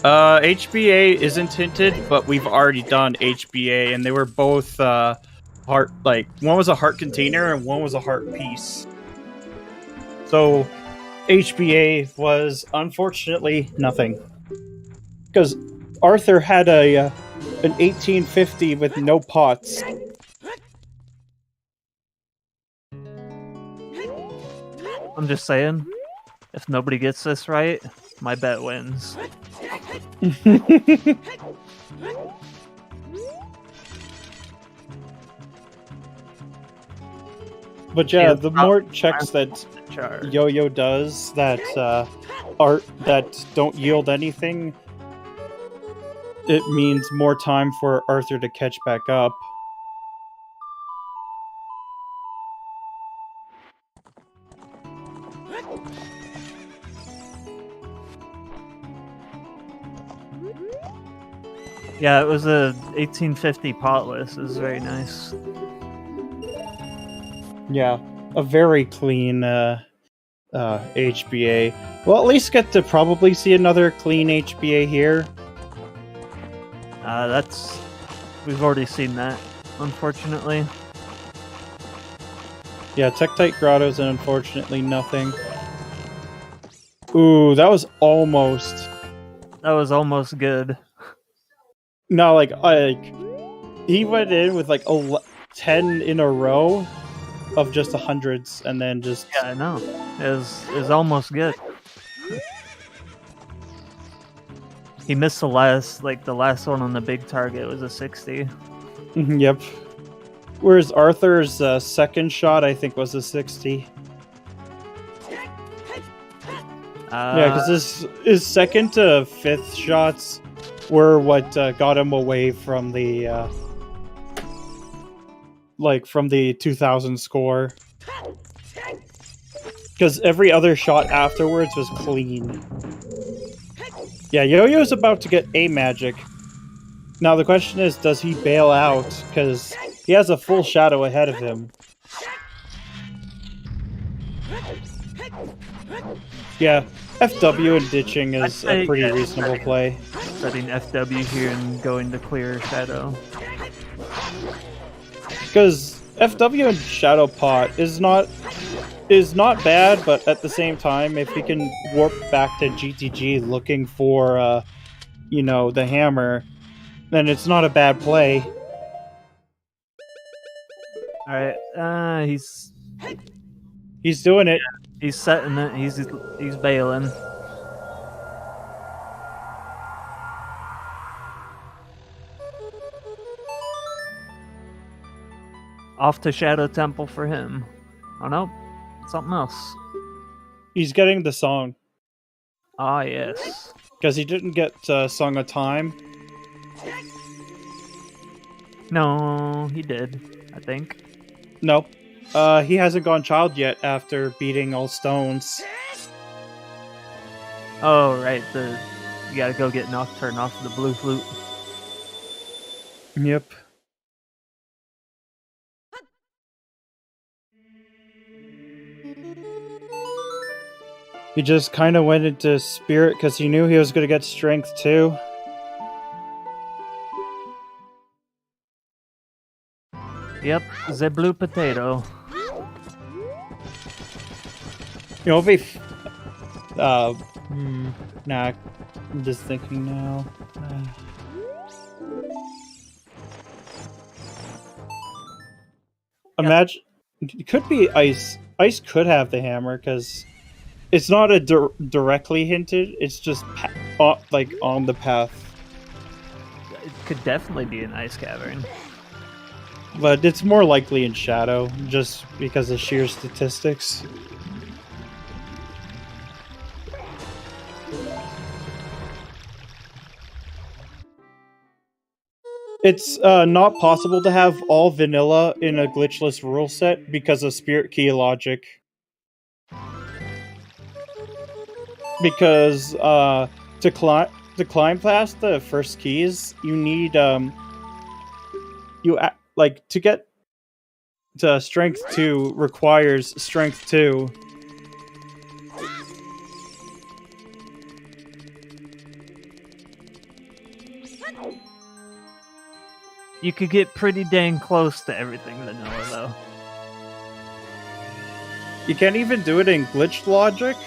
HBA isn't hinted, but we've already done HBA, and they were both heart, like, one was a heart container and one was a heart piece. So HBA was unfortunately nothing, because Arthur had an 1850 with no pots. I'm just saying, if nobody gets this right, my bet wins. But yeah, the more checks that Yo-Yo does that that don't yield anything, it means more time for Arthur to catch back up. Yeah, it was a 1850 potless. It was very nice. Yeah, a very clean HBA. We'll at least get to probably see another clean HBA here. We've already seen that, unfortunately. Yeah, Tektite Grottos and unfortunately nothing. Ooh, that was almost. That was almost good. No, like he went in with like 10 in a row of just the hundreds, and then just Yeah, I know. It was almost good. He missed the last one on the big target was a 60. Yep. Whereas Arthur's second shot, I think, was a 60. Yeah, because his second to fifth shots were what got him away from the from the 2000 score. Because every other shot afterwards was clean. Yeah, Yo-Yo's about to get a magic. Now the question is, does he bail out? Because he has a full shadow ahead of him. Yeah, FW and ditching is a pretty reasonable play. Setting FW here and going to clear shadow. Because FW and Shadow Pot is not bad, but at the same time, if he can warp back to GTG looking for, the hammer, then it's not a bad play. Alright, he's doing it. He's setting it. He's bailing. Off to Shadow Temple for him. Oh no, something else. He's getting the song. Ah, yes. Because he didn't get Song of Time. No, he did, I think. No. He hasn't gone child yet after beating all stones. Oh, right. You gotta go get Nocturne off the blue flute. Yep. He just kind of went into spirit because he knew he was going to get strength too. Yep, the blue potato. You know, if nah, I'm just thinking now. Imagine, it could be Ice. Ice could have the hammer because it's not a directly hinted. It's just like on the path. It could definitely be an ice cavern. But it's more likely in Shadow, just because of sheer statistics. It's not possible to have all vanilla in a glitchless rule set because of Spirit Key logic. Because to climb past the first keys, you need to get to Strength 2 requires Strength 2. You could get pretty dang close to everything vanilla, though. You can't even do it in glitched logic?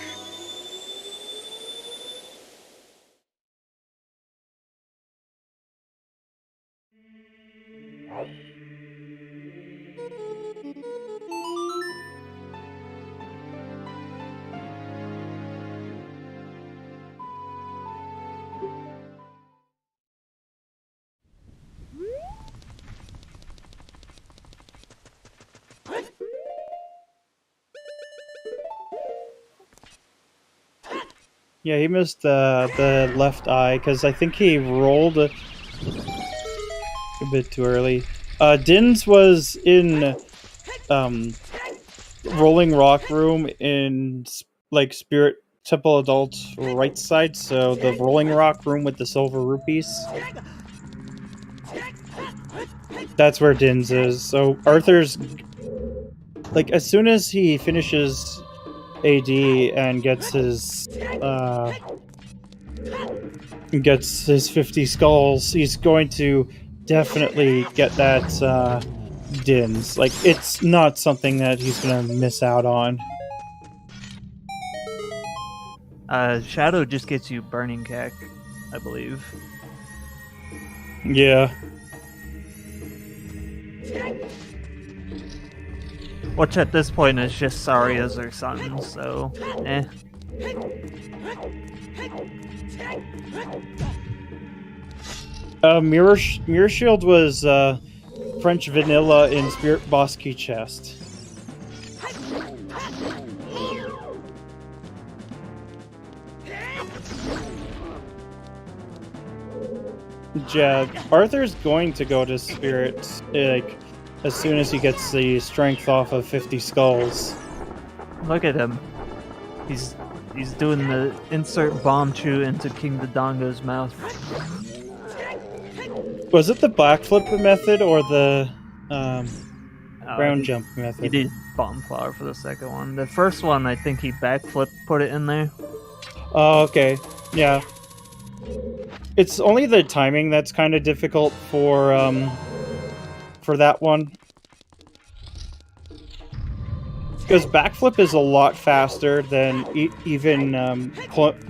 Yeah, he missed the left eye because I think he rolled a bit too early. Dins was in Rolling Rock room in like Spirit Temple Adult right side, so the Rolling Rock room with the silver rupees. That's where Dins is. So Arthur's like as soon as he finishes AD and gets his 50 skulls, he's going to definitely get that Dins. Like, it's not something that he's gonna miss out on. Shadow just gets you Burning Cack, I believe. Yeah. Which at this point is just Saria's her son, so eh. Mirror Shield was French vanilla in Spirit Boss Key Chest. Yeah, Arthur's going to go to Spirit like as soon as he gets the strength off of 50 skulls. Look at him. He's doing the insert bomb chew into King Dodongo's mouth. Was it the backflip method or the ground jump method? He did bomb flower for the second one. The first one, I think he backflip put it in there. Oh, okay. Yeah. It's only the timing that's kind of difficult for that one. Because backflip is a lot faster than even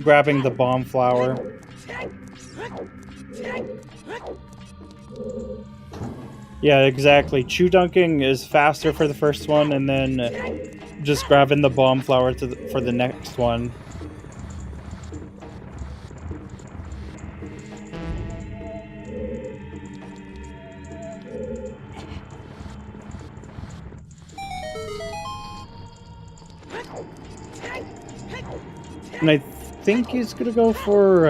grabbing the bomb flower. Yeah, exactly. Chew dunking is faster for the first one, and then just grabbing the bomb flower for the next one. And I think he's gonna go for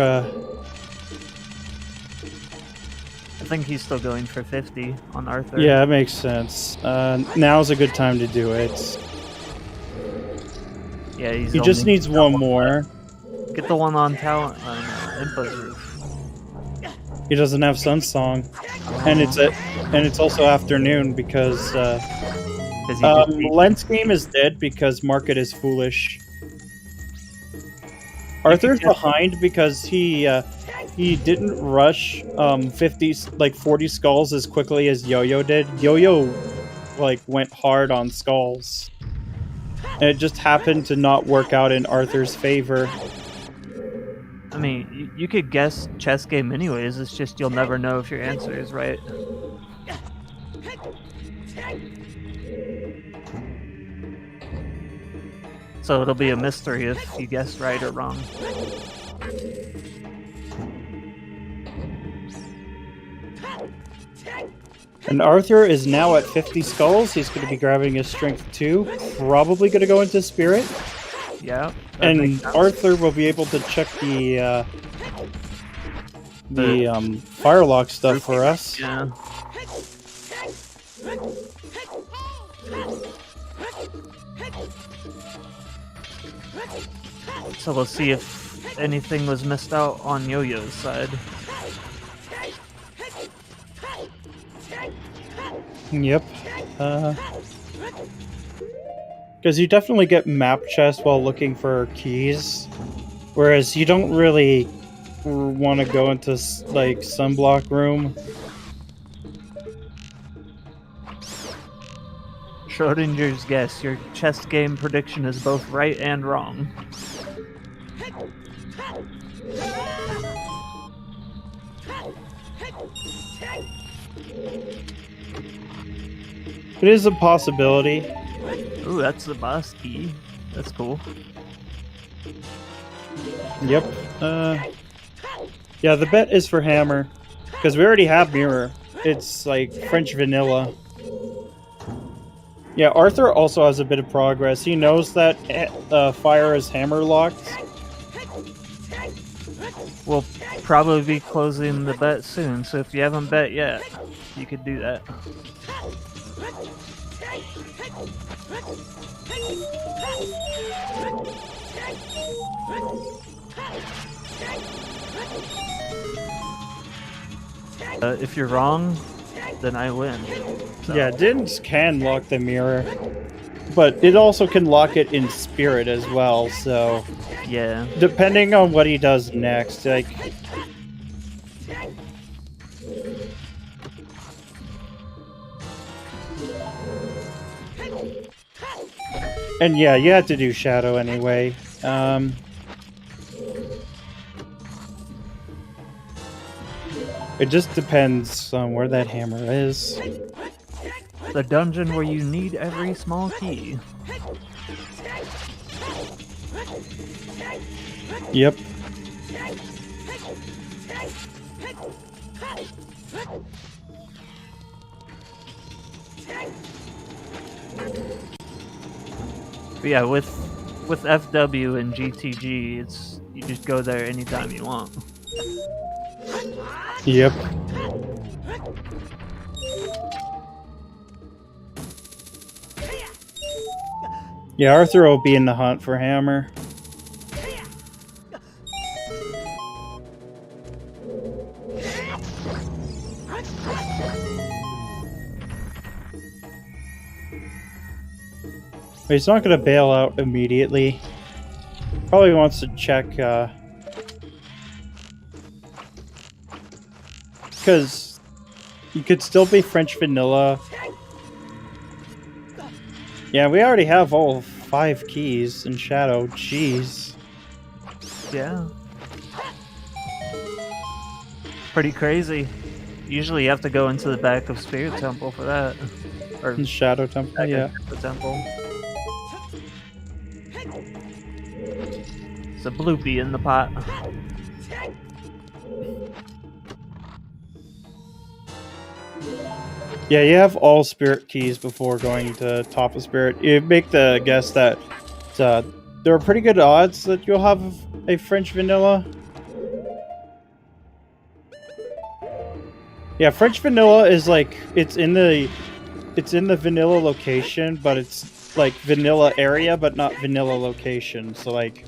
I think he's still going for 50 on Arthur. yeah, that makes sense. Now's a good time to do it. Yeah, He just needs one more. Get the one on talent on Impa's roof. He doesn't have Sun Song, and it's also afternoon because Lens game is dead because Market is foolish. Arthur's behind because he didn't rush 40 skulls as quickly as Yo-Yo did. Yo-Yo went hard on skulls, and it just happened to not work out in Arthur's favor. I mean, you could guess chess game anyways, it's just you'll never know if your answer is right. So it'll be a mystery if you guess right or wrong. And Arthur is now at 50 skulls. He's going to be grabbing his strength 2. Probably going to go into spirit. Yeah. And Arthur will be able to check the Firelock stuff for us. Yeah. So we'll see if anything was missed out on Yo-Yo's side. Yep. Because you definitely get map chests while looking for keys, whereas you don't really want to go into sunblock room. Schrodinger's guess. Your chess game prediction is both right and wrong. It is a possibility. Ooh, that's the boss key. That's cool. Yep. Yeah, the bet is for hammer. Because we already have mirror. It's like French vanilla. Yeah, Arthur also has a bit of progress. He knows that fire is hammer locked. We'll probably be closing the bet soon, so if you haven't bet yet, you could do that. If you're wrong, then I win. So. Yeah, Dins can lock the mirror, but it also can lock it in spirit as well, so... Yeah. Depending on what he does next, And yeah, you have to do Shadow anyway. It just depends on where that hammer is. The dungeon where you need every small key. Yep. But yeah, with FW and GTG, it's you just go there anytime you want. Yep. Yeah, Arthur will be in the hunt for hammer. But he's not going to bail out immediately. Probably wants to check, because you could still be French vanilla. Yeah, we already have all 5 keys in Shadow. Jeez. Yeah. Pretty crazy. Usually you have to go into the back of Spirit Temple for that. Or in Shadow Temple, yeah. The temple. It's a bloopy in the pot. Yeah, you have all spirit keys before going to top of spirit. You make the guess that there are pretty good odds that you'll have a French vanilla. Yeah, French vanilla is like it's in the vanilla location, but it's like vanilla area, but not vanilla location. So like,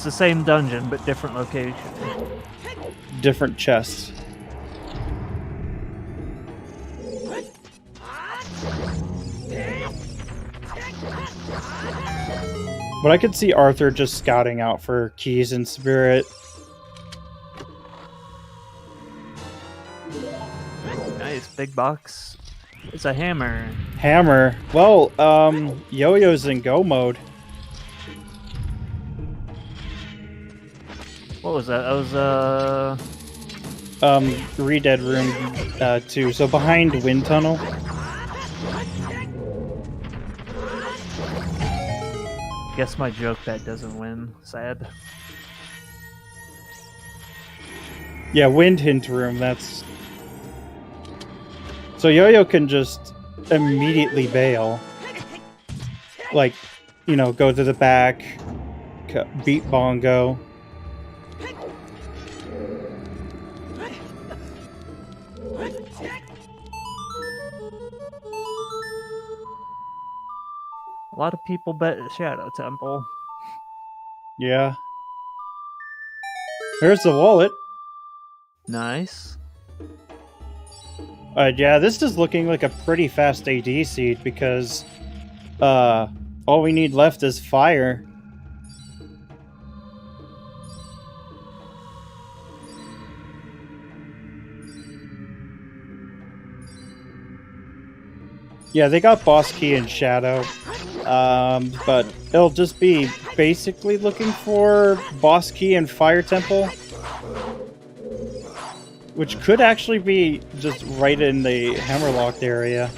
It's the same dungeon, but different location. Different chests. But I could see Arthur just scouting out for keys in spirit. Nice, big box. It's a hammer. Hammer. Well, Yo-Yo's in go mode. What was that? That was, Re-Dead Room 2. So behind Wind Tunnel. guess my joke bet doesn't win. Sad. Yeah, Wind Hint Room, that's... So Yo-Yo can just immediately bail. Like, you know, go to the back, beat Bongo. A lot of people bet Shadow Temple. Yeah. Here's the wallet. Nice. Yeah, this is looking like a pretty fast AD seed because all we need left is fire. Yeah, they got Boss Key and Shadow, but it'll just be basically looking for Boss Key and Fire Temple, which could actually be just right in the Hammerlocked area.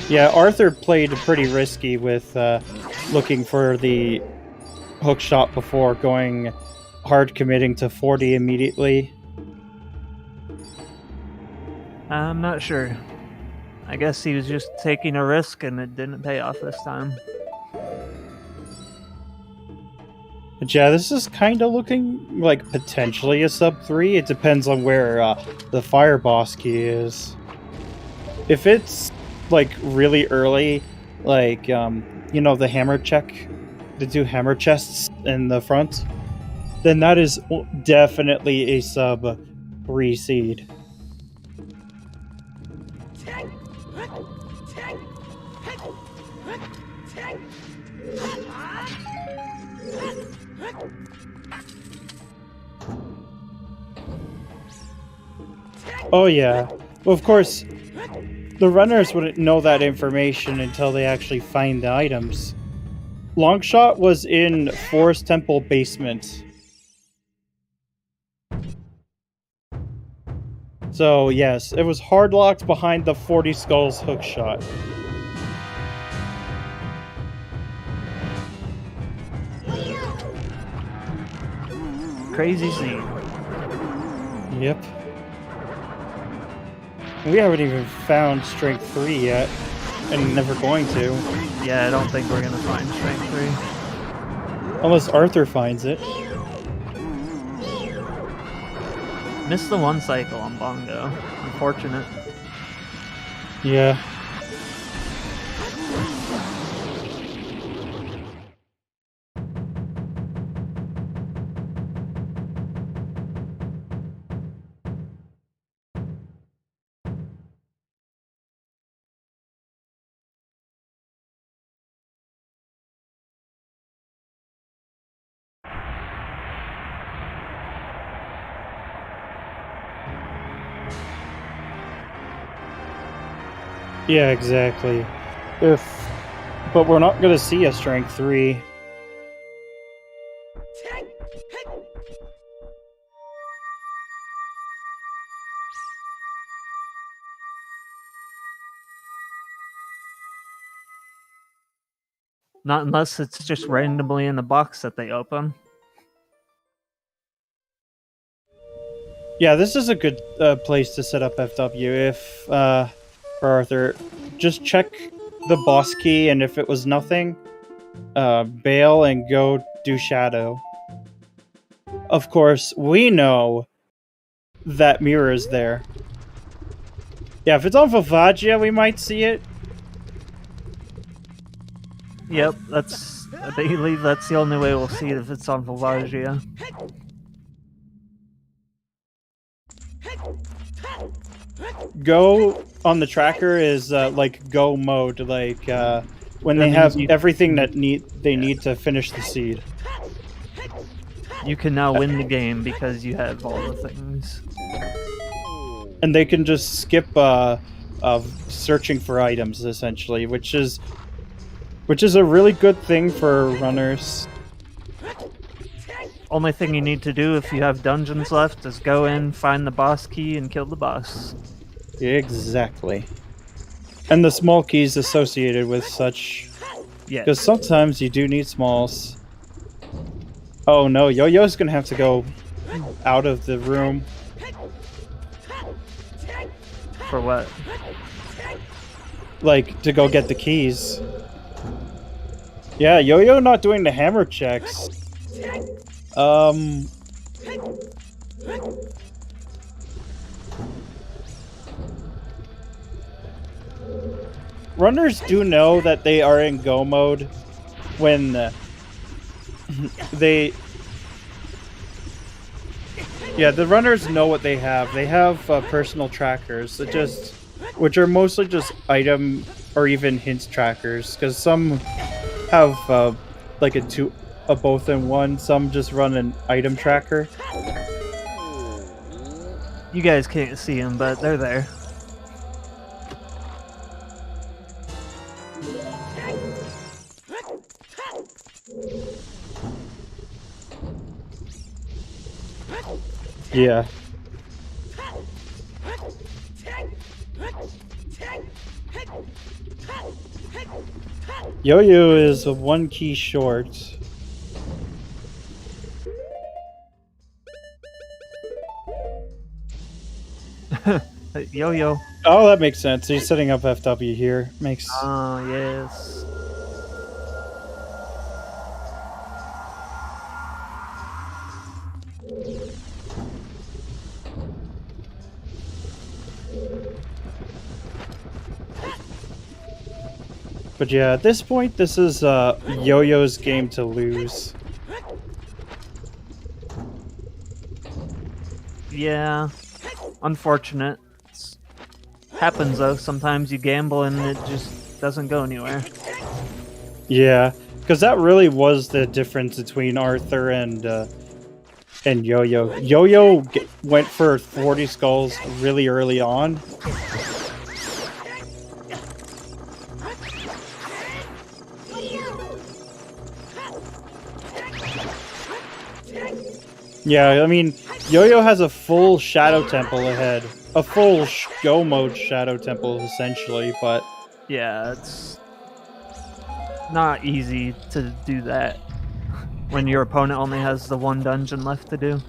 Yeah, Arthur played pretty risky with looking for the hook shot before going hard committing to 40 immediately. I'm not sure. I guess he was just taking a risk and it didn't pay off this time. But yeah, this is kind of looking like potentially a sub 3. It depends on where the fire boss key is. If it's like really early, like you know, the hammer check, the two hammer chests in the front, then that is definitely a sub 3 seed. Oh yeah. Well, of course, the runners wouldn't know that information until they actually find the items. Longshot was in Forest Temple basement. So yes, it was hard locked behind the 40 Skulls hook shot. Crazy scene. Yep. We haven't even found Strength 3 yet, and never going to. Yeah, I don't think we're gonna find Strength 3. Unless Arthur finds it. Missed the one cycle on Bongo. Unfortunate. Yeah. Yeah, exactly. But we're not gonna see a Strength 3. Not unless it's just randomly in the box that they open. Yeah, this is a good place to set up FW if, for Arthur. Just check the boss key, and if it was nothing, bail and go do Shadow. Of course, we know that mirror is there. Yeah, if it's on Vivagia, we might see it. Yep, I believe that's the only way we'll see it if it's on Volvagia. Go on the tracker is like go mode, like when That they have means everything that they need to finish the seed. You can now win the game because you have all the things. And they can just skip searching for items, essentially, which is a really good thing for runners. Only thing you need to do if you have dungeons left is go in, find the boss key, and kill the boss. Exactly. And the small keys associated with such. Yeah. Because sometimes you do need smalls. Oh no, Yo-Yo's gonna have to go out of the room. For what? Like, to go get the keys. Yeah, Yo-Yo not doing the hammer checks. Runners do know that they are in go mode when Yeah, the runners know what they have. They have personal trackers which are mostly just item or even hints trackers, because some have like a both in one. Some just run an item tracker. You guys can't see them, but they're there. Yeah. Yo-Yo is a one key short. Yo-Yo. Oh, that makes sense. He's setting up FW here. Makes. Oh, yes. But yeah, at this point, this is Yo-Yo's game to lose. Yeah. Unfortunate. Happens though. Sometimes you gamble and it just doesn't go anywhere. Yeah, because that really was the difference between Arthur and Yo-Yo. Yo-Yo went for 40 skulls really early on. Yeah, I mean, Yo-Yo has a full Shadow Temple ahead. A full go mode Shadow Temple, essentially, but... Yeah, it's not easy to do that when your opponent only has the one dungeon left to do.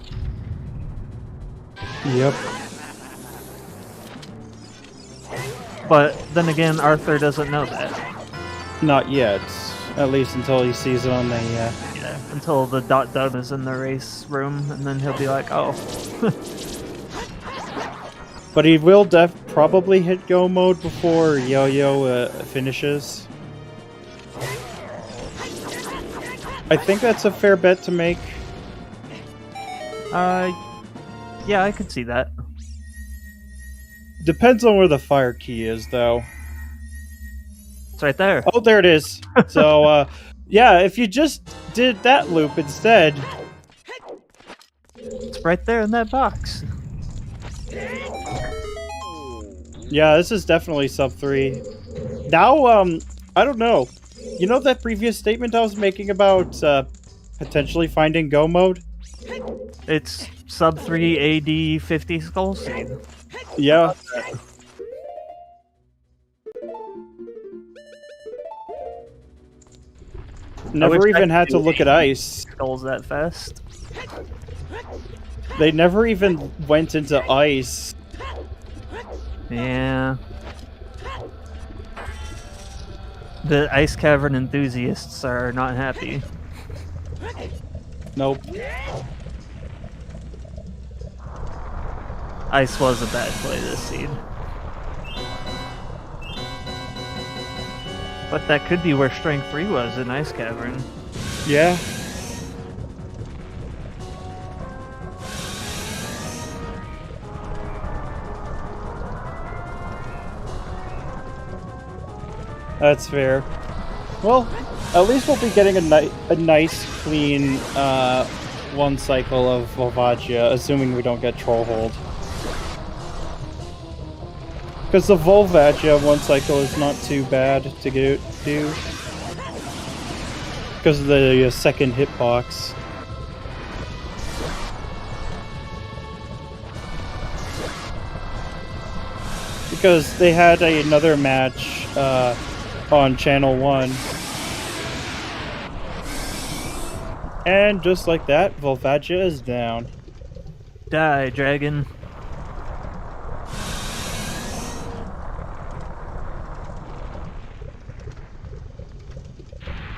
Yep. But then again, Arthur doesn't know that. Not yet. At least until he sees it on the... Yeah, until the dot is in the race room, and then he'll be like, oh. But he will probably hit go mode before Yo-Yo finishes. I think that's a fair bet to make. Yeah, I could see that. Depends on where the fire key is, though. It's right there. Oh, there it is. So, yeah, if you just did that loop instead... It's right there in that box. Yeah, this is definitely sub 3. Now, I don't know. You know that previous statement I was making about potentially finding go mode? It's sub 3 AD 50 skull seed. Yeah. Never even had to look at ice. Skulls that fast. They never even went into ice. Yeah. The Ice Cavern enthusiasts are not happy. Nope. Ice was a bad play this seed. But that could be where Strength 3 was, in Ice Cavern. Yeah. That's fair. Well, at least we'll be getting a nice, clean one cycle of Volvagia, assuming we don't get Troll Hold. Because the Volvagia one cycle is not too bad to do. Because of the second hitbox. Because they had another match on Channel 1. And just like that, Volvagia is down. Die, dragon.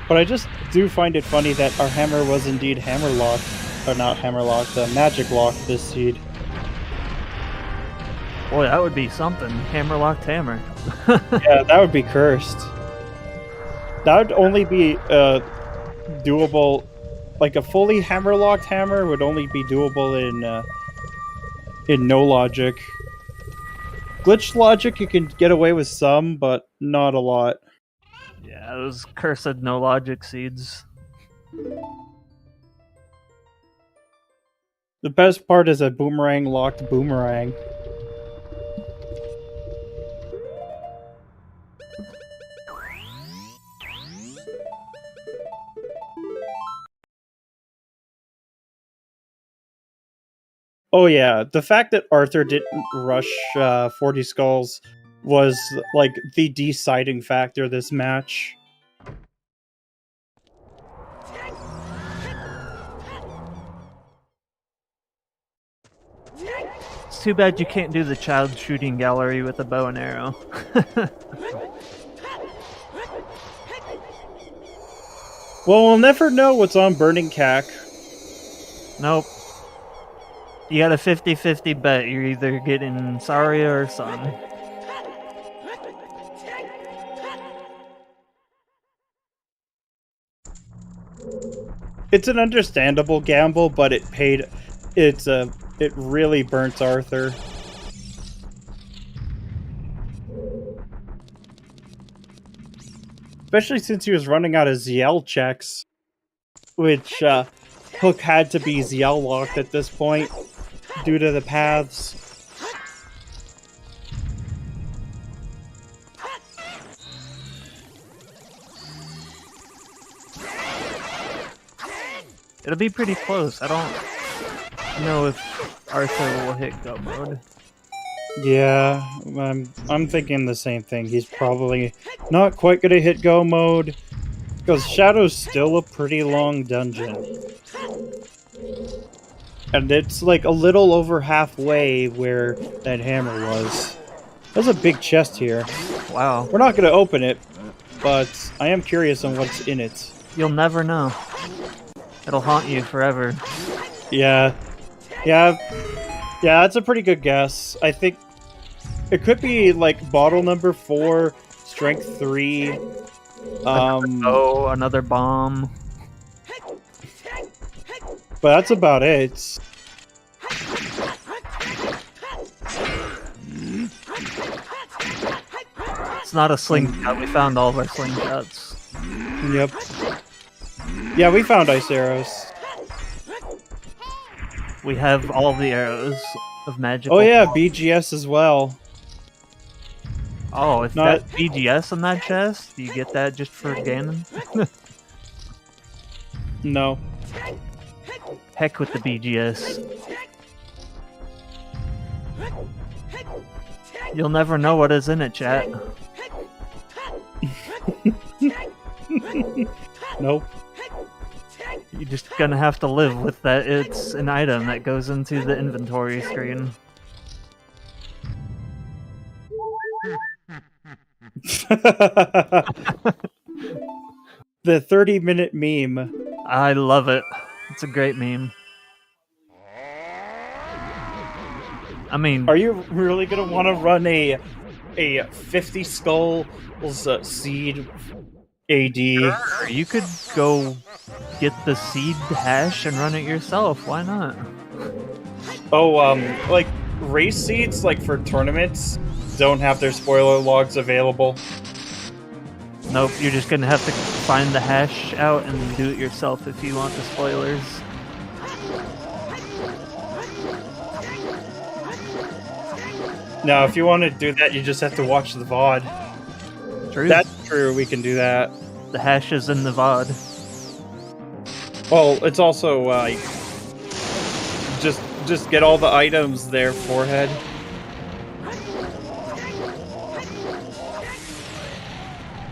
But I just do find it funny that our hammer was indeed hammerlocked. Or not hammerlocked, magic locked this seed. Boy, that would be something. Hammerlocked hammer. Yeah, that would be cursed. That would only be doable. Like a fully hammerlocked hammer would only be doable in no logic. Glitch logic, you can get away with some, but not a lot. Yeah, those cursed no logic seeds. The best part is a boomerang locked boomerang. Oh yeah, the fact that Arthur didn't rush 40 Skulls was like the deciding factor this match. It's too bad you can't do the child shooting gallery with a bow and arrow. Well, we'll never know what's on Burning Cack. Nope. You got a 50-50 bet. You're either getting Saria or Sun. It's an understandable gamble, but it really burnt Arthur. Especially since he was running out of ZL checks, which Hook had to be ZL locked at this point due to the paths. It'll be pretty close. I don't know if Arthur will hit go mode. Yeah, I'm thinking the same thing. He's probably not quite gonna hit go mode because Shadow's still a pretty long dungeon. And it's like a little over halfway where that hammer was. There's a big chest here. Wow. We're not gonna open it, but I am curious on what's in it. You'll never know. It'll haunt you forever. Yeah, that's a pretty good guess. I think it could be like bottle number 4, strength 3. Another bomb. But that's about it. It's not a slingshot. We found all of our slingshots. Yep. Yeah, we found ice arrows. We have all the arrows of magic. Oh yeah, BGS as well. Oh, if that's BGS in that chest, do you get that just for Ganon? No. Heck with the BGS. You'll never know what is in it, chat. Nope. You're just gonna have to live with that. It's an item that goes into the inventory screen. The 30-minute meme. I love it. It's a great meme. I mean, are you really gonna want to run a a 50 skulls seed AD. Or you could go get the seed hash and run it yourself. Why not? Oh, like race seeds, like for tournaments, don't have their spoiler logs available. Nope, you're just gonna have to find the hash out and do it yourself if you want the spoilers. No, if you want to do that, you just have to watch the VOD. True. That's true, we can do that. The hash is in the VOD. Well, it's also, just get all the items there, forehead.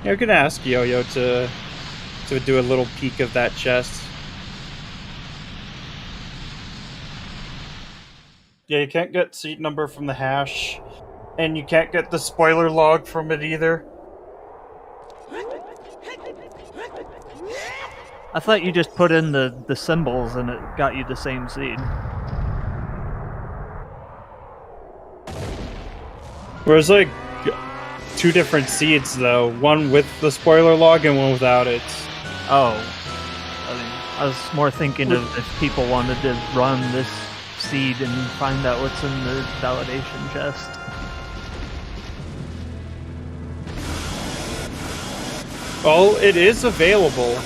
You're gonna ask Yo-Yo to do a little peek of that chest. Yeah, you can't get seat number from the hash, and you can't get the spoiler log from it either. I thought you just put in the symbols and it got you the same seed. Whereas, like, two different seeds, though. One with the spoiler log and one without it. Oh. I mean, I was more thinking of if people wanted to run this seed and find out what's in the validation chest. Well, it is available,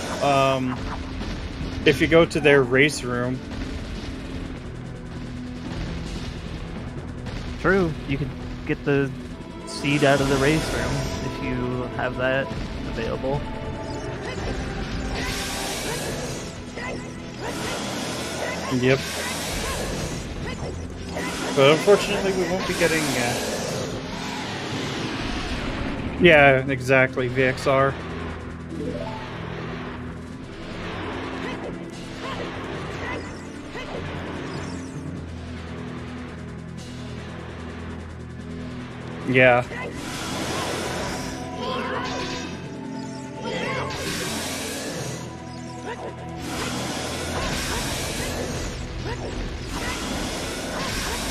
if you go to their race room. True, you could get the seed out of the race room if you have that available. Yep. But unfortunately, we won't be getting... Yeah, exactly, VXR. Yeah.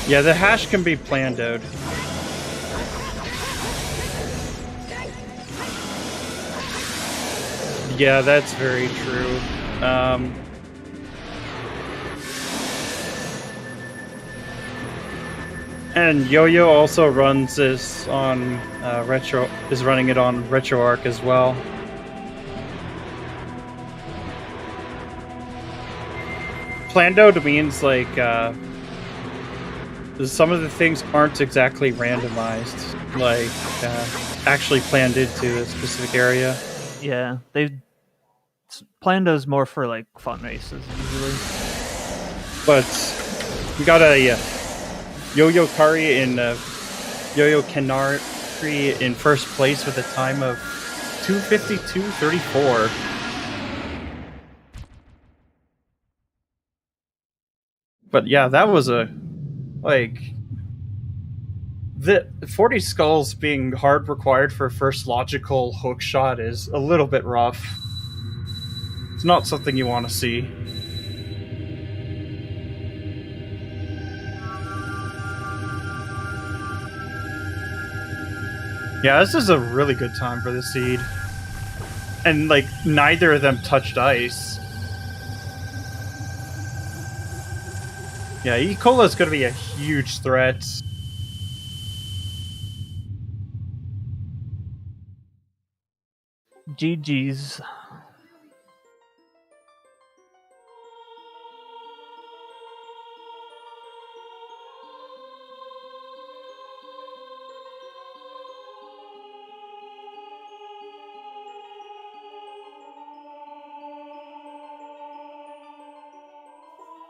Yeah, the hash can be planned out. Yeah, that's very true. And Yo-Yo also runs this on is running it on RetroArch as well. Planned out means like some of the things aren't exactly randomized, like actually planned into a specific area. Yeah, they planned those more for like fun races usually. But we got a Yoyocanari in Yoyocanari in first place with a time of 2:52.34. But yeah, that was the 40 skulls being hard required for first logical hook shot is a little bit rough. It's not something you want to see. Yeah, this is a really good time for the seed. And, like, neither of them touched ice. Yeah, E. Cola is going to be a huge threat. GG's.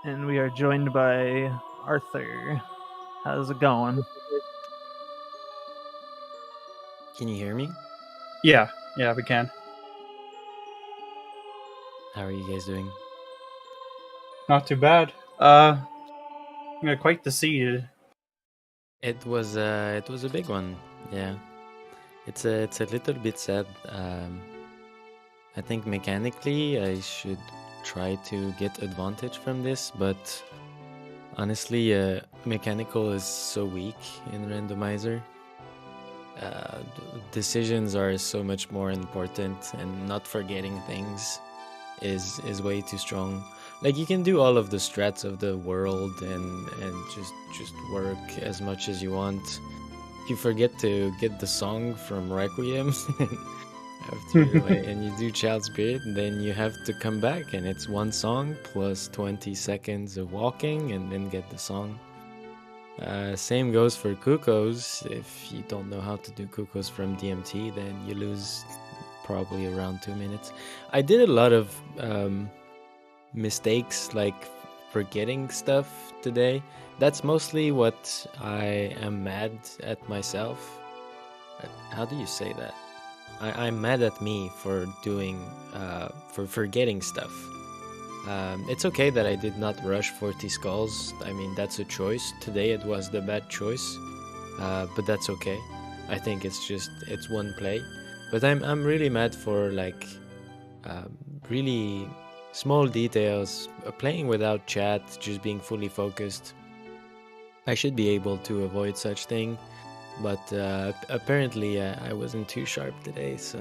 And we are joined by Arthur. How's it going? Can you hear me? Yeah, we can. How are you guys doing? Not too bad. Quite the seed. It was a big one. Yeah, it's a little bit sad. I think mechanically I should try to get advantage from this, but honestly, mechanical is so weak in Randomizer. decisions are so much more important, and not forgetting things is way too strong. Like, you can do all of the strats of the world and just work as much as you want. If you forget to get the song from Requiem after and you do Child Spirit, then you have to come back, and it's one song plus 20 seconds of walking, and then get the song. Same goes for Kukos. If you don't know how to do Kukos from DMT, then you lose probably around 2 minutes. I did a lot of mistakes, like forgetting stuff today. That's mostly what I am mad at myself. How do you say that? I'm mad at me for doing, for forgetting stuff. It's okay that I did not rush 40 skulls. I mean, that's a choice. Today it was the bad choice, but that's okay. I think it's one play. But I'm really mad for like really small details, playing without chat, just being fully focused. I should be able to avoid such thing, but apparently I wasn't too sharp today, so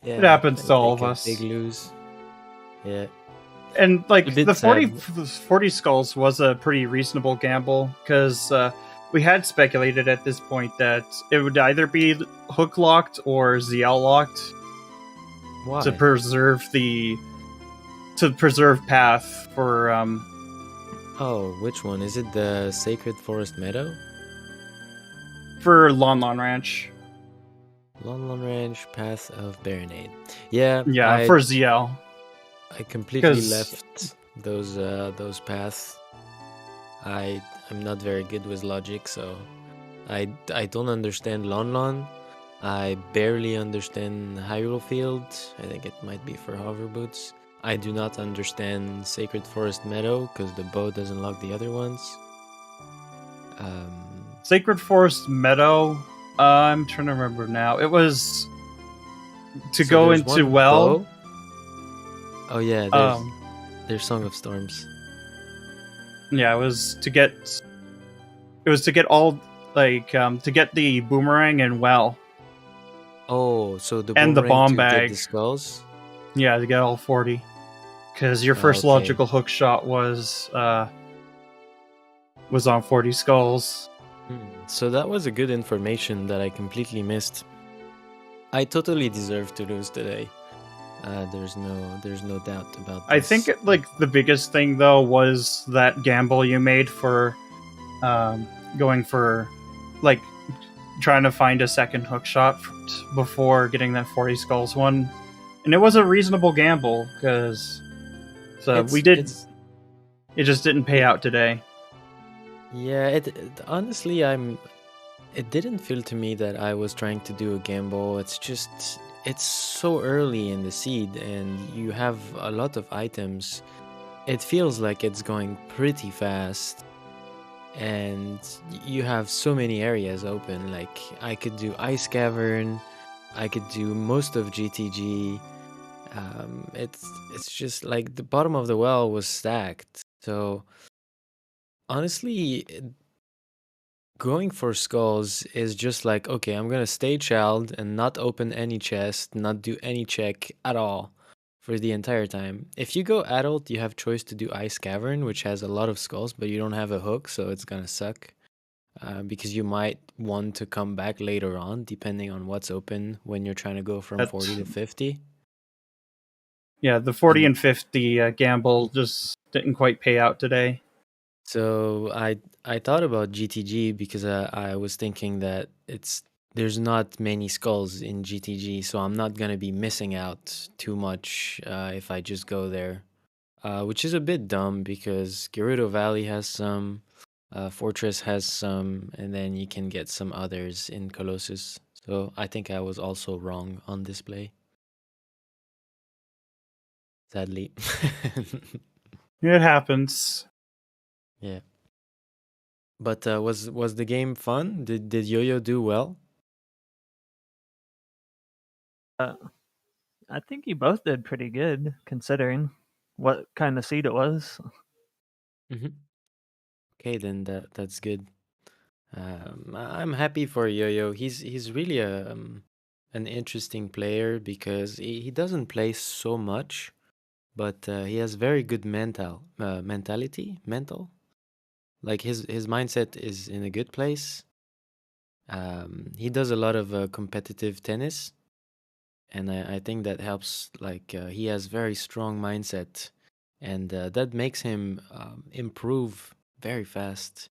yeah. It happens I to all take of a us. big lose. Yeah. And like A bit the 40 sad. skulls was a pretty reasonable gamble, because we had speculated at this point that it would either be hook locked or ZL locked. Why? to preserve path for Oh, which one? Is it the Sacred Forest Meadow? for Lon Lon Ranch. Lon Lon Ranch, Path of Baronade. Yeah, Yeah, for ZL. I completely 'Cause- left those paths. I'm not very good with logic, so I don't understand Lon Lon. I barely understand Hyrule Field. I think it might be for hover boots. I do not understand Sacred Forest Meadow because the bow doesn't lock the other ones. Sacred Forest Meadow. I'm trying to remember now. It was to So go there's into one well. bow? Oh yeah, there's Song of Storms. Yeah, it was to get all to get the boomerang and well. Oh, so the And the boomerang bomb to bag. get the skulls? Yeah, to get all 40. Because your first Okay. logical hook shot was on 40 skulls. So that was a good information that I completely missed. I totally deserve to lose today. There's no doubt about this. I think like the biggest thing though was that gamble you made for going for like trying to find a second hook shot before getting that 40 skulls one, and it was a reasonable gamble because it just didn't pay out today. Yeah, honestly, it didn't feel to me that I was trying to do a gamble. It's just, it's so early in the seed and you have a lot of items. It feels like it's going pretty fast and you have so many areas open. Like, I could do Ice Cavern, I could do most of GTG. It's just like the bottom of the well was stacked. So honestly, going for skulls is just like, okay, I'm gonna stay child and not open any chest, not do any check at all for the entire time. If you go adult, you have choice to do Ice Cavern, which has a lot of skulls, but you don't have a hook, so it's gonna suck. Because you might want to come back later on, depending on what's open when you're trying to go from 40 to 50. Yeah, the 40 and 50 gamble just didn't quite pay out today. So I thought about GTG because I was thinking that there's not many skulls in GTG, so I'm not gonna be missing out too much if I just go there, which is a bit dumb because Gerudo Valley has some, Fortress has some, and then you can get some others in Colossus. So I think I was also wrong on display. Sadly. It happens. Yeah. But was the game fun? Did Yo-Yo do well? I think you both did pretty good considering what kind of seed it was. Okay, then that's good. I'm happy for Yo-Yo. He's really an interesting player because he doesn't play so much, but he has very good mental. Like his mindset is in a good place. He does a lot of competitive tennis, and I think that helps. Like he has very strong mindset, and that makes him improve very fast.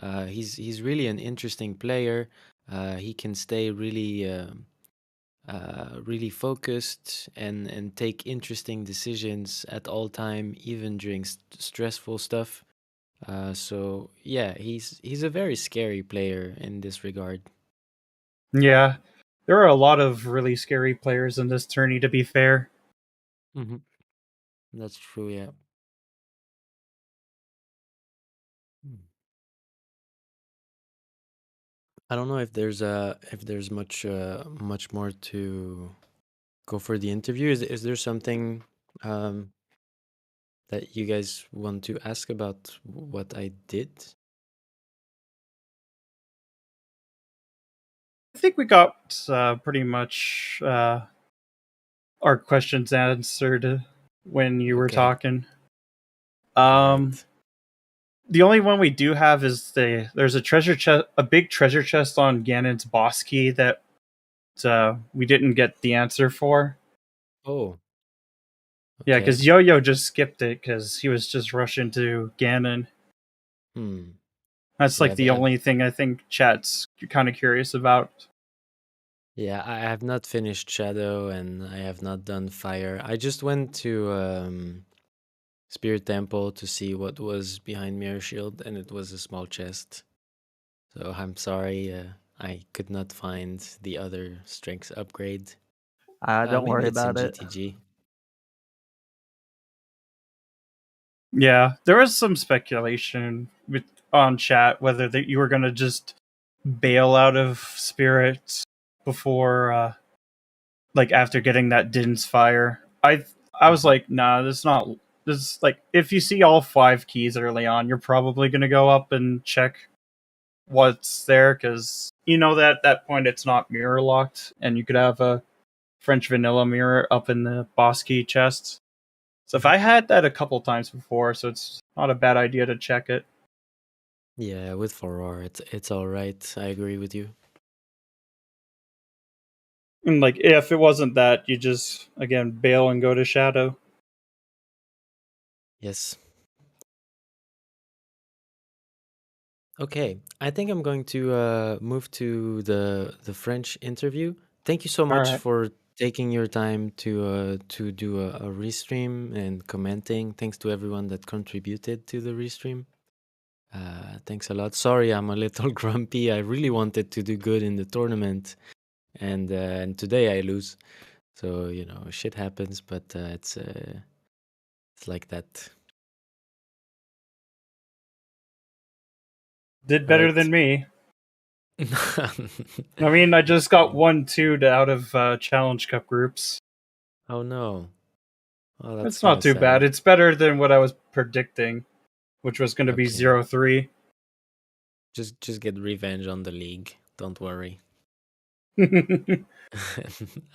He's really an interesting player. He can stay really focused and take interesting decisions at all time, even during stressful stuff. So yeah, he's a very scary player in this regard. Yeah, there are a lot of really scary players in this tourney, to be fair. Mm-hmm. That's true. Yeah. Hmm. I don't know if there's much more to go for the interview. Is there something um that you guys want to ask about what I did? I think we got pretty much our questions answered when you were Okay. talking. All Um, right. the only one we do have is there's a treasure chest, a big treasure chest on Ganon's boss key that we didn't get the answer for. Oh, Yeah, okay. because Yo-Yo just skipped it because he was just rushing to Ganon. Hmm. That's Yeah, like the only thing I think chat's kind of curious about. yeah, I have not finished Shadow and I have not done Fire. I just went to Spirit Temple to see what was behind Mirror Shield, and it was a small chest. So I'm sorry, I could not find the other strength upgrade. Don't Maybe worry it's in about it. GTG. Yeah, there was some speculation on chat whether that you were gonna just bail out of spirits before, like after getting that Din's fire. I was Mhm. like, nah, this is not. This is like if you see all 5 keys early on, you're probably gonna go up and check what's there because you know that at that point it's not mirror locked, and you could have a French vanilla mirror up in the boss key chest. So if Mhm. I had that a couple times before, so it's not a bad idea to check it. Yeah, with Foror, it's all right. I agree with you. And like if it wasn't that, you just again bail and go to Shadow. Yes. Okay, I think I'm going to move to the French interview. Thank you so All much right. for taking your time to do a restream and commenting. Thanks to everyone that contributed to the restream. Thanks a lot. Sorry, I'm a little grumpy. I really wanted to do good in the tournament, and today I lose. So you know, shit happens, but it's like that. Did All better right. than me. I mean, I just got 1-2 out of Challenge Cup groups. Oh no. Oh, that's It's kind not of too bad. sad. It's better than what I was predicting, which was going to be Okay. 0-3. Just get revenge on the league. Don't worry. All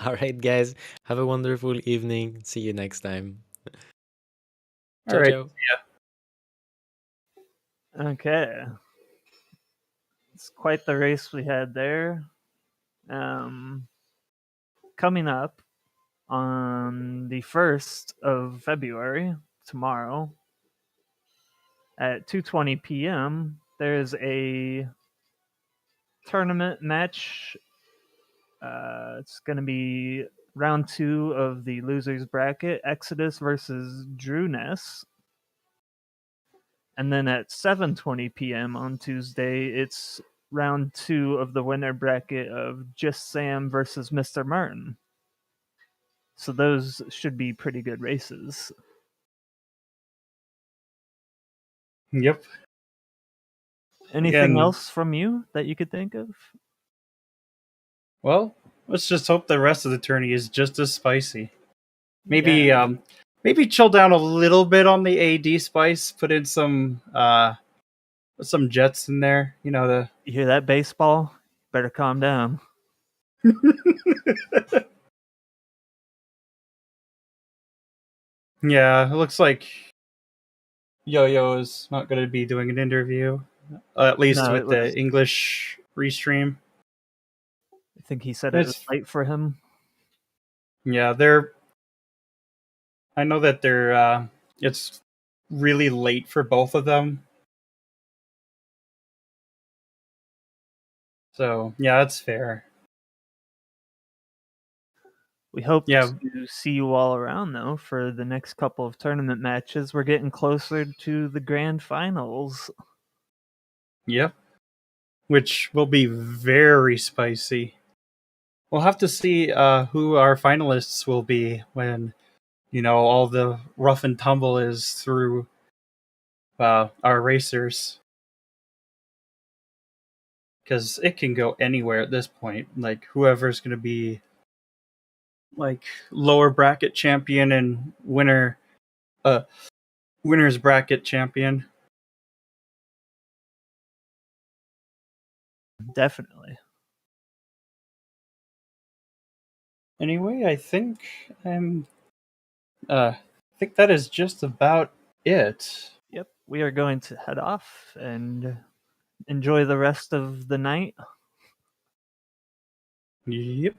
All right, guys. Have a wonderful evening. See you next time. Ciao, right. ciao. Okay. It's quite the race we had there. Um, Coming up on the 1st of February, tomorrow, at 2:20 p.m., there's a tournament match. It's going to be round 2 of the losers bracket, Exodus versus Drew Ness. And then at 7:20 p.m. on Tuesday, it's round 2 of the winner bracket of Just Sam versus Mr. Martin. So those should be pretty good races. Yep. Anything Again, else from you that you could think of? well, let's just hope the rest of the tourney is just as spicy. Maybe Yeah. maybe chill down a little bit on the AD spice, put in some some jets in there. You know, the You hear that baseball? Better calm down. yeah, it looks like Yo-Yo is not going to be doing an interview, at least No, with the English restream. I think he said it was late for him. Yeah, I know that it's really late for both of them. So, yeah, that's fair. We hope to see you all around, though, for the next couple of tournament matches. We're getting closer to the grand finals. Yep. Which will be very spicy. We'll have to see who our finalists will be when, all the rough and tumble is through our racers. Because it can go anywhere at this point. Like, whoever's going to be like lower bracket champion and winner's bracket champion. Definitely. Anyway, I think that is just about it. Yep, we are going to head off and enjoy the rest of the night. Yep.